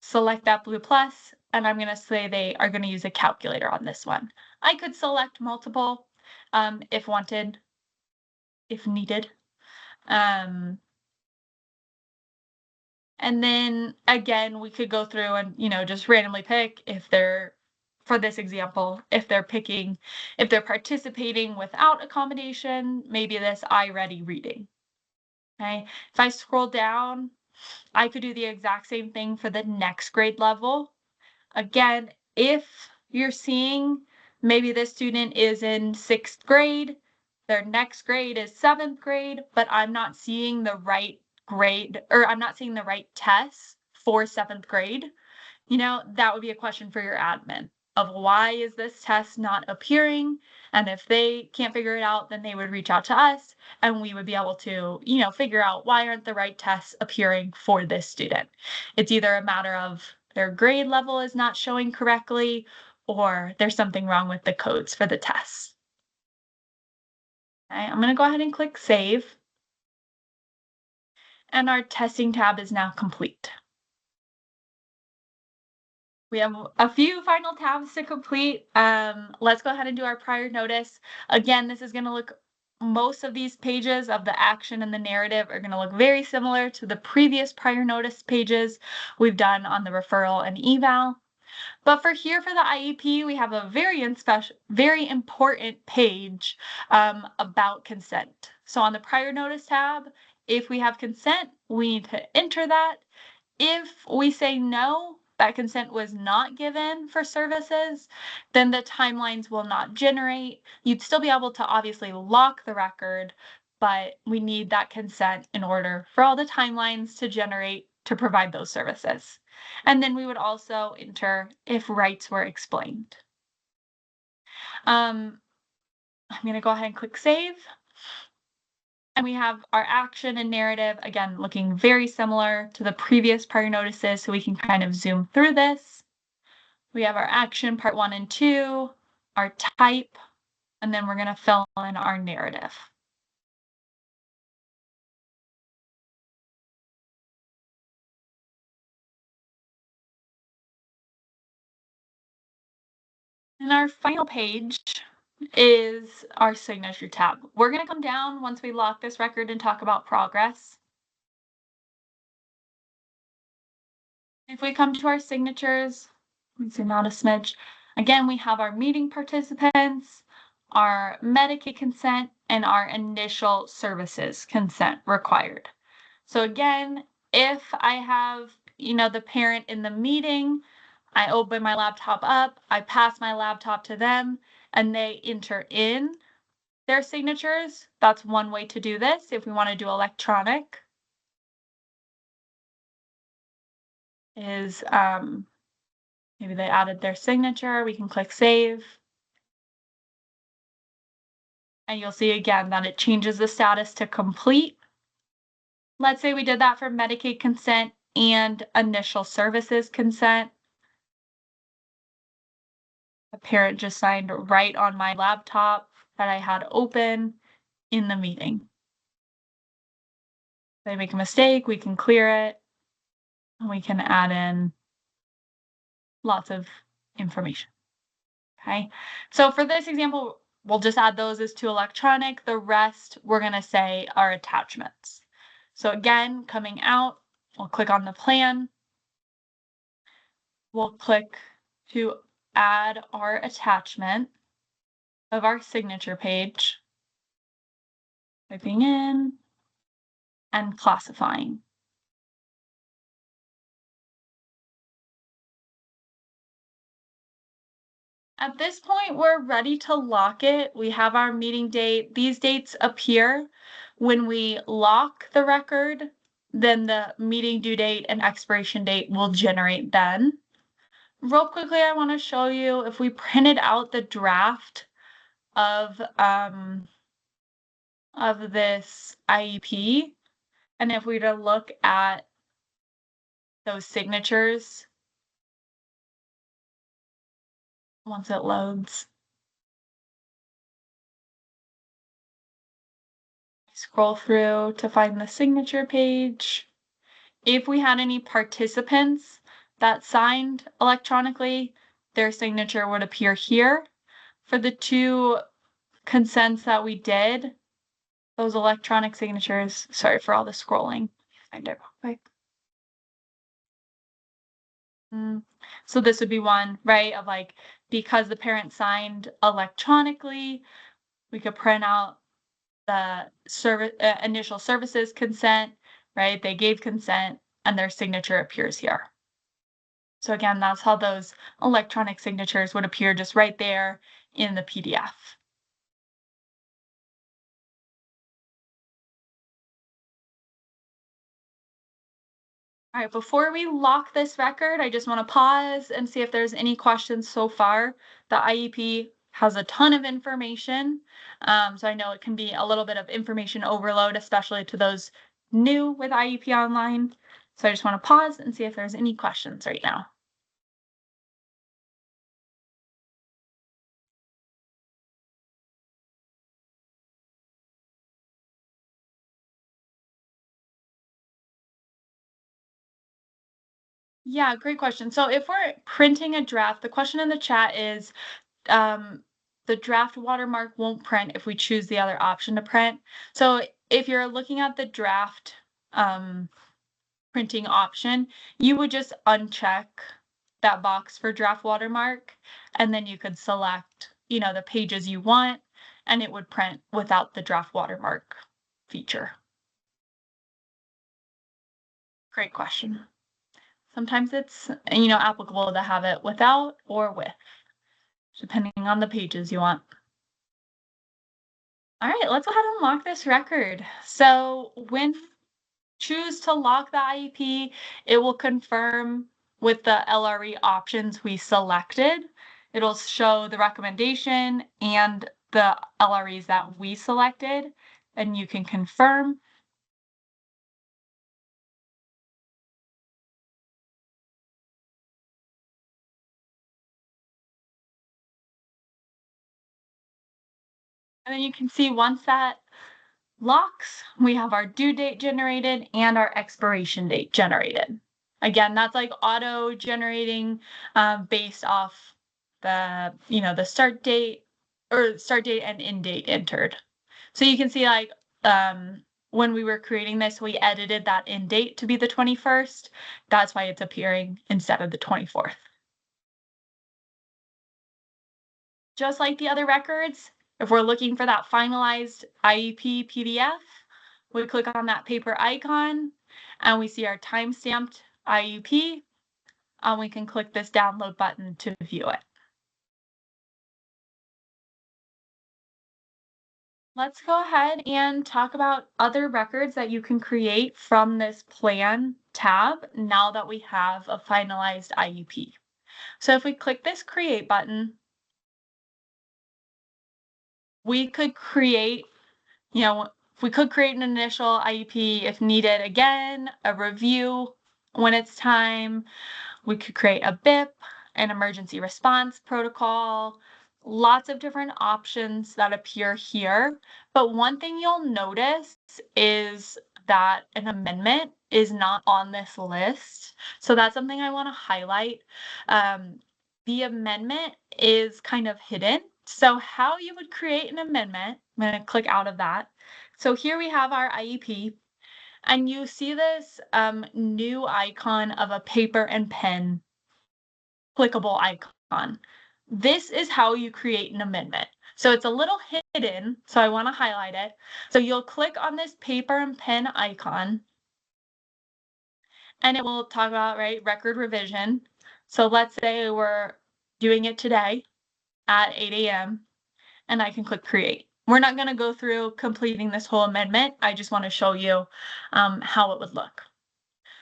Select that blue plus, and I'm going to say they are going to use a calculator on this one. I could select multiple if wanted, if needed. And then again, we could go through and, just randomly pick if they're, for this example, if they're participating without accommodation, maybe this iReady reading. Okay. If I scroll down, I could do the exact same thing for the next grade level. Again, if you're seeing maybe this student is in 6th grade, their next grade is 7th grade, but I'm not seeing the right grade, or I'm not seeing the right tests for 7th grade, that would be a question for your admin of why is this test not appearing? And if they can't figure it out, then they would reach out to us and we would be able to, figure out why aren't the right tests appearing for this student. It's either a matter of their grade level is not showing correctly, or there's something wrong with the codes for the tests. Okay, I'm going to go ahead and click save. And our testing tab is now complete. We have a few final tabs to complete. Let's go ahead and do our prior notice. Again, this is going to look, most of these pages of the action and the narrative are going to look very similar to the previous prior notice pages we've done on the referral and eval. But for the IEP, we have a very important page about consent. So on the prior notice tab, if we have consent, we need to enter that. If we say no, that consent was not given for services, then the timelines will not generate. You'd still be able to obviously lock the record, but we need that consent in order for all the timelines to generate to provide those services. And then we would also enter if rights were explained. I'm going to go ahead and click save. And we have our action and narrative, again, looking very similar to the previous prior notices, so we can kind of zoom through this. We have our action part 1 and 2, our type, and then we're going to fill in our narrative. And our final page is our signature tab. We're going to come down once we lock this record and talk about progress. If we come to our signatures, let's zoom out a smidge. Again, we have our meeting participants, our Medicaid consent, and our initial services consent required. So again, if I have, the parent in the meeting, I open my laptop up, I pass my laptop to them, and they enter in their signatures. That's one way to do this if we want to do electronic. Is maybe they added their signature, we can click save. And you'll see again that it changes the status to complete. Let's say we did that for Medicaid consent and initial services consent. The parent just signed right on my laptop that I had open in the meeting. If they make a mistake, we can clear it. And we can add in lots of information. Okay, so for this example, we'll just add those as to electronic. The rest we're going to say are attachments. So again, coming out, we'll click on the plan. We'll click to add our attachment of our signature page, typing in and classifying. At this point, we're ready to lock it. We have our meeting date. These dates appear when we lock the record, then the meeting due date and expiration date will generate then. Real quickly, I want to show you if we printed out the draft of this IEP, and if we were to look at those signatures once it loads. Scroll through to find the signature page. If we had any participants that signed electronically, their signature would appear here. For the 2 consents that we did, those electronic signatures, sorry for all the scrolling. Find it real quick. So this would be one, right, of like, because the parent signed electronically, we could print out the initial services consent, right? They gave consent and their signature appears here. So again, that's how those electronic signatures would appear just right there in the PDF. All right, before we lock this record, I just want to pause and see if there's any questions so far. The IEP has a ton of information, so I know it can be a little bit of information overload, especially to those new with IEP Online. So I just want to pause and see if there's any questions right now. Yeah, great question. So if we're printing a draft, the question in the chat is, the draft watermark won't print if we choose the other option to print. So if you're looking at the draft printing option, you would just uncheck that box for draft watermark, and then you could select, the pages you want, and it would print without the draft watermark feature. Great question. Sometimes it's, applicable to have it without or with, depending on the pages you want. All right, let's go ahead and lock this record. So when you choose to lock the IEP, it will confirm with the LRE options we selected. It'll show the recommendation and the LREs that we selected, and you can confirm. And then you can see once that locks, we have our due date generated and our expiration date generated. Again, that's like auto generating based off the, the start date and end date entered. So you can see like when we were creating this, we edited that end date to be the 21st. That's why it's appearing instead of the 24th. Just like the other records, if we're looking for that finalized IEP PDF, we click on that paper icon and we see our time-stamped IEP, and we can click this download button to view it. Let's go ahead and talk about other records that you can create from this plan tab now that we have a finalized IEP. So if we click this create button, we could create, we could create an initial IEP if needed again, a review when it's time. We could create a BIP, an emergency response protocol, lots of different options that appear here. But one thing you'll notice is that an amendment is not on this list. So that's something I want to highlight. The amendment is kind of hidden. So how you would create an amendment, I'm going to click out of that. So here we have our IEP, and you see this new icon of a paper and pen clickable icon. This is how you create an amendment. So it's a little hidden, so I want to highlight it. So you'll click on this paper and pen icon, and it will talk about, right, record revision. So let's say we're doing it today at 8 a.m. and I can click create. We're not going to go through completing this whole amendment. I just want to show you how it would look.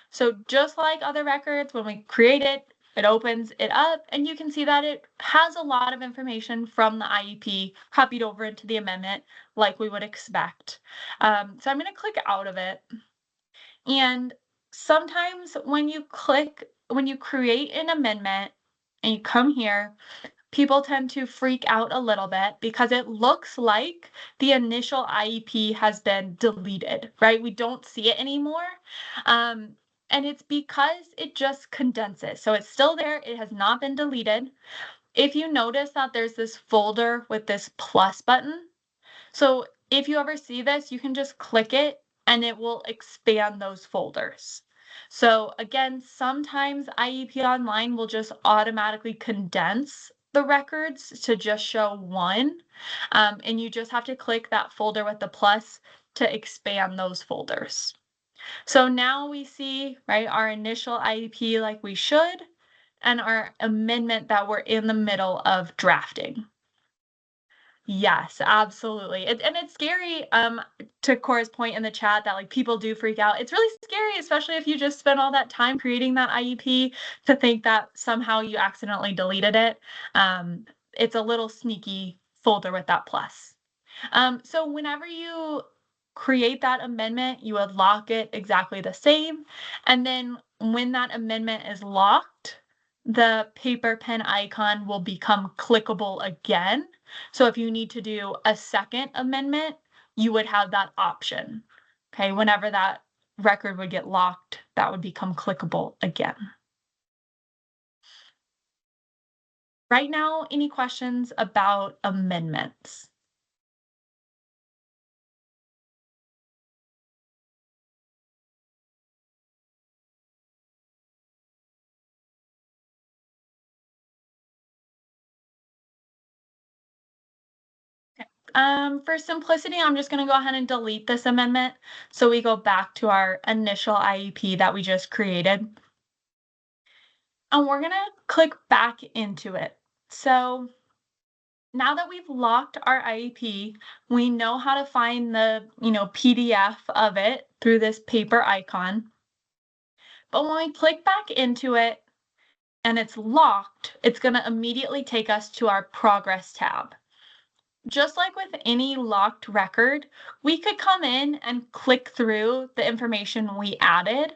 So just like other records, when we create it, it opens it up, and you can see that it has a lot of information from the IEP copied over into the amendment like we would expect. So I'm going to click out of it. And sometimes when you create an amendment and you come here, people tend to freak out a little bit because it looks like the initial IEP has been deleted, right? We don't see it anymore. And it's because it just condenses. So it's still there. It has not been deleted. If you notice that there's this folder with this plus button, so if you ever see this, you can just click it and it will expand those folders. So again, sometimes IEP Online will just automatically condense the records to just show one. And you just have to click that folder with the plus to expand those folders. So now we see, right, our initial IEP like we should, and our amendment that we're in the middle of drafting. Yes, absolutely. And it's scary, to Cora's point in the chat that like people do freak out. It's really scary, especially if you just spent all that time creating that IEP, to think that somehow you accidentally deleted it. It's a little sneaky folder with that plus. So whenever you create that amendment, you would lock it exactly the same. And then when that amendment is locked, the paper pen icon will become clickable again. So if you need to do a second amendment, you would have that option. Okay, whenever that record would get locked, that would become clickable again. Right now, any questions about amendments? For simplicity, I'm just going to go ahead and delete this amendment. So we go back to our initial IEP that we just created. And we're going to click back into it. So now that we've locked our IEP, we know how to find the, PDF of it through this paper icon. But when we click back into it and it's locked, it's going to immediately take us to our progress tab. Just like with any locked record, we could come in and click through the information we added,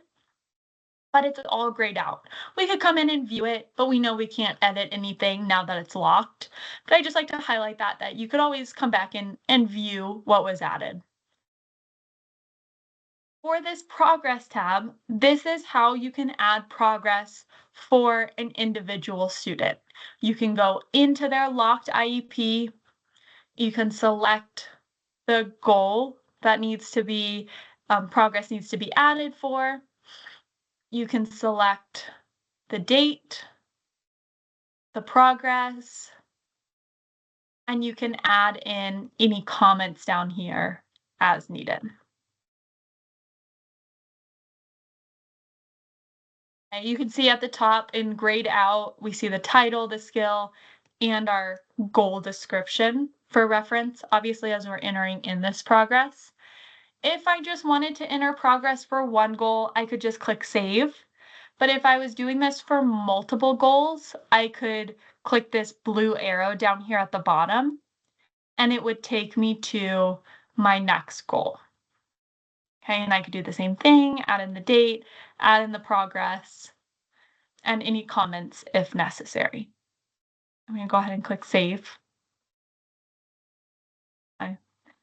but it's all grayed out. We could come in and view it, but we know we can't edit anything now that it's locked. But I just like to highlight that you could always come back in and view what was added. For this progress tab, this is how you can add progress for an individual student. You can go into their locked IEP. You can select the goal that needs to be, progress needs to be added for. You can select the date, the progress, and you can add in any comments down here as needed. And you can see at the top in grayed out, we see the title, the skill, and our goal description for reference, obviously, as we're entering in this progress. If I just wanted to enter progress for one goal, I could just click save. But if I was doing this for multiple goals, I could click this blue arrow down here at the bottom, and it would take me to my next goal. Okay, and I could do the same thing, add in the date, add in the progress, and any comments if necessary. I'm going to go ahead and click save. Okay.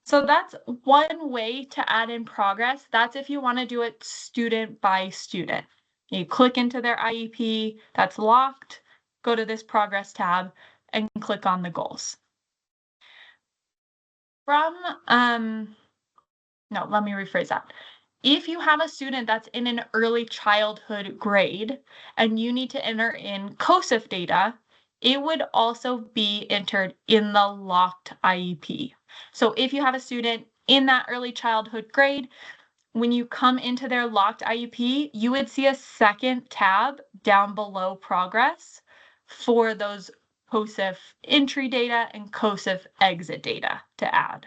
So that's one way to add in progress. That's if you want to do it student by student. You click into their IEP that's locked, go to this progress tab and click on the goals. No, let me rephrase that. If you have a student that's in an early childhood grade and you need to enter in COSIF data, it would also be entered in the locked IEP. So if you have a student in that early childhood grade, when you come into their locked IEP, you would see a second tab down below progress for those COSIF entry data and COSIF exit data to add.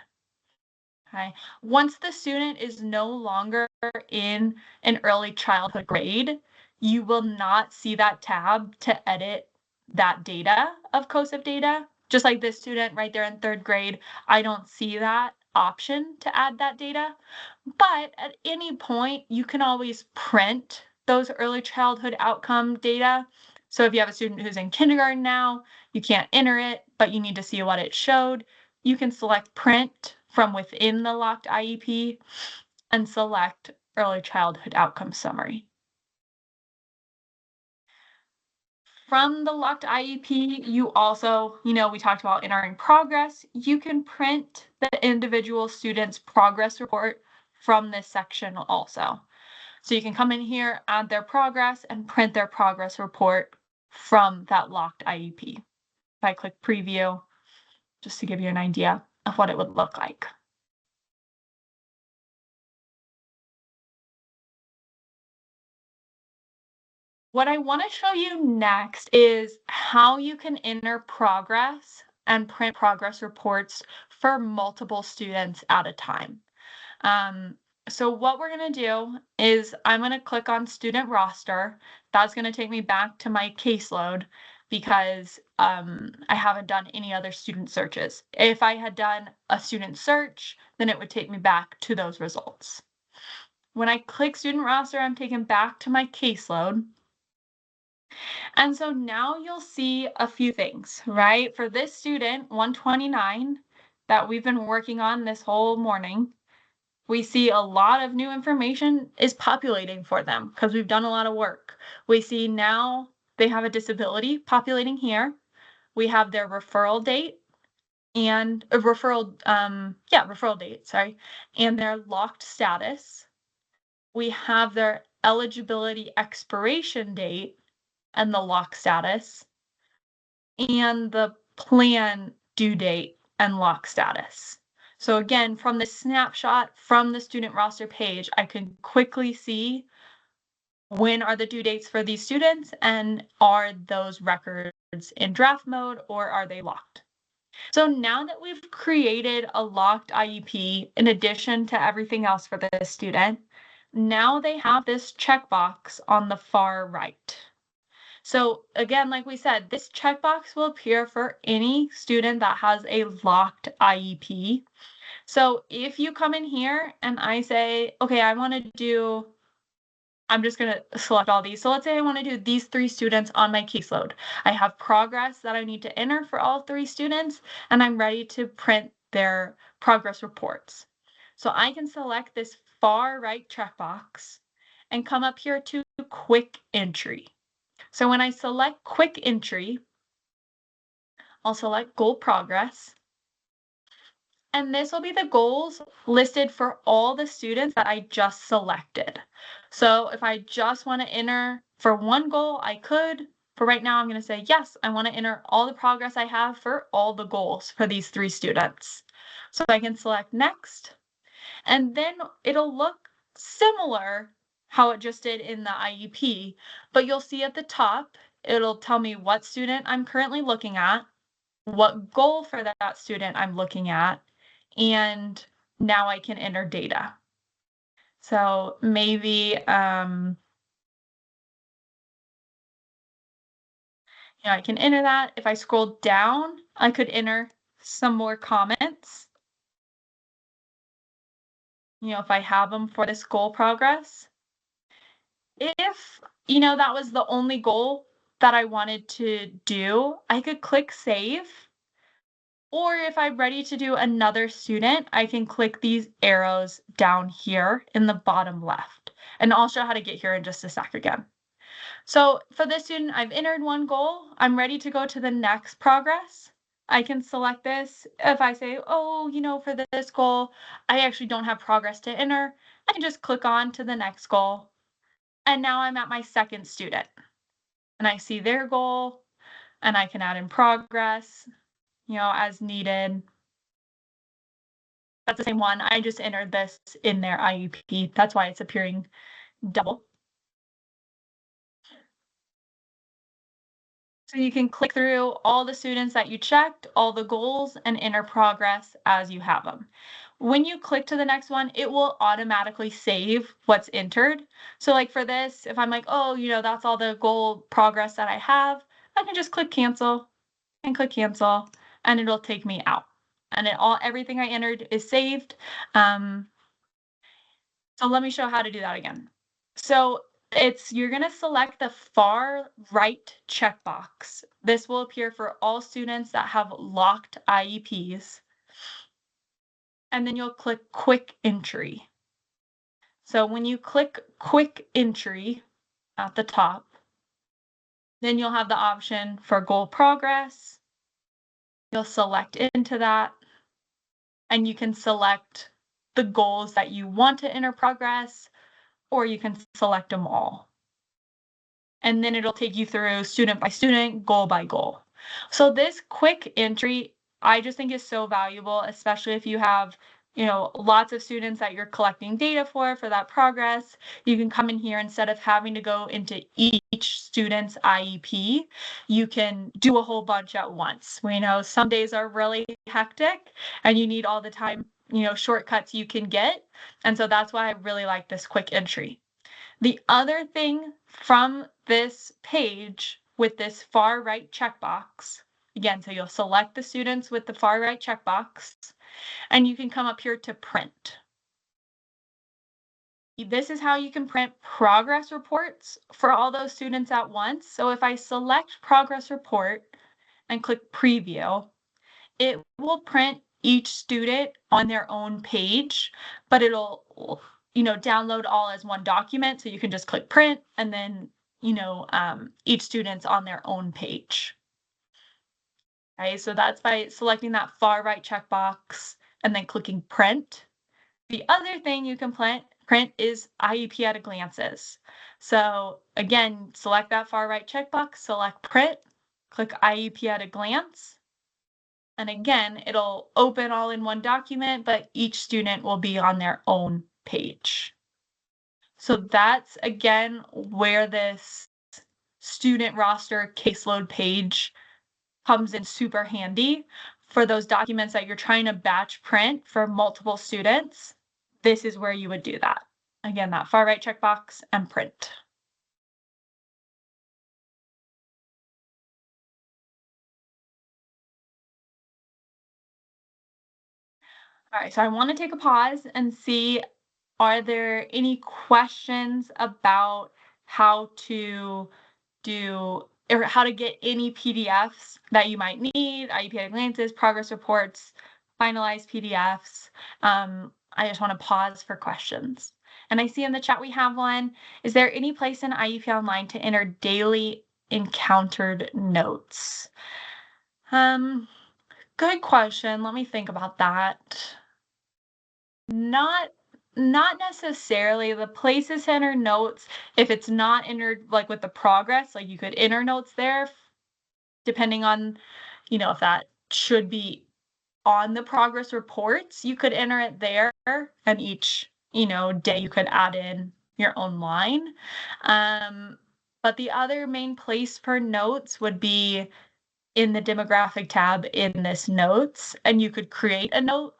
Okay. Once the student is no longer in an early childhood grade, you will not see that tab to edit that data of COSIF data. Just like this student right there in 3rd grade, I don't see that option to add that data. But at any point, you can always print those early childhood outcome data. So if you have a student who's in kindergarten now, you can't enter it, but you need to see what it showed, you can select print from within the locked IEP and select early childhood outcome summary. From the locked IEP, you also, we talked about entering progress. You can print the individual student's progress report from this section also. So you can come in here, add their progress, and print their progress report from that locked IEP. If I click preview, just to give you an idea of what it would look like. What I want to show you next is how you can enter progress and print progress reports for multiple students at a time. So what we're going to do is I'm going to click on student roster. That's going to take me back to my caseload because I haven't done any other student searches. If I had done a student search, then it would take me back to those results. When I click student roster, I'm taken back to my caseload. And so now you'll see a few things, right? For this student, 129, that we've been working on this whole morning, we see a lot of new information is populating for them because we've done a lot of work. We see now they have a disability populating here. We have their referral date and a referral date, sorry, and their locked status. We have their eligibility expiration date and the lock status, and the plan due date and lock status. So again, from the snapshot from the student roster page, I can quickly see when are the due dates for these students and are those records in draft mode or are they locked? So now that we've created a locked IEP in addition to everything else for this student, now they have this checkbox on the far right. So again, like we said, this checkbox will appear for any student that has a locked IEP. So if you come in here and I say, okay, I'm just going to select all these. So let's say I want to do these 3 students on my caseload. I have progress that I need to enter for all 3 students, and I'm ready to print their progress reports. So I can select this far right checkbox and come up here to quick entry. So when I select quick entry, I'll select goal progress. And this will be the goals listed for all the students that I just selected. So if I just want to enter for one goal, I could. For right now, I'm going to say, yes, I want to enter all the progress I have for all the goals for these 3 students. So I can select next, and then it'll look similar how it just did in the IEP, but you'll see at the top, it'll tell me what student I'm currently looking at, what goal for that student I'm looking at, and now I can enter data. So maybe, I can enter that. If I scroll down, I could enter some more comments. If I have them for this goal progress. If, that was the only goal that I wanted to do, I could click save. Or if I'm ready to do another student, I can click these arrows down here in the bottom left. And I'll show how to get here in just a sec again. So for this student, I've entered one goal. I'm ready to go to the next progress. I can select this. If I say, oh, for this goal, I actually don't have progress to enter, I can just click on to the next goal. And now I'm at my second student. And I see their goal, and I can add in progress, as needed. That's the same one. I just entered this in their IEP. That's why it's appearing double. So you can click through all the students that you checked, all the goals, and enter progress as you have them. When you click to the next one, it will automatically save what's entered. So like for this, if I'm like, oh, that's all the goal progress that I have, I can just click cancel and click cancel, and it'll take me out. And everything I entered is saved. So let me show how to do that again. So you're going to select the far right checkbox. This will appear for all students that have locked IEPs. And then you'll click quick entry. So when you click quick entry at the top, then you'll have the option for goal progress. You'll select into that, and you can select the goals that you want to enter progress, or you can select them all. And then it'll take you through student by student, goal by goal. So this quick entry, I just think is so valuable, especially if you have, lots of students that you're collecting data for that progress. You can come in here instead of having to go into each student's IEP. You can do a whole bunch at once. We know some days are really hectic and you need all the time, shortcuts you can get. And so that's why I really like this quick entry. The other thing from this page with this far right checkbox, again, so you'll select the students with the far right checkbox, and you can come up here to print. This is how you can print progress reports for all those students at once. So if I select progress report and click preview, it will print each student on their own page, but it'll download all as one document. So you can just click print and then, each student's on their own page. Okay, so that's by selecting that far right checkbox and then clicking print. The other thing you can print is IEP at a glances. So again, select that far right checkbox, select print, click IEP at a glance. And again, it'll open all in one document, but each student will be on their own page. So that's, again, where this student roster caseload page comes in super handy for those documents that you're trying to batch print for multiple students. This is where you would do that. Again, that far right checkbox and print. All right, so I want to take a pause and see, are there any questions about how to do or how to get any PDFs that you might need, IEP at a glances, progress reports, finalized PDFs? I just want to pause for questions. And I see in the chat we have one. Is there any place in IEP Online to enter daily encountered notes? Good question. Let me think about that. Not necessarily. The places to enter notes, if it's not entered like with the progress, like you could enter notes there, depending on, if that should be on the progress reports, you could enter it there, and each, day you could add in your own line. But the other main place for notes would be in the demographic tab in this notes, and you could create a note.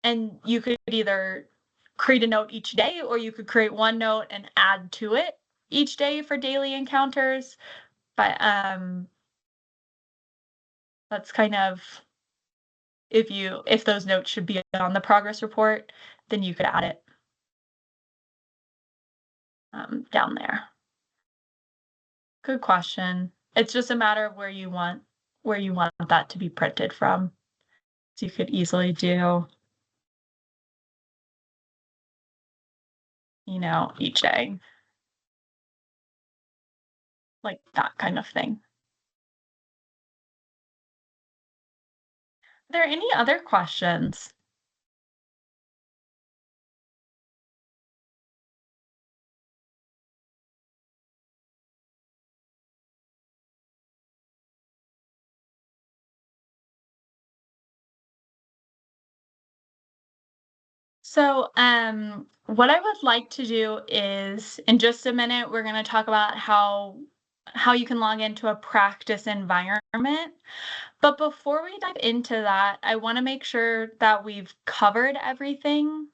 And you could either create a note each day, or you could create one note and add to it each day for daily encounters. But that's kind of, if those notes should be on the progress report, then you could add it down there. Good question. It's just a matter of where you want where you want that to be printed from. So you could easily do, each day. Like that kind of thing. Are there any other questions? So, what I would like to do is, in just a minute, we're going to talk about how you can log into a practice environment. But before we dive into that, I want to make sure that we've covered everything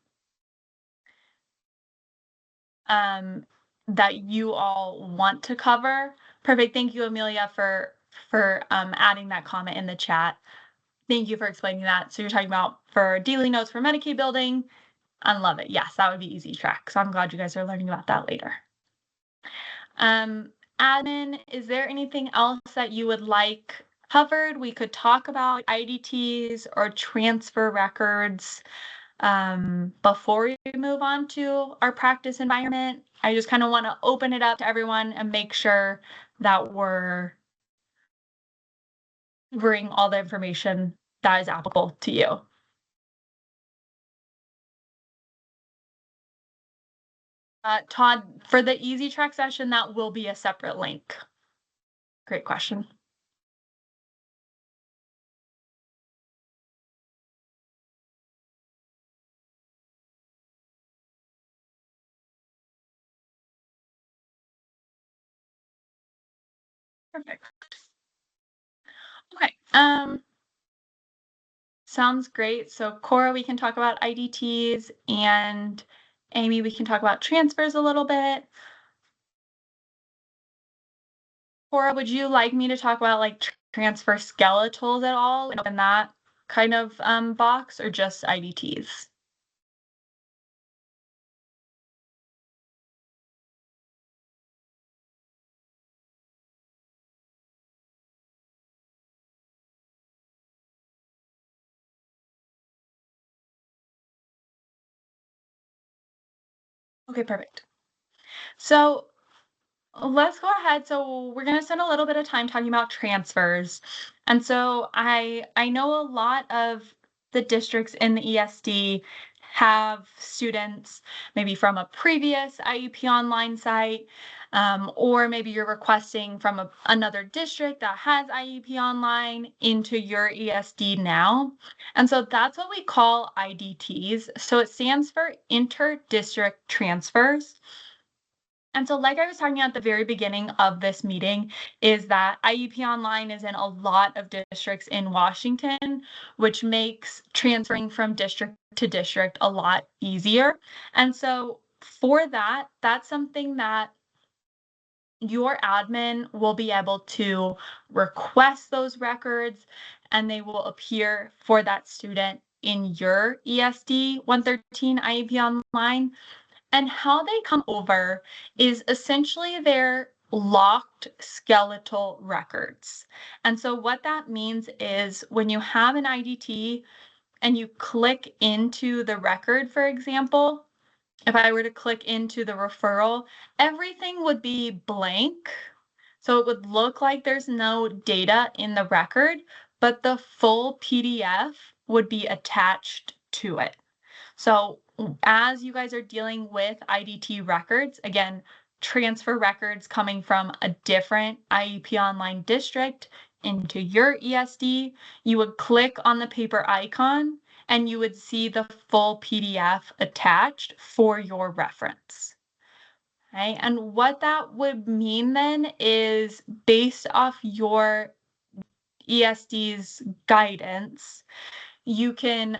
that you all want to cover. Perfect. Thank you, Amelia, for adding that comment in the chat. Thank you for explaining that. So you're talking about for daily notes for Medicaid building. I love it. Yes, that would be easy track. So I'm glad you guys are learning about that later. Admin, is there anything else that you would like covered? We could talk about IDTs or transfer records before we move on to our practice environment. I just kind of want to open it up to everyone and make sure that we're covering all the information that is applicable to you. Todd, for the easy track session, that will be a separate link. Great question. Perfect. Okay. Sounds great. So Cora, we can talk about IDTs, and Amy, we can talk about transfers a little bit. Cora, would you like me to talk about like transfer skeletals at all in that kind of box, or just IDTs? Okay, perfect. So let's go ahead. So we're going to spend a little bit of time talking about transfers. And so I know a lot of the districts in the ESD have students maybe from a previous IEP online site, or maybe you're requesting from another district that has IEP online into your ESD now. And so that's what we call IDTs. So it stands for inter-district transfers. And so, like I was talking at the very beginning of this meeting, is that IEP Online is in a lot of districts in Washington, which makes transferring from district to district a lot easier. And so, for that, that's something that your admin will be able to request those records, and they will appear for that student in your ESD 113 IEP Online. And how they come over is essentially their locked skeletal records. And so what that means is when you have an IDT and you click into the record, for example, if I were to click into the referral, everything would be blank. So it would look like there's no data in the record, but the full PDF would be attached to it. So as you guys are dealing with IDT records, again, transfer records coming from a different IEP online district into your ESD, you would click on the paper icon and you would see the full PDF attached for your reference. Okay, and what that would mean then is based off your ESD's guidance, you can,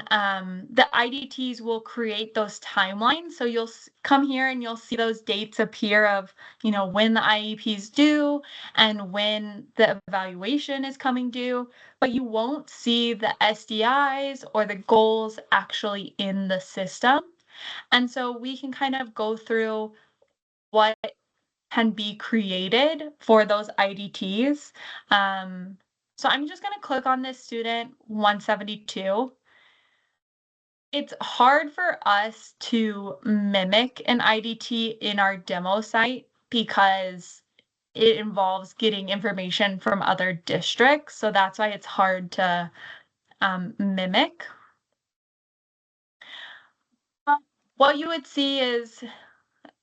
the IDTs will create those timelines. So you'll come here and you'll see those dates appear of, when the IEPs due and when the evaluation is coming due, but you won't see the SDIs or the goals actually in the system. And so we can kind of go through what can be created for those IDTs. So I'm just going to click on this student 172. It's hard for us to mimic an IDT in our demo site because it involves getting information from other districts. So that's why it's hard to mimic. What you would see is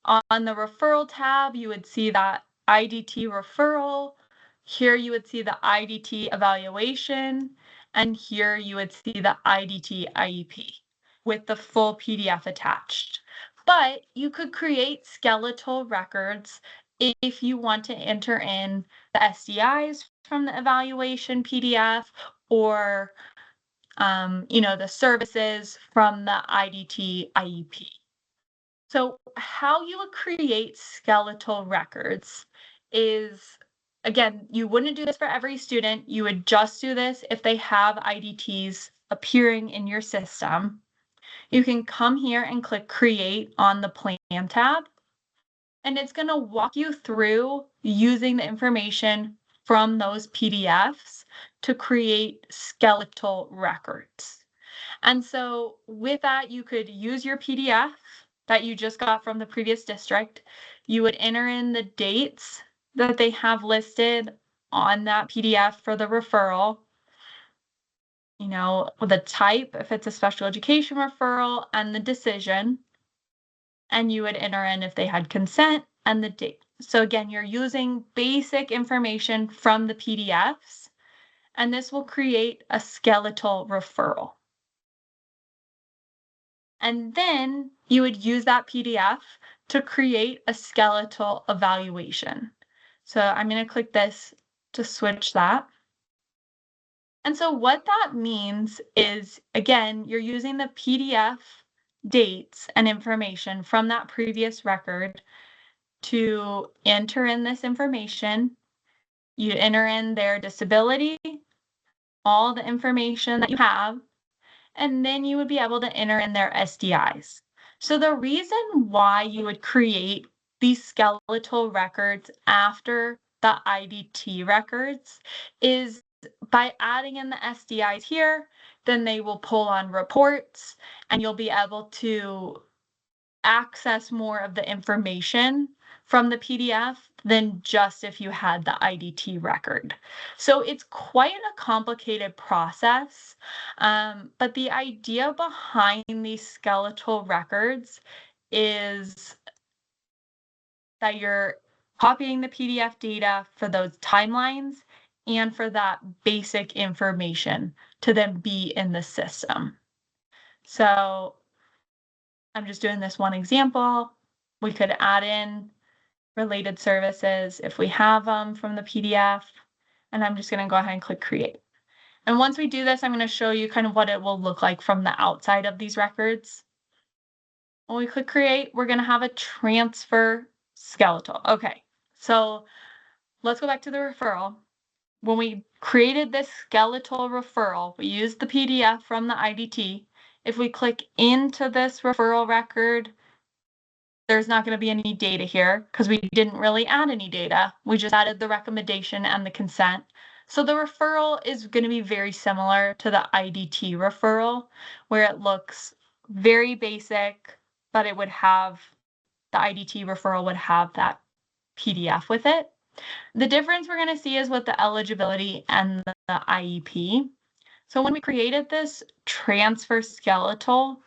on the referral tab, you would see that IDT referral. Here you would see the IDT evaluation, and here you would see the IDT IEP with the full PDF attached. But you could create skeletal records if you want to enter in the SDIs from the evaluation PDF or the services from the IDT IEP. So how you would create skeletal records is, again, you wouldn't do this for every student. You would just do this if they have IDTs appearing in your system. You can come here and click Create on the Plan tab, and it's going to walk you through using the information from those PDFs to create skeletal records. And so with that, you could use your PDF that you just got from the previous district. You would enter in the dates that they have listed on that PDF for the referral. The type, if it's a special education referral, and the decision. And you would enter in if they had consent and the date. So again, you're using basic information from the PDFs, and this will create a skeletal referral. And then you would use that PDF to create a skeletal evaluation. So I'm going to click this to switch that. And so what that means is, again, you're using the PDF dates and information from that previous record to enter in this information. You enter in their disability, all the information that you have, and then you would be able to enter in their SDIs. So the reason why you would create these skeletal records after the IDT records is by adding in the SDIs here, then they will pull on reports and you'll be able to access more of the information from the PDF than just if you had the IDT record. So it's quite a complicated process, but the idea behind these skeletal records is that you're copying the PDF data for those timelines and for that basic information to then be in the system. So I'm just doing this one example. We could add in related services if we have them from the PDF, and I'm just going to go ahead and click Create. And once we do this, I'm going to show you kind of what it will look like from the outside of these records. When we click Create, we're going to have a transfer skeletal. Okay, so let's go back to the referral. When we created this skeletal referral, we used the PDF from the IDT. If we click into this referral record, there's not going to be any data here because we didn't really add any data. We just added the recommendation and the consent. So the referral is going to be very similar to the IDT referral, where it looks very basic, but it would have, the IDT referral would have that PDF with it. The difference we're going to see is with the eligibility and the IEP. So when we created this transfer skeletal,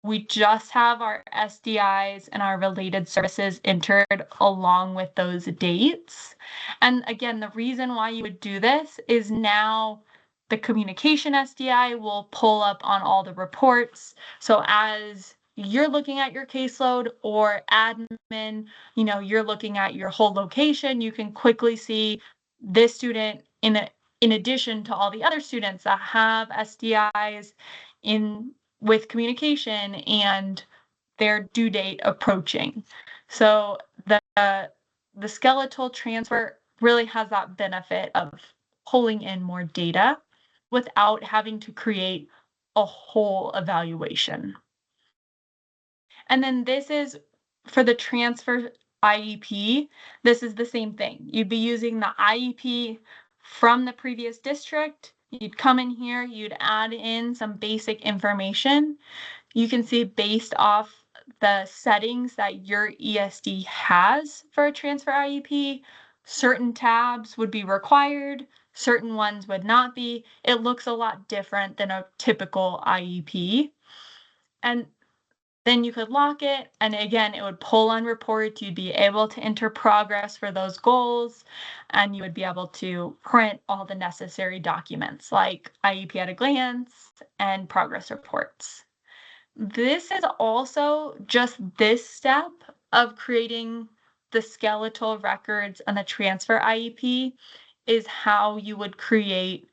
we just have our SDIs and our related services entered along with those dates. And again, the reason why you would do this is now the communication SDI will pull up on all the reports. So as you're looking at your caseload or admin, you're looking at your whole location, you can quickly see this student in addition to all the other students that have SDIs with communication and their due date approaching. So the skeletal transfer really has that benefit of pulling in more data without having to create a whole evaluation. And then this is for the transfer IEP. This is the same thing. You'd be using the IEP from the previous district. You'd come in here, you'd add in some basic information. You can see based off the settings that your ESD has for a transfer IEP, certain tabs would be required, certain ones would not be. It looks a lot different than a typical IEP. And then you could lock it, and again, it would pull on reports. You'd be able to enter progress for those goals, and you would be able to print all the necessary documents like IEP at a glance and progress reports. This is also just this step of creating the skeletal records and the transfer IEP is how you would create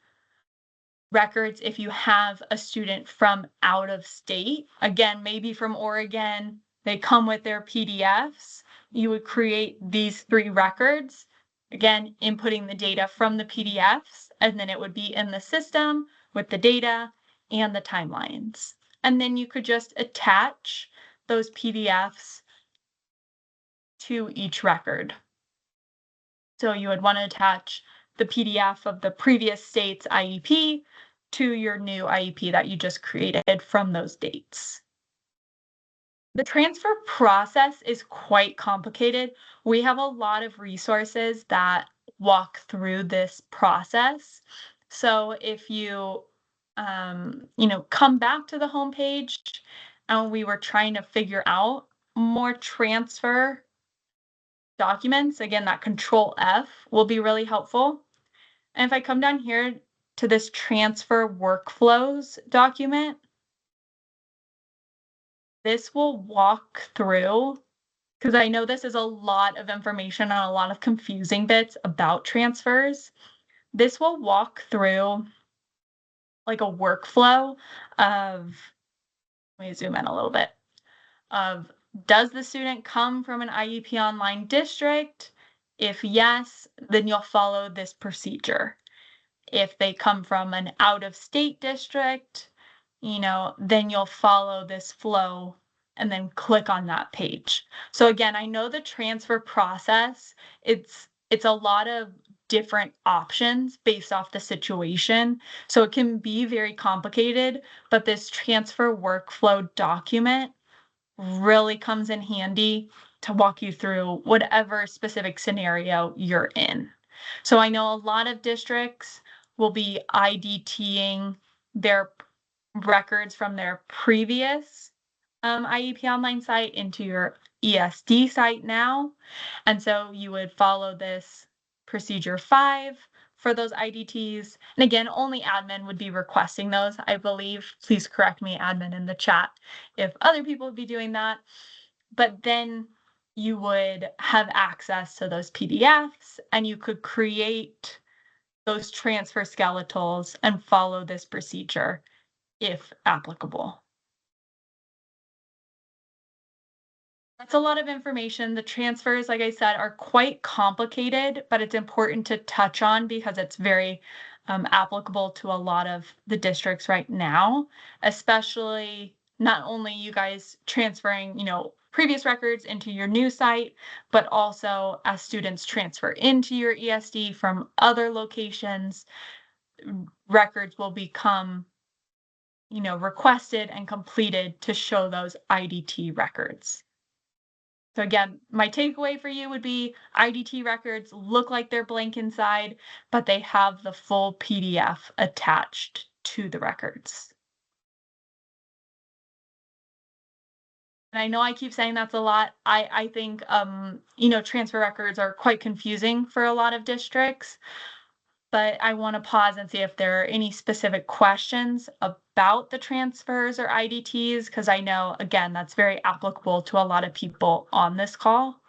records if you have a student from out of state. Again, maybe from Oregon, they come with their PDFs. You would create these 3 records, again, inputting the data from the PDFs, and then it would be in the system with the data and the timelines. And then you could just attach those PDFs to each record. So you would want to attach the PDF of the previous state's IEP to your new IEP that you just created from those dates. The transfer process is quite complicated. We have a lot of resources that walk through this process. So if you, come back to the homepage and we were trying to figure out more transfer documents, again, that Control F will be really helpful. And if I come down here to this transfer workflows document, this will walk through, because I know this is a lot of information and a lot of confusing bits about transfers. This will walk through like a workflow of, let me zoom in a little bit, of does the student come from an IEP online district? If yes, then you'll follow this procedure. If they come from an out-of-state district, then you'll follow this flow and then click on that page. So again, I know the transfer process, it's a lot of different options based off the situation. So it can be very complicated, but this transfer workflow document really comes in handy to walk you through whatever specific scenario you're in. So I know a lot of districts will be IDTing their records from their previous IEP online site into your ESD site now. And so you would follow this procedure 5 for those IDTs. And again, only admin would be requesting those, I believe. Please correct me, admin, in the chat if other people would be doing that. But then you would have access to those PDFs and you could create those transfer skeletals and follow this procedure if applicable. That's a lot of information. The transfers, like I said, are quite complicated, but it's important to touch on because it's very applicable to a lot of the districts right now, especially not only you guys transferring, previous records into your new site, but also as students transfer into your ESD from other locations, records will become, requested and completed to show those IDT records. So again, my takeaway for you would be IDT records look like they're blank inside, but they have the full PDF attached to the records. And I know I keep saying that's a lot. I think, transfer records are quite confusing for a lot of districts, but I want to pause and see if there are any specific questions about the transfers or IDTs, because I know, again, that's very applicable to a lot of people on this call.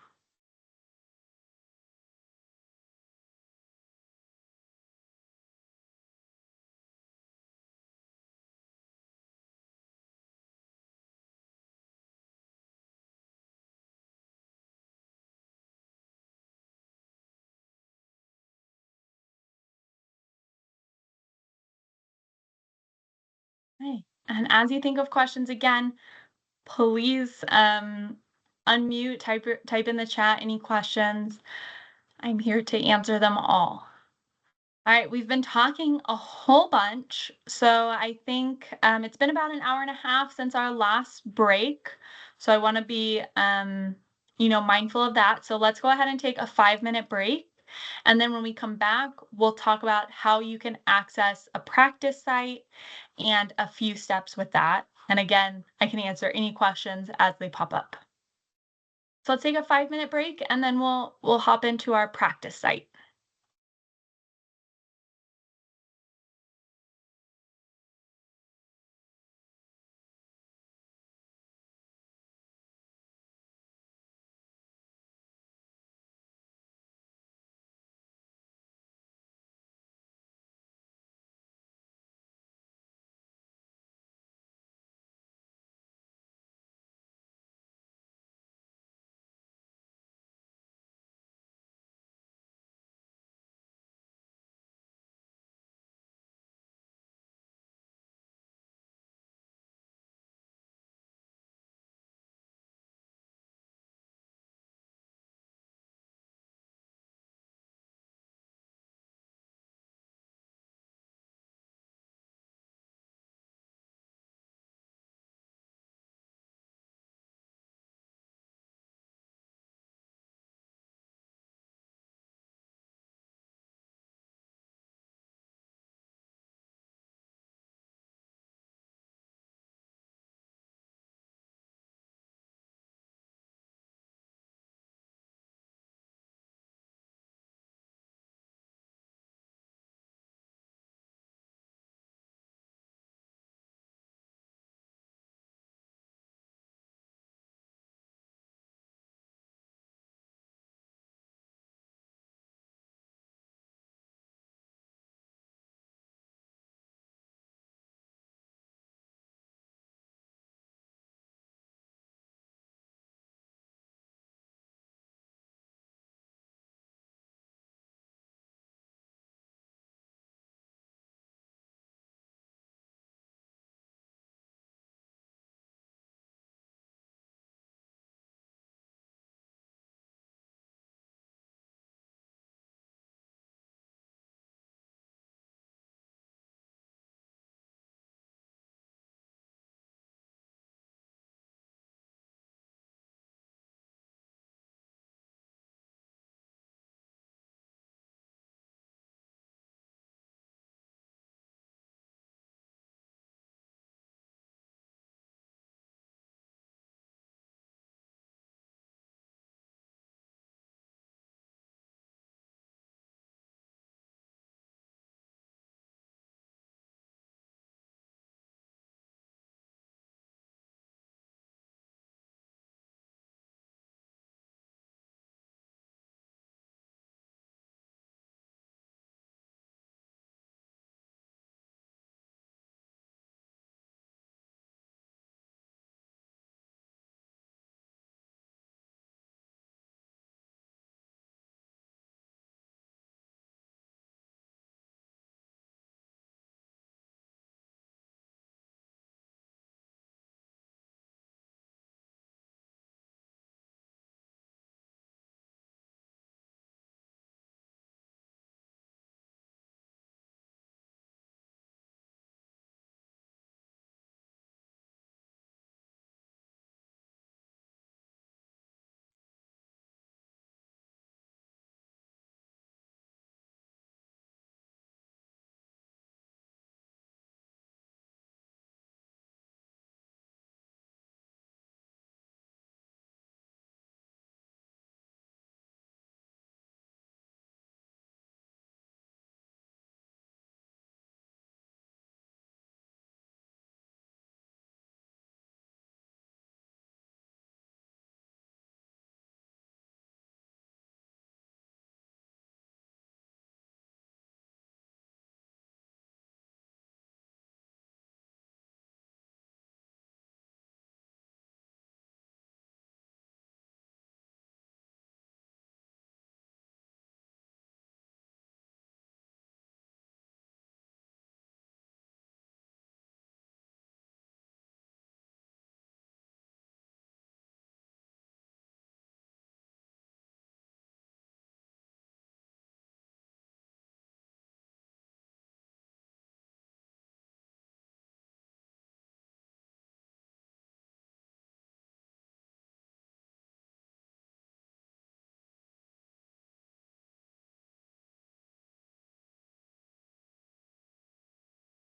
Okay. And as you think of questions again, please unmute, type in the chat any questions. I'm here to answer them all. All right, we've been talking a whole bunch. So I think it's been about an hour and a half since our last break. So I want to be, mindful of that. So let's go ahead and take a 5-minute break. And then when we come back, we'll talk about how you can access a practice site and a few steps with that. And again, I can answer any questions as they pop up. So let's take a 5-minute break and then we'll hop into our practice site.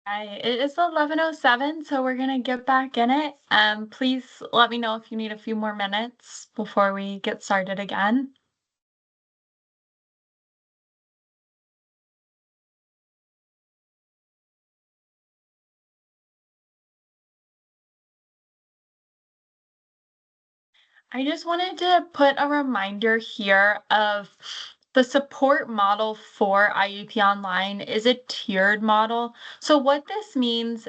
It is 11:07, so we're gonna get back in it. Please let me know if you need a few more minutes before we get started again. I just wanted to put a reminder here of the support model for IEP Online is a tiered model. So what this means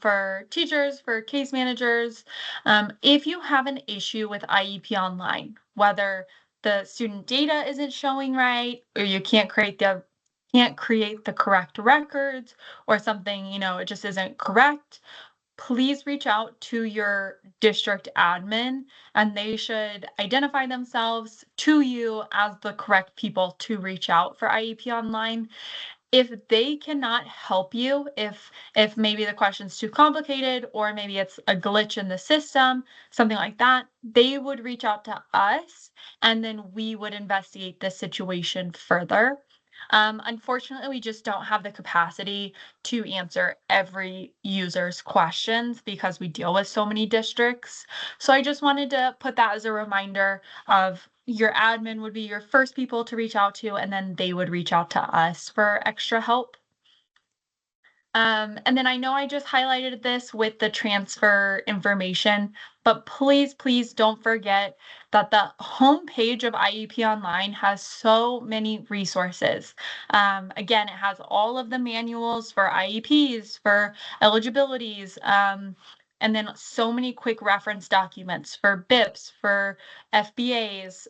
for teachers, for case managers, if you have an issue with IEP Online, whether the student data isn't showing right, or you can't create the correct records, or something, it just isn't correct, please reach out to your district admin and they should identify themselves to you as the correct people to reach out for IEP Online. If they cannot help you, if maybe the question's too complicated or maybe it's a glitch in the system, something like that, they would reach out to us and then we would investigate the situation further. Unfortunately, we just don't have the capacity to answer every user's questions because we deal with so many districts. So I just wanted to put that as a reminder of your admin would be your first people to reach out to, and then they would reach out to us for extra help. And then I know I just highlighted this with the transfer information, but please, please don't forget that the homepage of IEP Online has so many resources. Again, it has all of the manuals for IEPs, for eligibilities, and then so many quick reference documents for BIPs, for FBAs,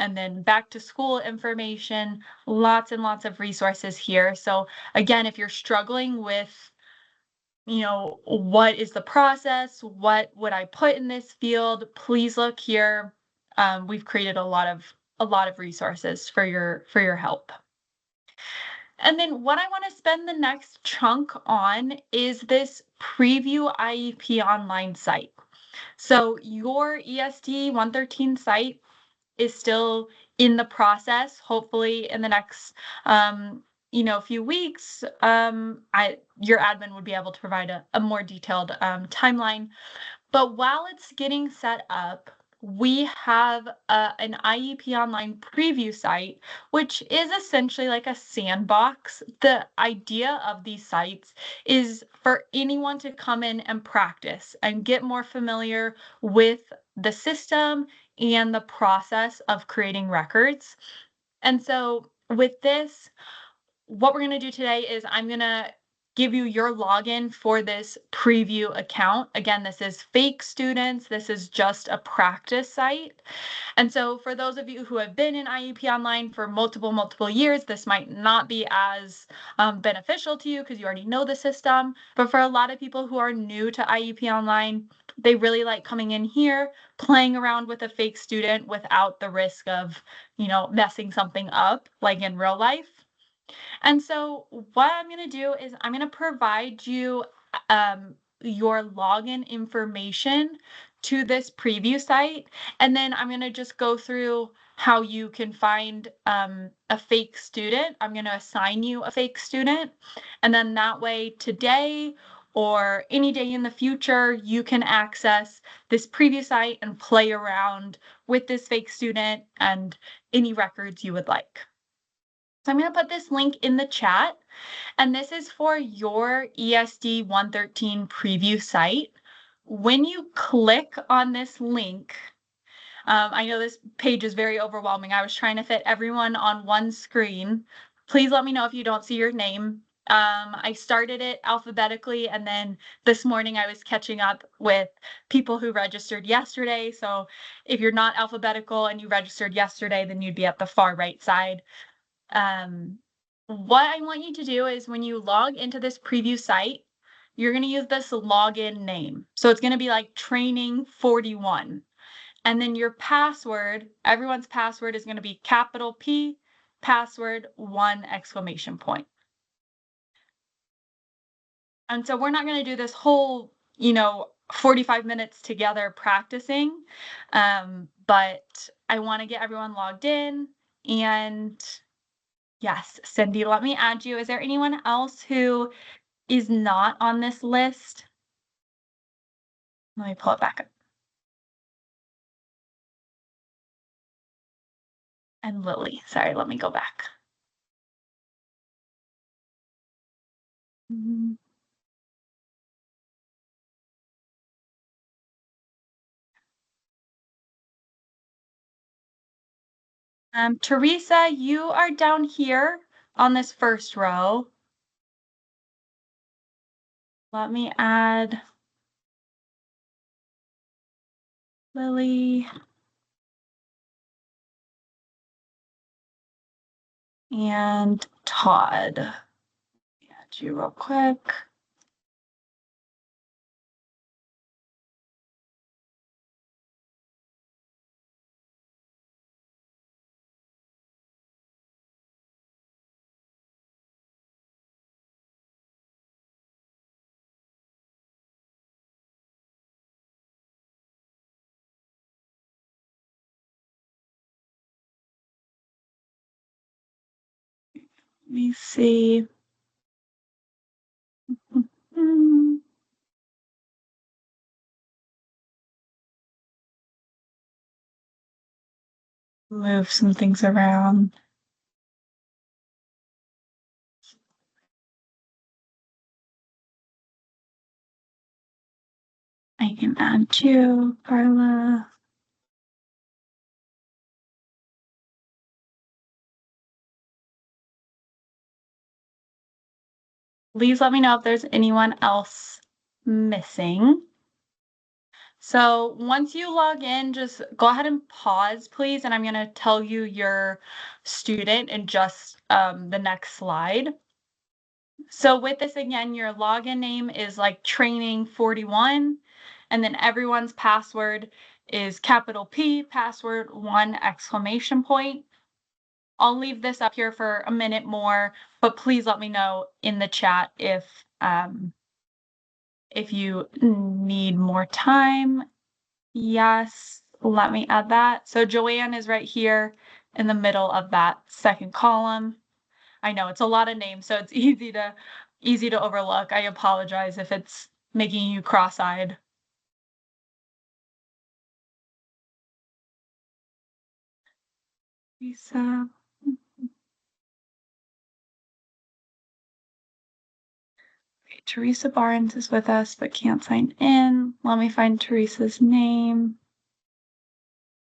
and then back to school information, lots and lots of resources here. So again, if you're struggling with, what is the process? What would I put in this field? Please look here. We've created a lot of resources for your help. And then what I want to spend the next chunk on is this preview IEP Online site. So your ESD 113 site is still in the process. Hopefully in the next few weeks, your admin would be able to provide a more detailed timeline. But while it's getting set up, we have an IEP Online preview site, which is essentially like a sandbox. The idea of these sites is for anyone to come in and practice and get more familiar with the system and the process of creating records. And so with this, what we're going to do today is I'm going to give you your login for this preview account. Again, this is fake students. This is just a practice site. And so for those of you who have been in IEP Online for multiple years, this might not be as beneficial to you because you already know the system. But for a lot of people who are new to IEP Online, they really like coming in here, playing around with a fake student without the risk of, messing something up like in real life. And so what I'm going to do is I'm going to provide you your login information to this preview site. And then I'm going to just go through how you can find a fake student. I'm going to assign you a fake student. And then that way today or any day in the future, you can access this preview site and play around with this fake student and any records you would like. So I'm going to put this link in the chat, and this is for your ESD 113 preview site. When you click on this link, I know this page is very overwhelming. I was trying to fit everyone on one screen. Please let me know if you don't see your name. I started it alphabetically, and then this morning I was catching up with people who registered yesterday. So if you're not alphabetical and you registered yesterday, then you'd be at the far right side. What I want you to do is when you log into this preview site, you're going to use this login name. So it's going to be like training 41. And then your password, everyone's password is going to be capital P, password 1 exclamation point. And so we're not going to do this whole, 45 minutes together practicing. But I want to get everyone logged in. And yes, Cindy, let me add you. Is there anyone else who is not on this list. Let me pull it back up. And Lily, sorry, let me go back. Teresa, you are down here on this first row. Let me add Lily and Todd. Add you real quick. Let me see. Move some things around. I can add you, Carla. Please let me know if there's anyone else missing. So once you log in, just go ahead and pause, please, and I'm going to tell you your student in just the next slide. So with this, again, your login name is like training 41, and then everyone's password is capital P, password 1 exclamation point. I'll leave this up here for a minute more, but please let me know in the chat if you need more time. Yes, let me add that. So Joanne is right here in the middle of that second column. I know it's a lot of names, so it's easy to overlook. I apologize if it's making you cross-eyed. Lisa. Okay, Teresa Barnes is with us but can't sign in. Let me find Teresa's name.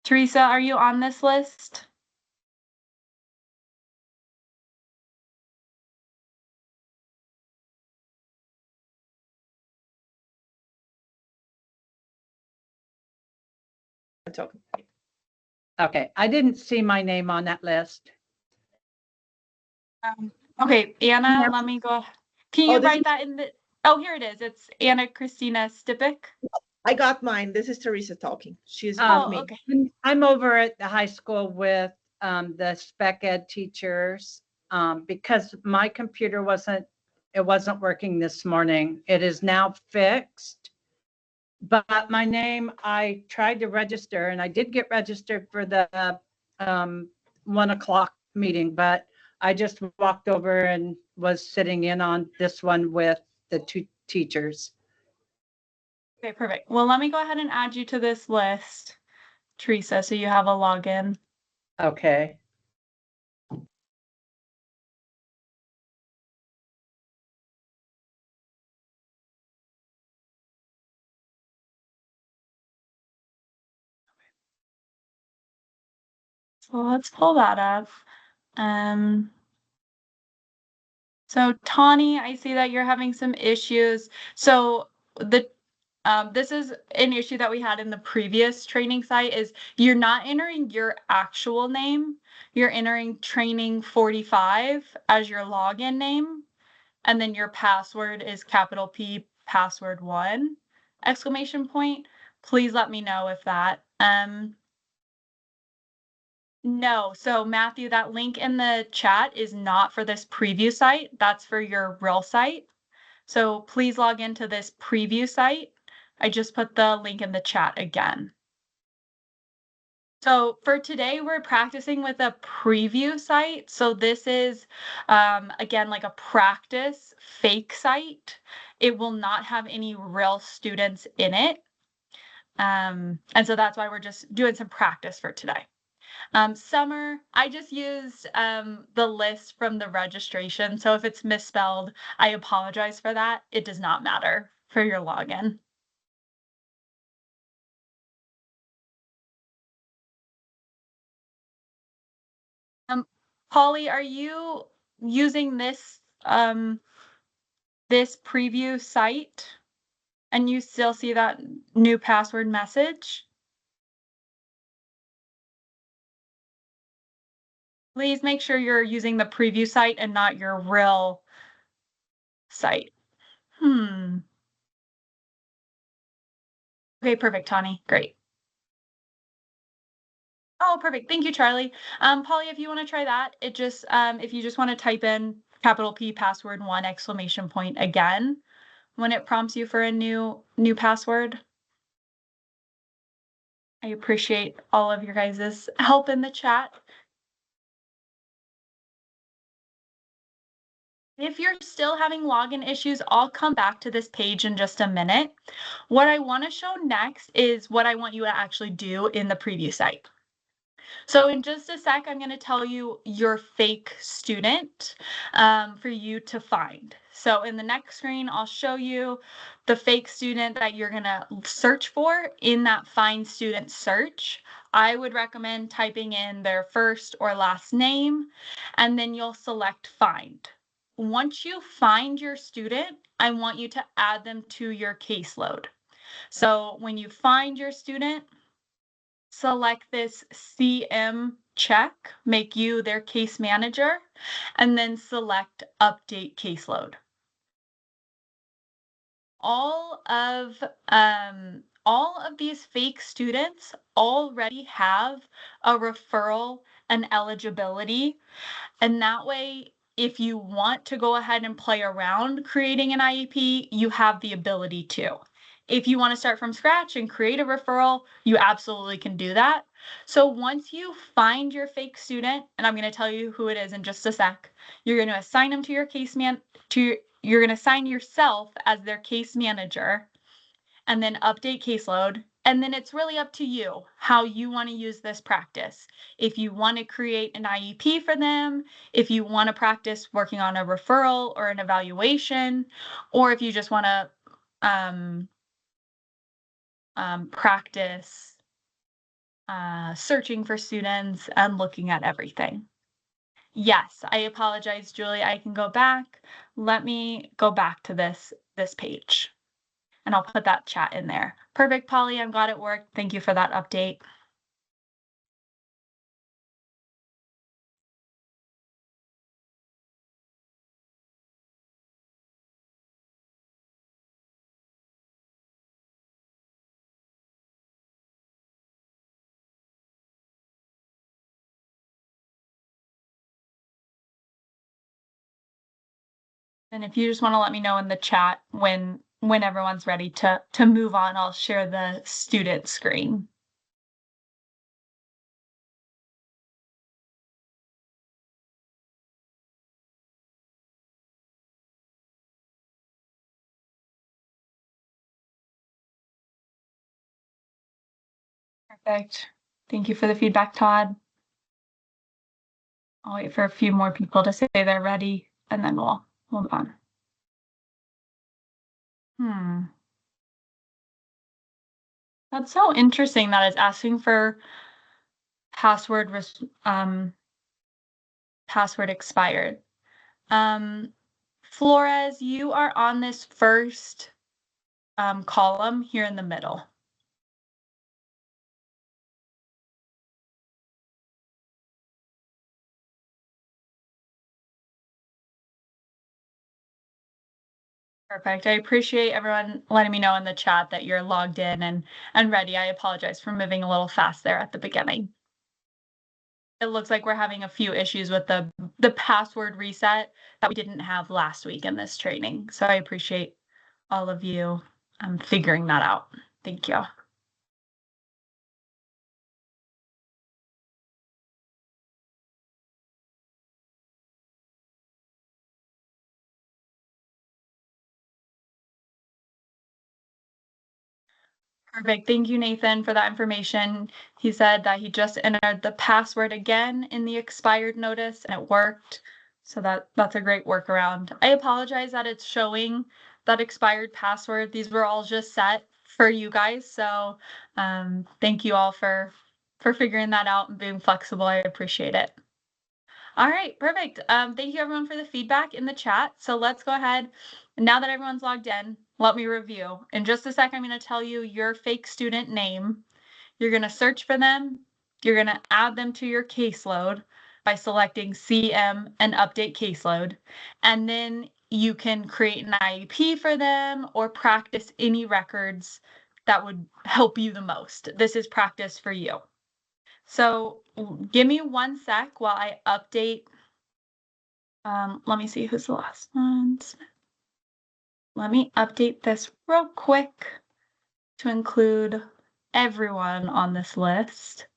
Teresa, are you on this list? Okay, I didn't see my name on that list. Okay, Anna, Yeah. let me go. Can you Oh, this write that in the? Oh, here it is. It's Anna Christina Stipik. I got mine. This is Teresa talking. She's with Oh, me. okay. I'm over at the high school with the spec ed teachers because my computer wasn't working this morning. It is now fixed. But my name, I tried to register and I did get registered for the 1 o'clock meeting, but I just walked over and was sitting in on this one with the two teachers. Okay, perfect. Well, let me go ahead and add you to this list, Teresa, so you have a login. Okay. So let's pull that up. So Tawny, I see that you're having some issues. So this is an issue that we had in the previous training site is you're not entering your actual name. You're entering training 45 as your login name. And then your password is capital P password 1 exclamation point. Please let me know if that no, so Matthew, that link in the chat is not for this preview site. That's for your real site. So please log into this preview site. I just put the link in the chat again. So for today, we're practicing with a preview site. So this is, again, like a practice fake site. It will not have any real students in it. And so that's why we're just doing some practice for today. Summer, I just used the list from the registration. So if it's misspelled, I apologize for that. It does not matter for your login. Polly, are you using this this preview site and you still see that new password message? Please make sure you're using the preview site and not your real site. Okay, perfect, Tawny. Great. Oh, perfect. Thank you, Charlie. Polly, if you want to try that, it just if you just want to type in capital P password 1 exclamation point again when it prompts you for a new password. I appreciate all of your guys' help in the chat. If you're still having login issues, I'll come back to this page in just a minute. What I want to show next is what I want you to actually do in the preview site. So in just a sec, I'm going to tell you your fake student for you to find. So in the next screen, I'll show you the fake student that you're going to search for in that find student search. I would recommend typing in their first or last name, and then you'll select find. Once you find your student, I want you to add them to your caseload. So when you find your student, select this CM check, make you their case manager, and then select update caseload. All of these fake students already have a referral and eligibility. And that way, if you want to go ahead and play around creating an IEP, you have the ability to. If you want to start from scratch and create a referral, you absolutely can do that. So once you find your fake student, and I'm going to tell you who it is in just a sec, you're going to assign them to your you're going to assign yourself as their case manager and then update caseload. And then it's really up to you how you want to use this practice. If you want to create an IEP for them, if you want to practice working on a referral or an evaluation, or if you just want to practice searching for students and looking at everything. Yes, I apologize, Julie. I can go back. Let me go back to this page. And I'll put that chat in there. Perfect, Polly. I'm glad it worked. Thank you for that update. And if you just want to let me know in the chat when everyone's ready to move on, I'll share the student screen. Perfect. Thank you for the feedback, Todd. I'll wait for a few more people to say they're ready, and then we'll move on. That's so interesting that it's asking for password expired. Flores, you are on this first column here in the middle. Perfect. I appreciate everyone letting me know in the chat that you're logged in and ready. I apologize for moving a little fast there at the beginning. It looks like we're having a few issues with the password reset that we didn't have last week in this training. So I appreciate all of you figuring that out. Thank you. Perfect. Thank you, Nathan, for that information. He said that he just entered the password again in the expired notice and it worked. So that's a great workaround. I apologize that it's showing that expired password. These were all just set for you guys. So thank you all for figuring that out and being flexible. I appreciate it. All right, perfect. Thank you everyone for the feedback in the chat. So let's go ahead. Now that everyone's logged in, let me review. In just a sec, I'm going to tell you your fake student name. You're going to search for them. You're going to add them to your caseload by selecting CM and update caseload. And then you can create an IEP for them or practice any records that would help you the most. This is practice for you. So give me 1 sec while I update. Let me see who's the last ones. Let me update this real quick to include everyone on this list.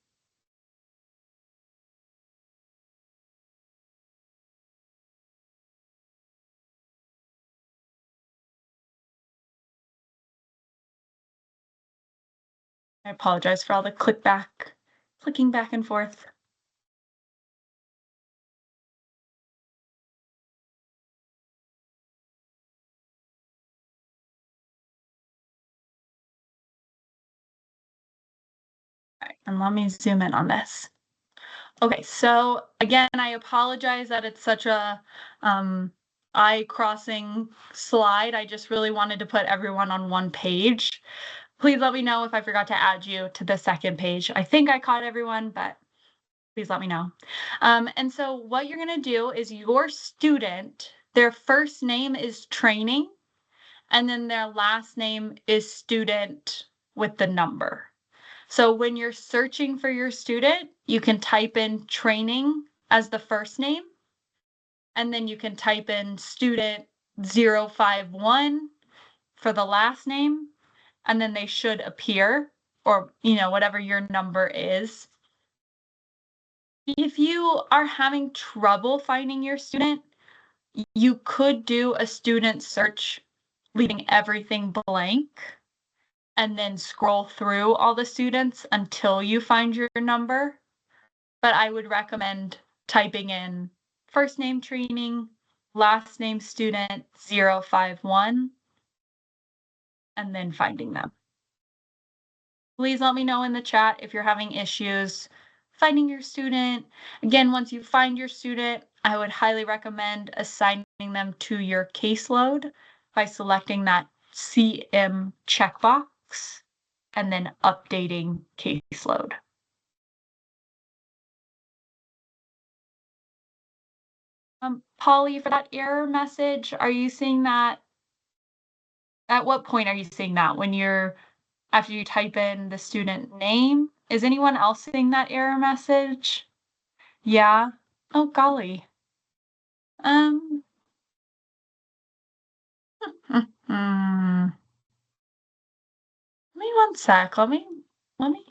I apologize for all the clicking back and forth. All right, and let me zoom in on this. Okay, so again, I apologize that it's such a eye-crossing slide. I just really wanted to put everyone on one page. Please let me know if I forgot to add you to the second page. I think I caught everyone, but please let me know. And so what you're going to do is your student, their first name is training, and then their last name is student with the number. So when you're searching for your student, you can type in training as the first name, and then you can type in student 051 for the last name, and then they should appear, or whatever your number is. If you are having trouble finding your student, you could do a student search, leaving everything blank, and then scroll through all the students until you find your number. But I would recommend typing in first name training, last name student 051, and then finding them. Please let me know in the chat if you're having issues finding your student. Again, once you find your student, I would highly recommend assigning them to your caseload by selecting that CM checkbox and then updating caseload. Polly, for that error message, are you seeing that? At what point are you seeing that? When after you type in the student name? Is anyone else seeing that error message? Yeah. Oh, golly. Hmm. Give me 1 sec. Let me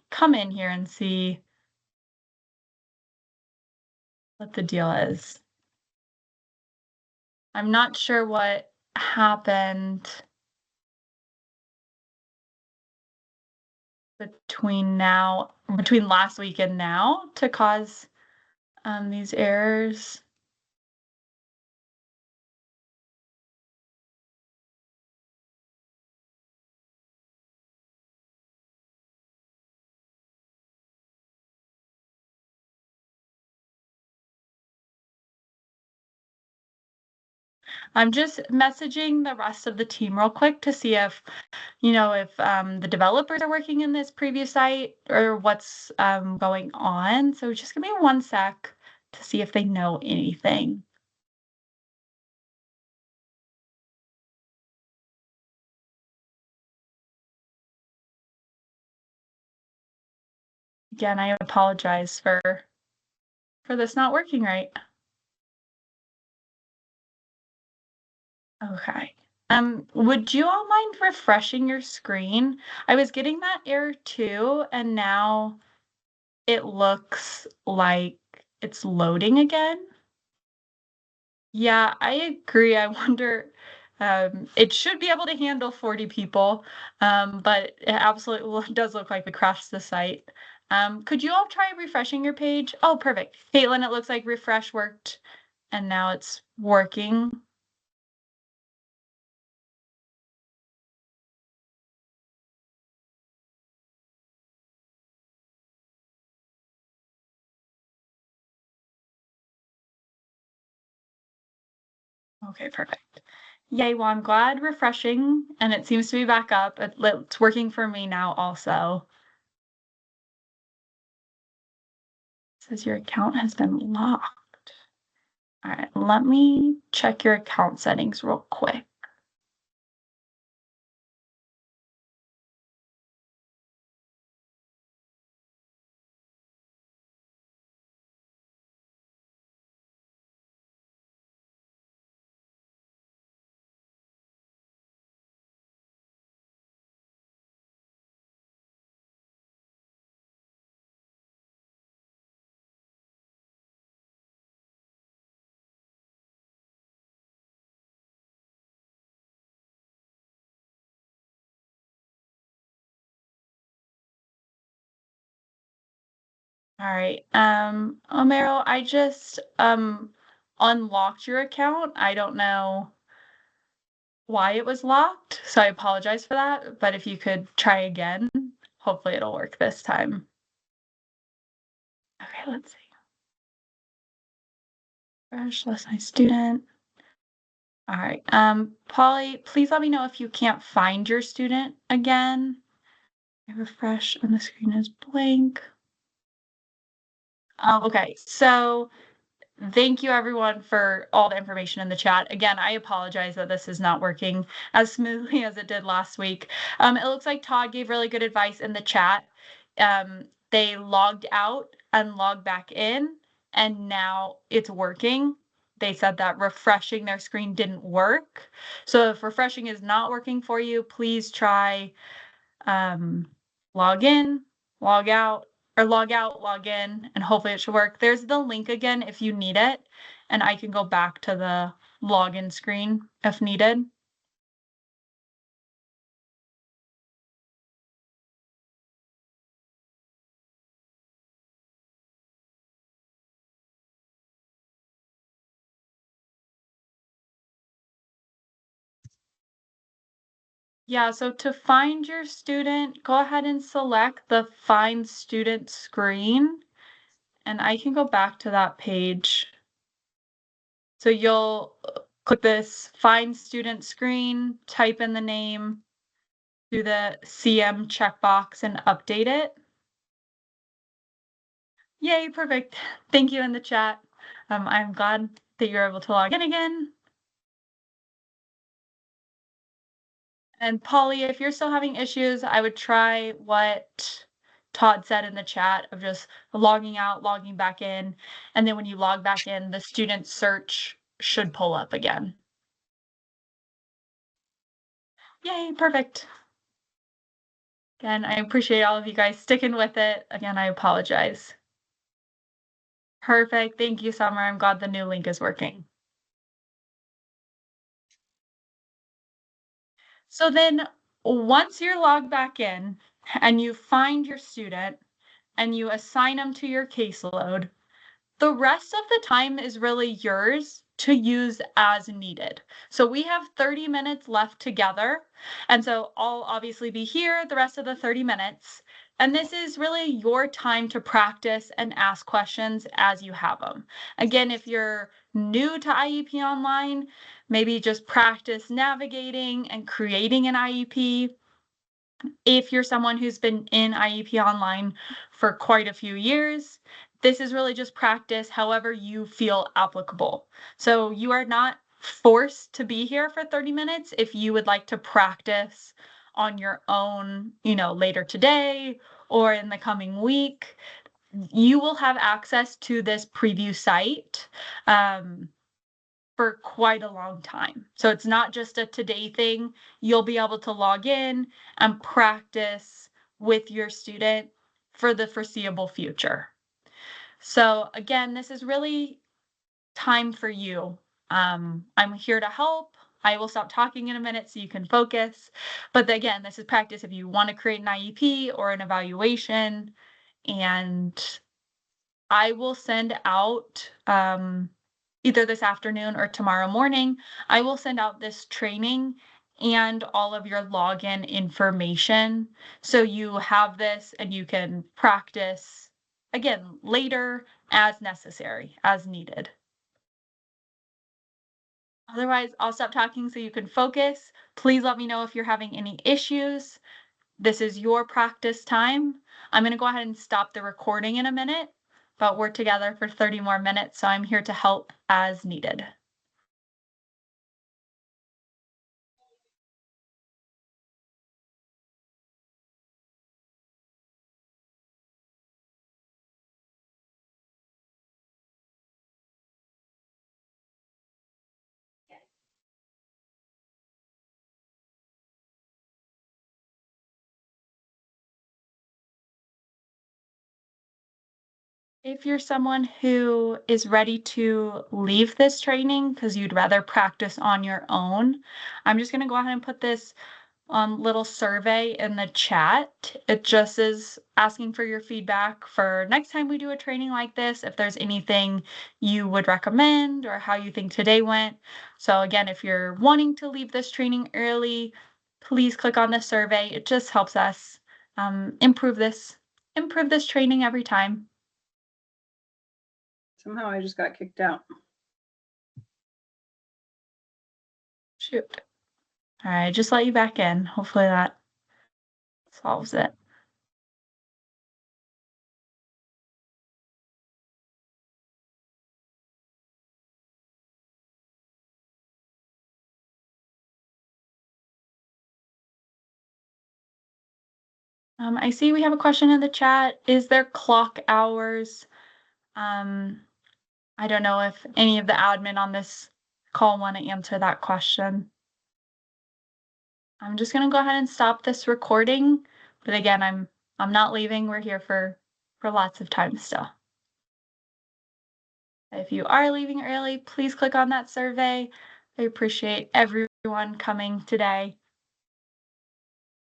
come in here and see what the deal is. I'm not sure what happened between last week and now to cause these errors. I'm just messaging the rest of the team real quick to see if, the developers are working in this previous site or what's going on. So just give me 1 sec to see if they know anything. Again, I apologize for this not working right. Okay. Would you all mind refreshing your screen? I was getting that error too, and now it looks like it's loading again. Yeah, I agree. I wonder It should be able to handle 40 people, but it absolutely does look like we crashed the site. Could you all try refreshing your page? Oh, perfect. Caitlin, it looks like refresh worked and now it's working. Okay, perfect. Yay, well, I'm glad refreshing and it seems to be back up. It's working for me now also. It says your account has been locked. All right, let me check your account settings real quick. All right. Omero, I just unlocked your account. I don't know why it was locked, so I apologize for that. But if you could try again, hopefully it'll work this time. Okay, let's see. Fresh, last night student. All right. Polly, please let me know if you can't find your student again. I refresh and the screen is blank. Okay, so thank you everyone for all the information in the chat. Again, I apologize that this is not working as smoothly as it did last week. It looks like Todd gave really good advice in the chat. They logged out and logged back in, and now it's working. They said that refreshing their screen didn't work. So if refreshing is not working for you, please try log in, log out, or log out, log in, and hopefully it should work. There's the link again if you need it, and I can go back to the login screen if needed. Yeah, so to find your student, go ahead and select the Find Student screen, and I can go back to that page. So you'll click this Find Student screen, type in the name, do the CM checkbox, and update it. Yay, perfect. Thank you in the chat. I'm glad that you're able to log in again. And Polly, if you're still having issues, I would try what Todd said in the chat of just logging out, logging back in. And then when you log back in, the student search should pull up again. Yay, perfect. Again, I appreciate all of you guys sticking with it. Again, I apologize. Perfect. Thank you, Summer. I'm glad the new link is working. So then once you're logged back in and you find your student and you assign them to your caseload, the rest of the time is really yours to use as needed. So we have 30 minutes left together. And so I'll obviously be here the rest of the 30 minutes. And this is really your time to practice and ask questions as you have them. Again, if you're new to IEP Online, maybe just practice navigating and creating an IEP. If you're someone who's been in IEP Online for quite a few years, this is really just practice however you feel applicable. So you are not forced to be here for 30 minutes if you would like to practice on your own, later today or in the coming week. You will have access to this preview site for quite a long time. So it's not just a today thing. You'll be able to log in and practice with your student for the foreseeable future. So again, this is really time for you. I'm here to help. I will stop talking in a minute so you can focus. But again, this is practice if you want to create an IEP or an evaluation. And I will send out either this afternoon or tomorrow morning, I will send out this training and all of your login information. So you have this and you can practice again later as necessary, as needed. Otherwise, I'll stop talking so you can focus. Please let me know if you're having any issues. This is your practice time. I'm going to go ahead and stop the recording in a minute, but we're together for 30 more minutes, so I'm here to help as needed. If you're someone who is ready to leave this training because you'd rather practice on your own, I'm just going to go ahead and put this little survey in the chat. It just is asking for your feedback for next time we do a training like this, if there's anything you would recommend or how you think today went. So again, if you're wanting to leave this training early, please click on the survey. It just helps us improve this training every time. Somehow I just got kicked out. Shoot. All right, just let you back in. Hopefully that solves it. I see we have a question in the chat. Is there clock hours? I don't know if any of the admin on this call want to answer that question. I'm just going to go ahead and stop this recording. But again, I'm not leaving. We're here for lots of time still. If you are leaving early, please click on that survey. I appreciate everyone coming today.